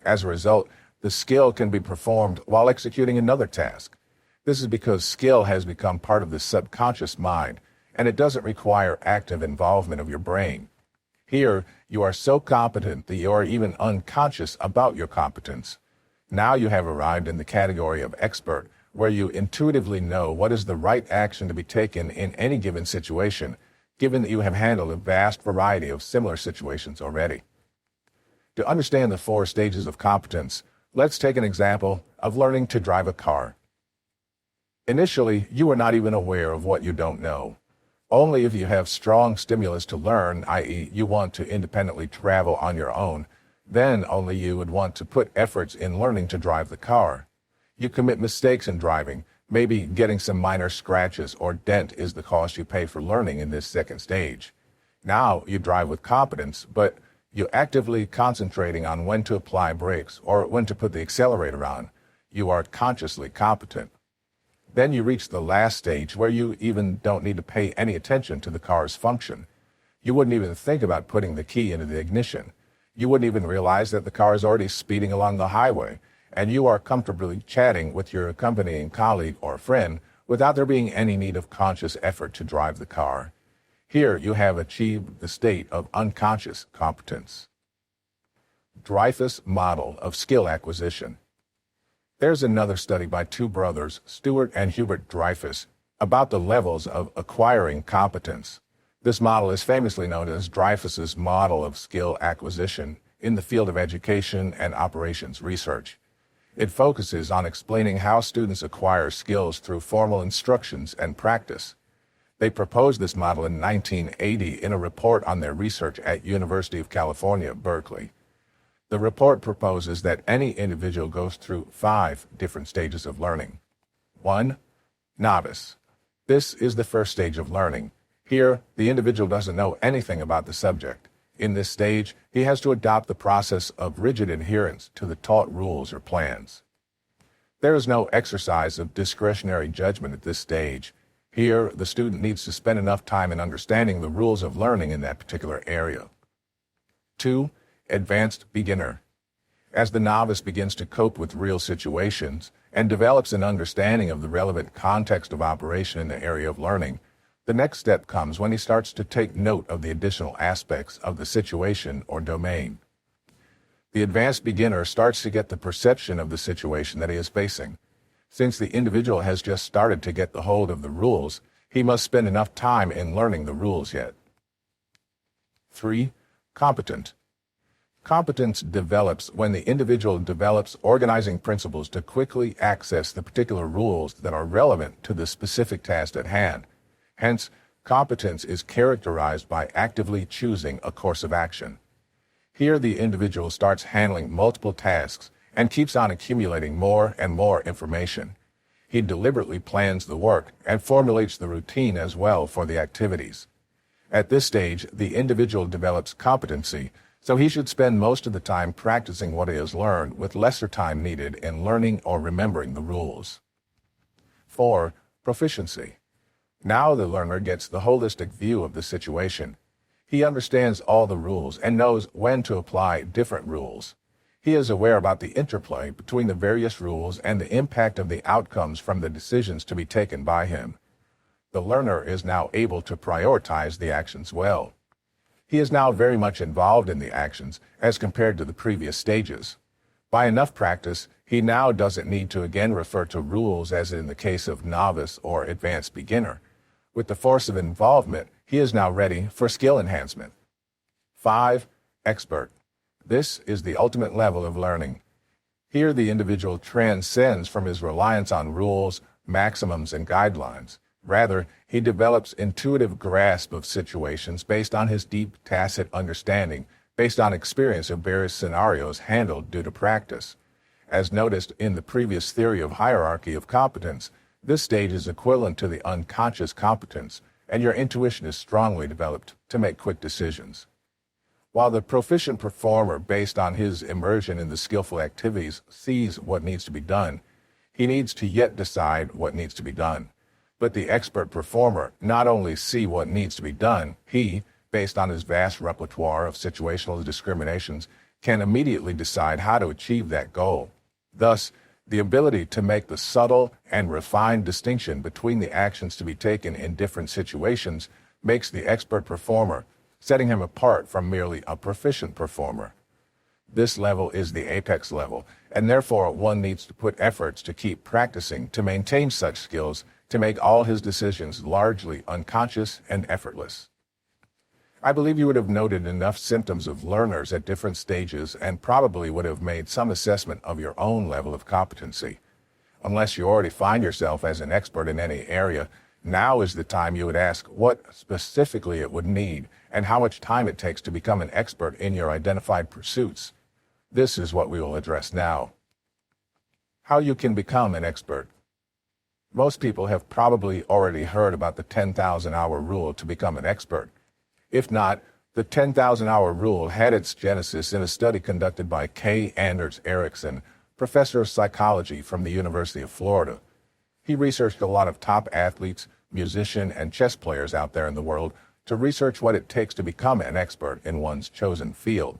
A: As a result, the skill can be performed while executing another task. This is because skill has become part of the subconscious mind, and it doesn't require active involvement of your brain. Here, you are so competent that you are even unconscious about your competence. Now you have arrived in the category of expert, where you intuitively know what is the right action to be taken in any given situation, given that you have handled a vast variety of similar situations already. To understand the 4 stages of competence, let's take an example of learning to drive a car. Initially, you are not even aware of what you don't know. Only if you have strong stimulus to learn, i.e., you want to independently travel on your own, then only you would want to put efforts in learning to drive the car. You commit mistakes in driving. Maybe getting some minor scratches or dent is the cost you pay for learning in this second stage. Now you drive with competence, but you're actively concentrating on when to apply brakes or when to put the accelerator on. You are consciously competent. Then you reach the last stage where you even don't need to pay any attention to the car's function. You wouldn't even think about putting the key into the ignition. You wouldn't even realize that the car is already speeding along the highway, and you are comfortably chatting with your accompanying colleague or friend without there being any need of conscious effort to drive the car. Here you have achieved the state of unconscious competence. Dreyfus model of skill acquisition. There's another study by two brothers, Stuart and Hubert Dreyfus, about the levels of acquiring competence. This model is famously known as Dreyfus's model of skill acquisition in the field of education and operations research. It focuses on explaining how students acquire skills through formal instructions and practice. They proposed this model in 1980 in a report on their research at University of California, Berkeley. The report proposes that any individual goes through 5 different stages of learning. 1. Novice. This is the first stage of learning. Here, the individual doesn't know anything about the subject. In this stage, he has to adopt the process of rigid adherence to the taught rules or plans. There is no exercise of discretionary judgment at this stage. Here, the student needs to spend enough time in understanding the rules of learning in that particular area. 2. Advanced beginner. As the novice begins to cope with real situations and develops an understanding of the relevant context of operation in the area of learning, the next step comes when he starts to take note of the additional aspects of the situation or domain. The advanced beginner starts to get the perception of the situation that he is facing. Since the individual has just started to get the hold of the rules, he must spend enough time in learning the rules yet. 3. Competent. Competence develops when the individual develops organizing principles to quickly access the particular rules that are relevant to the specific task at hand. Hence, competence is characterized by actively choosing a course of action. Here, the individual starts handling multiple tasks and keeps on accumulating more and more information. He deliberately plans the work and formulates the routine as well for the activities. At this stage, the individual develops competency, so he should spend most of the time practicing what he has learned with lesser time needed in learning or remembering the rules. 4. Proficiency. Now the learner gets the holistic view of the situation. He understands all the rules and knows when to apply different rules. He is aware about the interplay between the various rules and the impact of the outcomes from the decisions to be taken by him. The learner is now able to prioritize the actions well. He is now very much involved in the actions as compared to the previous stages. By enough practice, he now doesn't need to again refer to rules as in the case of novice or advanced beginner. With the force of involvement, he is now ready for skill enhancement. 5. Expert. This is the ultimate level of learning. Here the individual transcends from his reliance on rules, maximums, and guidelines. Rather, he develops intuitive grasp of situations based on his deep tacit understanding, based on experience of various scenarios handled due to practice. As noticed in the previous theory of hierarchy of competence, this stage is equivalent to the unconscious competence, and your intuition is strongly developed to make quick decisions. While the proficient performer, based on his immersion in the skillful activities, sees what needs to be done, he needs to yet decide what needs to be done. But the expert performer not only sees what needs to be done, he, based on his vast repertoire of situational discriminations, can immediately decide how to achieve that goal. Thus, the ability to make the subtle and refined distinction between the actions to be taken in different situations makes the expert performer, setting him apart from merely a proficient performer. This level is the apex level, and therefore one needs to put efforts to keep practicing to maintain such skills to make all his decisions largely unconscious and effortless. I believe you would have noted enough symptoms of learners at different stages and probably would have made some assessment of your own level of competency. Unless you already find yourself as an expert in any area, now is the time you would ask what specifically it would need and how much time it takes to become an expert in your identified pursuits. This is what we will address now. How you can become an expert. Most people have probably already heard about the 10,000-hour rule to become an expert. If not, the 10,000-hour rule had its genesis in a study conducted by K. Anders Ericsson, professor of psychology from the University of Florida. He researched a lot of top athletes, musicians, and chess players out there in the world to research what it takes to become an expert in one's chosen field.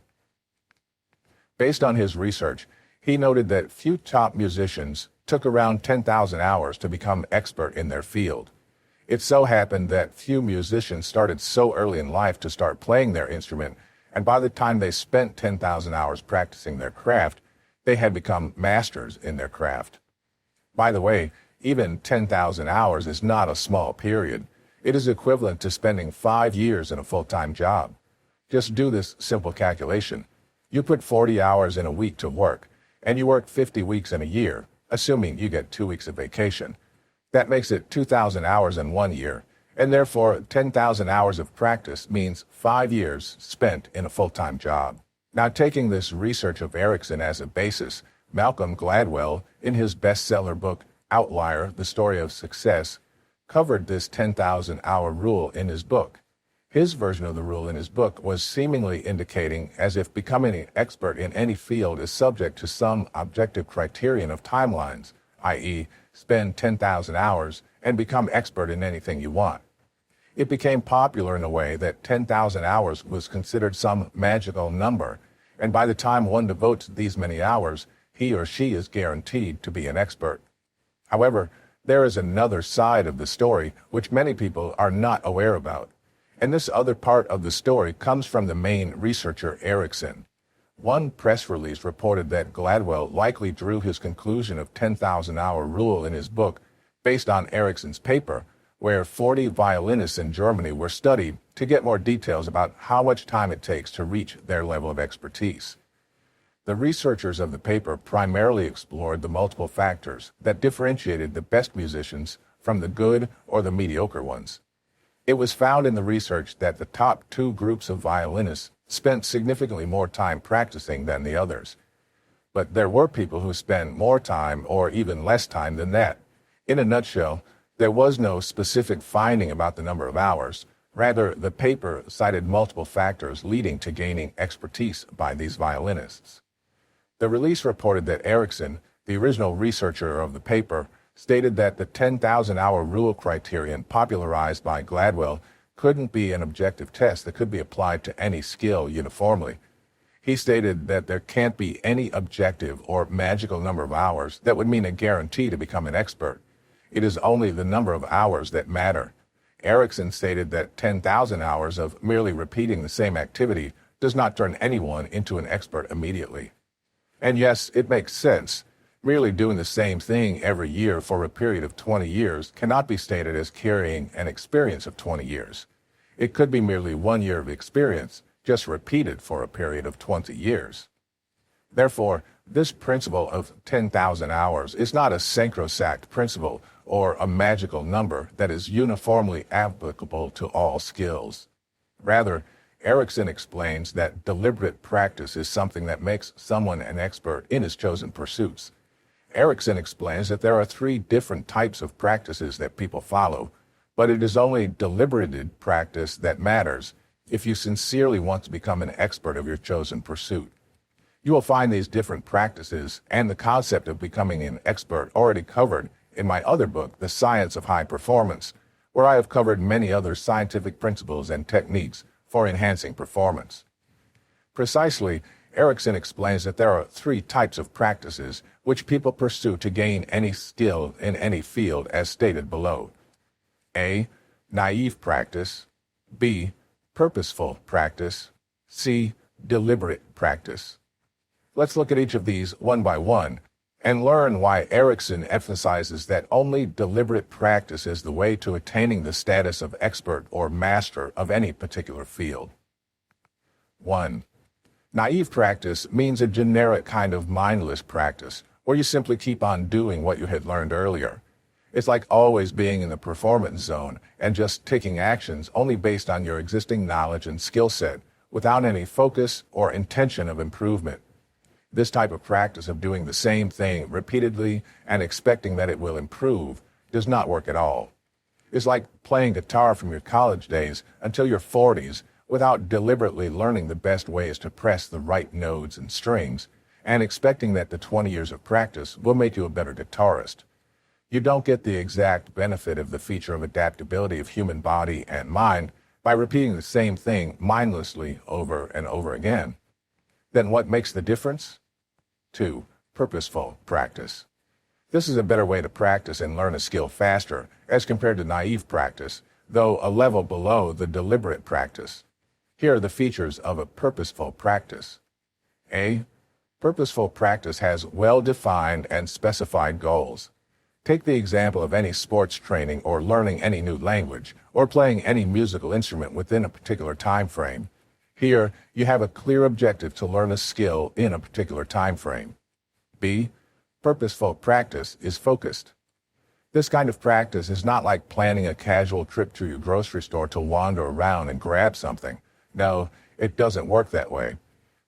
A: Based on his research, he noted that few top musicians took around 10,000 hours to become expert in their field. It so happened that few musicians started so early in life to start playing their instrument, and by the time they spent 10,000 hours practicing their craft, they had become masters in their craft. By the way, even 10,000 hours is not a small period. It is equivalent to spending 5 years in a full-time job. Just do this simple calculation. You put 40 hours in a week to work, and you work 50 weeks in a year, assuming you get 2 weeks of vacation. That makes it 2,000 hours in 1 year, and therefore 10,000 hours of practice means 5 years spent in a full-time job. Now, taking this research of Ericsson as a basis, Malcolm Gladwell, in his bestseller book Outlier: The Story of Success, covered this 10,000-hour rule in his book. His version of the rule in his book was seemingly indicating as if becoming an expert in any field is subject to some objective criterion of timelines, i.e., spend 10,000 hours and become expert in anything you want. It became popular in a way that 10,000 hours was considered some magical number, and by the time one devotes these many hours, he or she is guaranteed to be an expert. However, there is another side of the story which many people are not aware about, and this other part of the story comes from the main researcher, Ericsson. One press release reported that Gladwell likely drew his conclusion of 10,000-hour rule in his book based on Ericsson's paper, where 40 violinists in Germany were studied to get more details about how much time it takes to reach their level of expertise. The researchers of the paper primarily explored the multiple factors that differentiated the best musicians from the good or the mediocre ones. It was found in the research that the top 2 groups of violinists spent significantly more time practicing than the others. But there were people who spent more time or even less time than that. In a nutshell, there was no specific finding about the number of hours. Rather, the paper cited multiple factors leading to gaining expertise by these violinists. The release reported that Ericsson, the original researcher of the paper, stated that the 10,000-hour rule criterion popularized by Gladwell couldn't be an objective test that could be applied to any skill uniformly. He stated that there can't be any objective or magical number of hours that would mean a guarantee to become an expert. It is only the number of hours that matter. Ericsson stated that 10,000 hours of merely repeating the same activity does not turn anyone into an expert immediately. And yes, it makes sense. Merely doing the same thing every year for a period of 20 years cannot be stated as carrying an experience of 20 years. It could be merely 1 year of experience, just repeated for a period of 20 years. Therefore, this principle of 10,000 hours is not a sacrosanct principle or a magical number that is uniformly applicable to all skills. Rather, Ericsson explains that deliberate practice is something that makes someone an expert in his chosen pursuits. Ericsson explains that there are 3 different types of practices that people follow, but it is only deliberated practice that matters if you sincerely want to become an expert of your chosen pursuit. You will find these different practices and the concept of becoming an expert already covered in my other book, The Science of High Performance, where I have covered many other scientific principles and techniques for enhancing performance. Precisely, Ericsson explains that there are 3 types of practices which people pursue to gain any skill in any field as stated below. A. Naive practice. B. Purposeful practice. C. Deliberate practice. Let's look at each of these one by one and learn why Ericsson emphasizes that only deliberate practice is the way to attaining the status of expert or master of any particular field. 1. Naive practice means a generic kind of mindless practice where you simply keep on doing what you had learned earlier. It's like always being in the performance zone and just taking actions only based on your existing knowledge and skill set without any focus or intention of improvement. This type of practice of doing the same thing repeatedly and expecting that it will improve does not work at all. It's like playing guitar from your college days until your 40s without deliberately learning the best ways to press the right nodes and strings, and expecting that the 20 years of practice will make you a better guitarist. You don't get the exact benefit of the feature of adaptability of human body and mind by repeating the same thing mindlessly over and over again. Then what makes the difference? 2. Purposeful practice. This is a better way to practice and learn a skill faster as compared to naive practice, though a level below the deliberate practice. Here are the features of a purposeful practice. A. Purposeful practice has well-defined and specified goals. Take the example of any sports training or learning any new language or playing any musical instrument within a particular time frame. Here, you have a clear objective to learn a skill in a particular time frame. B. Purposeful practice is focused. This kind of practice is not like planning a casual trip to your grocery store to wander around and grab something. No, it doesn't work that way.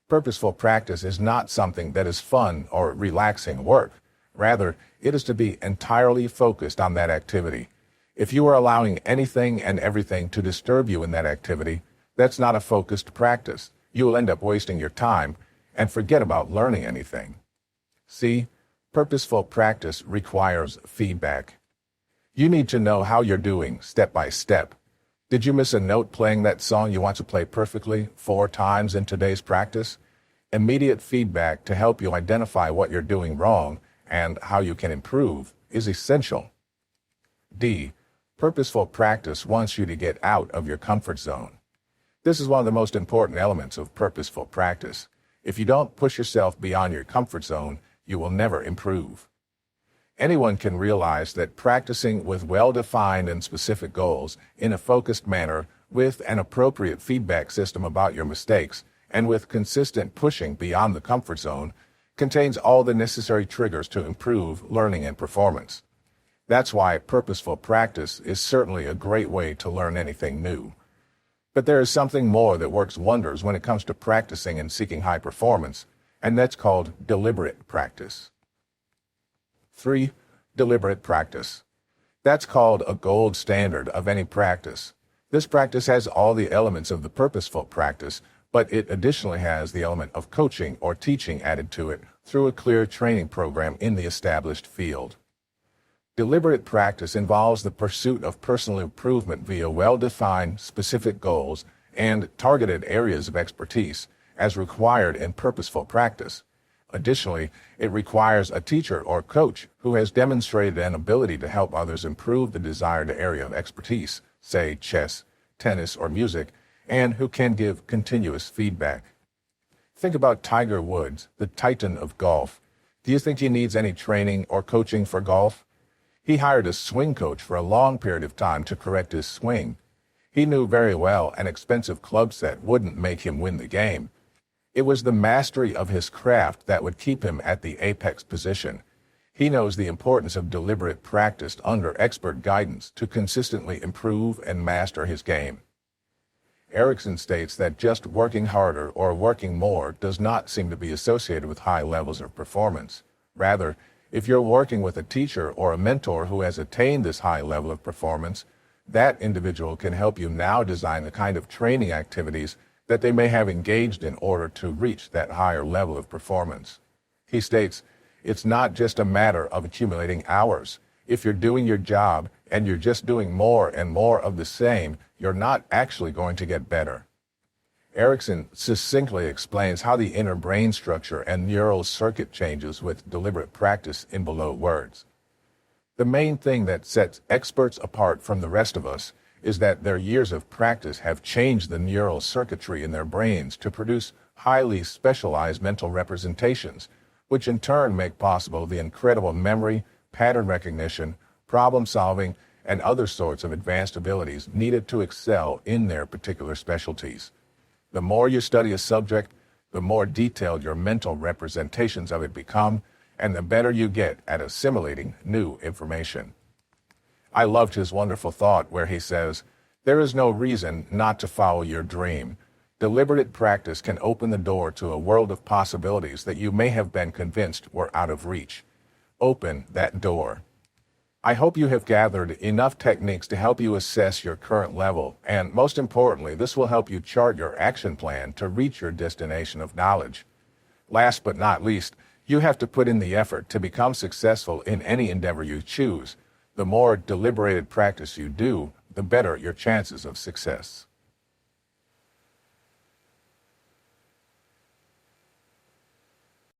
A: Purposeful practice is not something that is fun or relaxing work. Rather, it is to be entirely focused on that activity. If you are allowing anything and everything to disturb you in that activity, that's not a focused practice. You will end up wasting your time and forget about learning anything. C. Purposeful practice requires feedback. You need to know how you're doing step by step. Did you miss a note playing that song you want to play perfectly 4 times in today's practice? Immediate feedback to help you identify what you're doing wrong and how you can improve is essential. D. Purposeful practice wants you to get out of your comfort zone. This is one of the most important elements of purposeful practice. If you don't push yourself beyond your comfort zone, you will never improve. Anyone can realize that practicing with well-defined and specific goals in a focused manner, with an appropriate feedback system about your mistakes, and with consistent pushing beyond the comfort zone, contains all the necessary triggers to improve learning and performance. That's why purposeful practice is certainly a great way to learn anything new. But there is something more that works wonders when it comes to practicing and seeking high performance, and that's called deliberate practice. 3. Deliberate practice. That's called a gold standard of any practice. This practice has all the elements of the purposeful practice, but it additionally has the element of coaching or teaching added to it through a clear training program in the established field. Deliberate practice involves the pursuit of personal improvement via well-defined, specific goals and targeted areas of expertise, as required in purposeful practice. Additionally, it requires a teacher or coach who has demonstrated an ability to help others improve the desired area of expertise, say chess, tennis, or music, and who can give continuous feedback. Think about Tiger Woods, the titan of golf. Do you think he needs any training or coaching for golf? He hired a swing coach for a long period of time to correct his swing. He knew very well an expensive club set wouldn't make him win the game. It was the mastery of his craft that would keep him at the apex position. He knows the importance of deliberate practice under expert guidance to consistently improve and master his game. Erickson states that just working harder or working more does not seem to be associated with high levels of performance. Rather, if you're working with a teacher or a mentor who has attained this high level of performance, that individual can help you now design the kind of training activities that they may have engaged in order to reach that higher level of performance. He states, it's not just a matter of accumulating hours. If you're doing your job and you're just doing more and more of the same, you're not actually going to get better. Erickson succinctly explains how the inner brain structure and neural circuit changes with deliberate practice in below words. The main thing that sets experts apart from the rest of us is that their years of practice have changed the neural circuitry in their brains to produce highly specialized mental representations, which in turn make possible the incredible memory, pattern recognition, problem solving, and other sorts of advanced abilities needed to excel in their particular specialties. The more you study a subject, the more detailed your mental representations of it become, and the better you get at assimilating new information. I loved his wonderful thought where he says, there is no reason not to follow your dream. Deliberate practice can open the door to a world of possibilities that you may have been convinced were out of reach. Open that door. I hope you have gathered enough techniques to help you assess your current level, and most importantly, this will help you chart your action plan to reach your destination of knowledge. Last but not least, you have to put in the effort to become successful in any endeavor you choose. The more deliberated practice you do, the better your chances of success.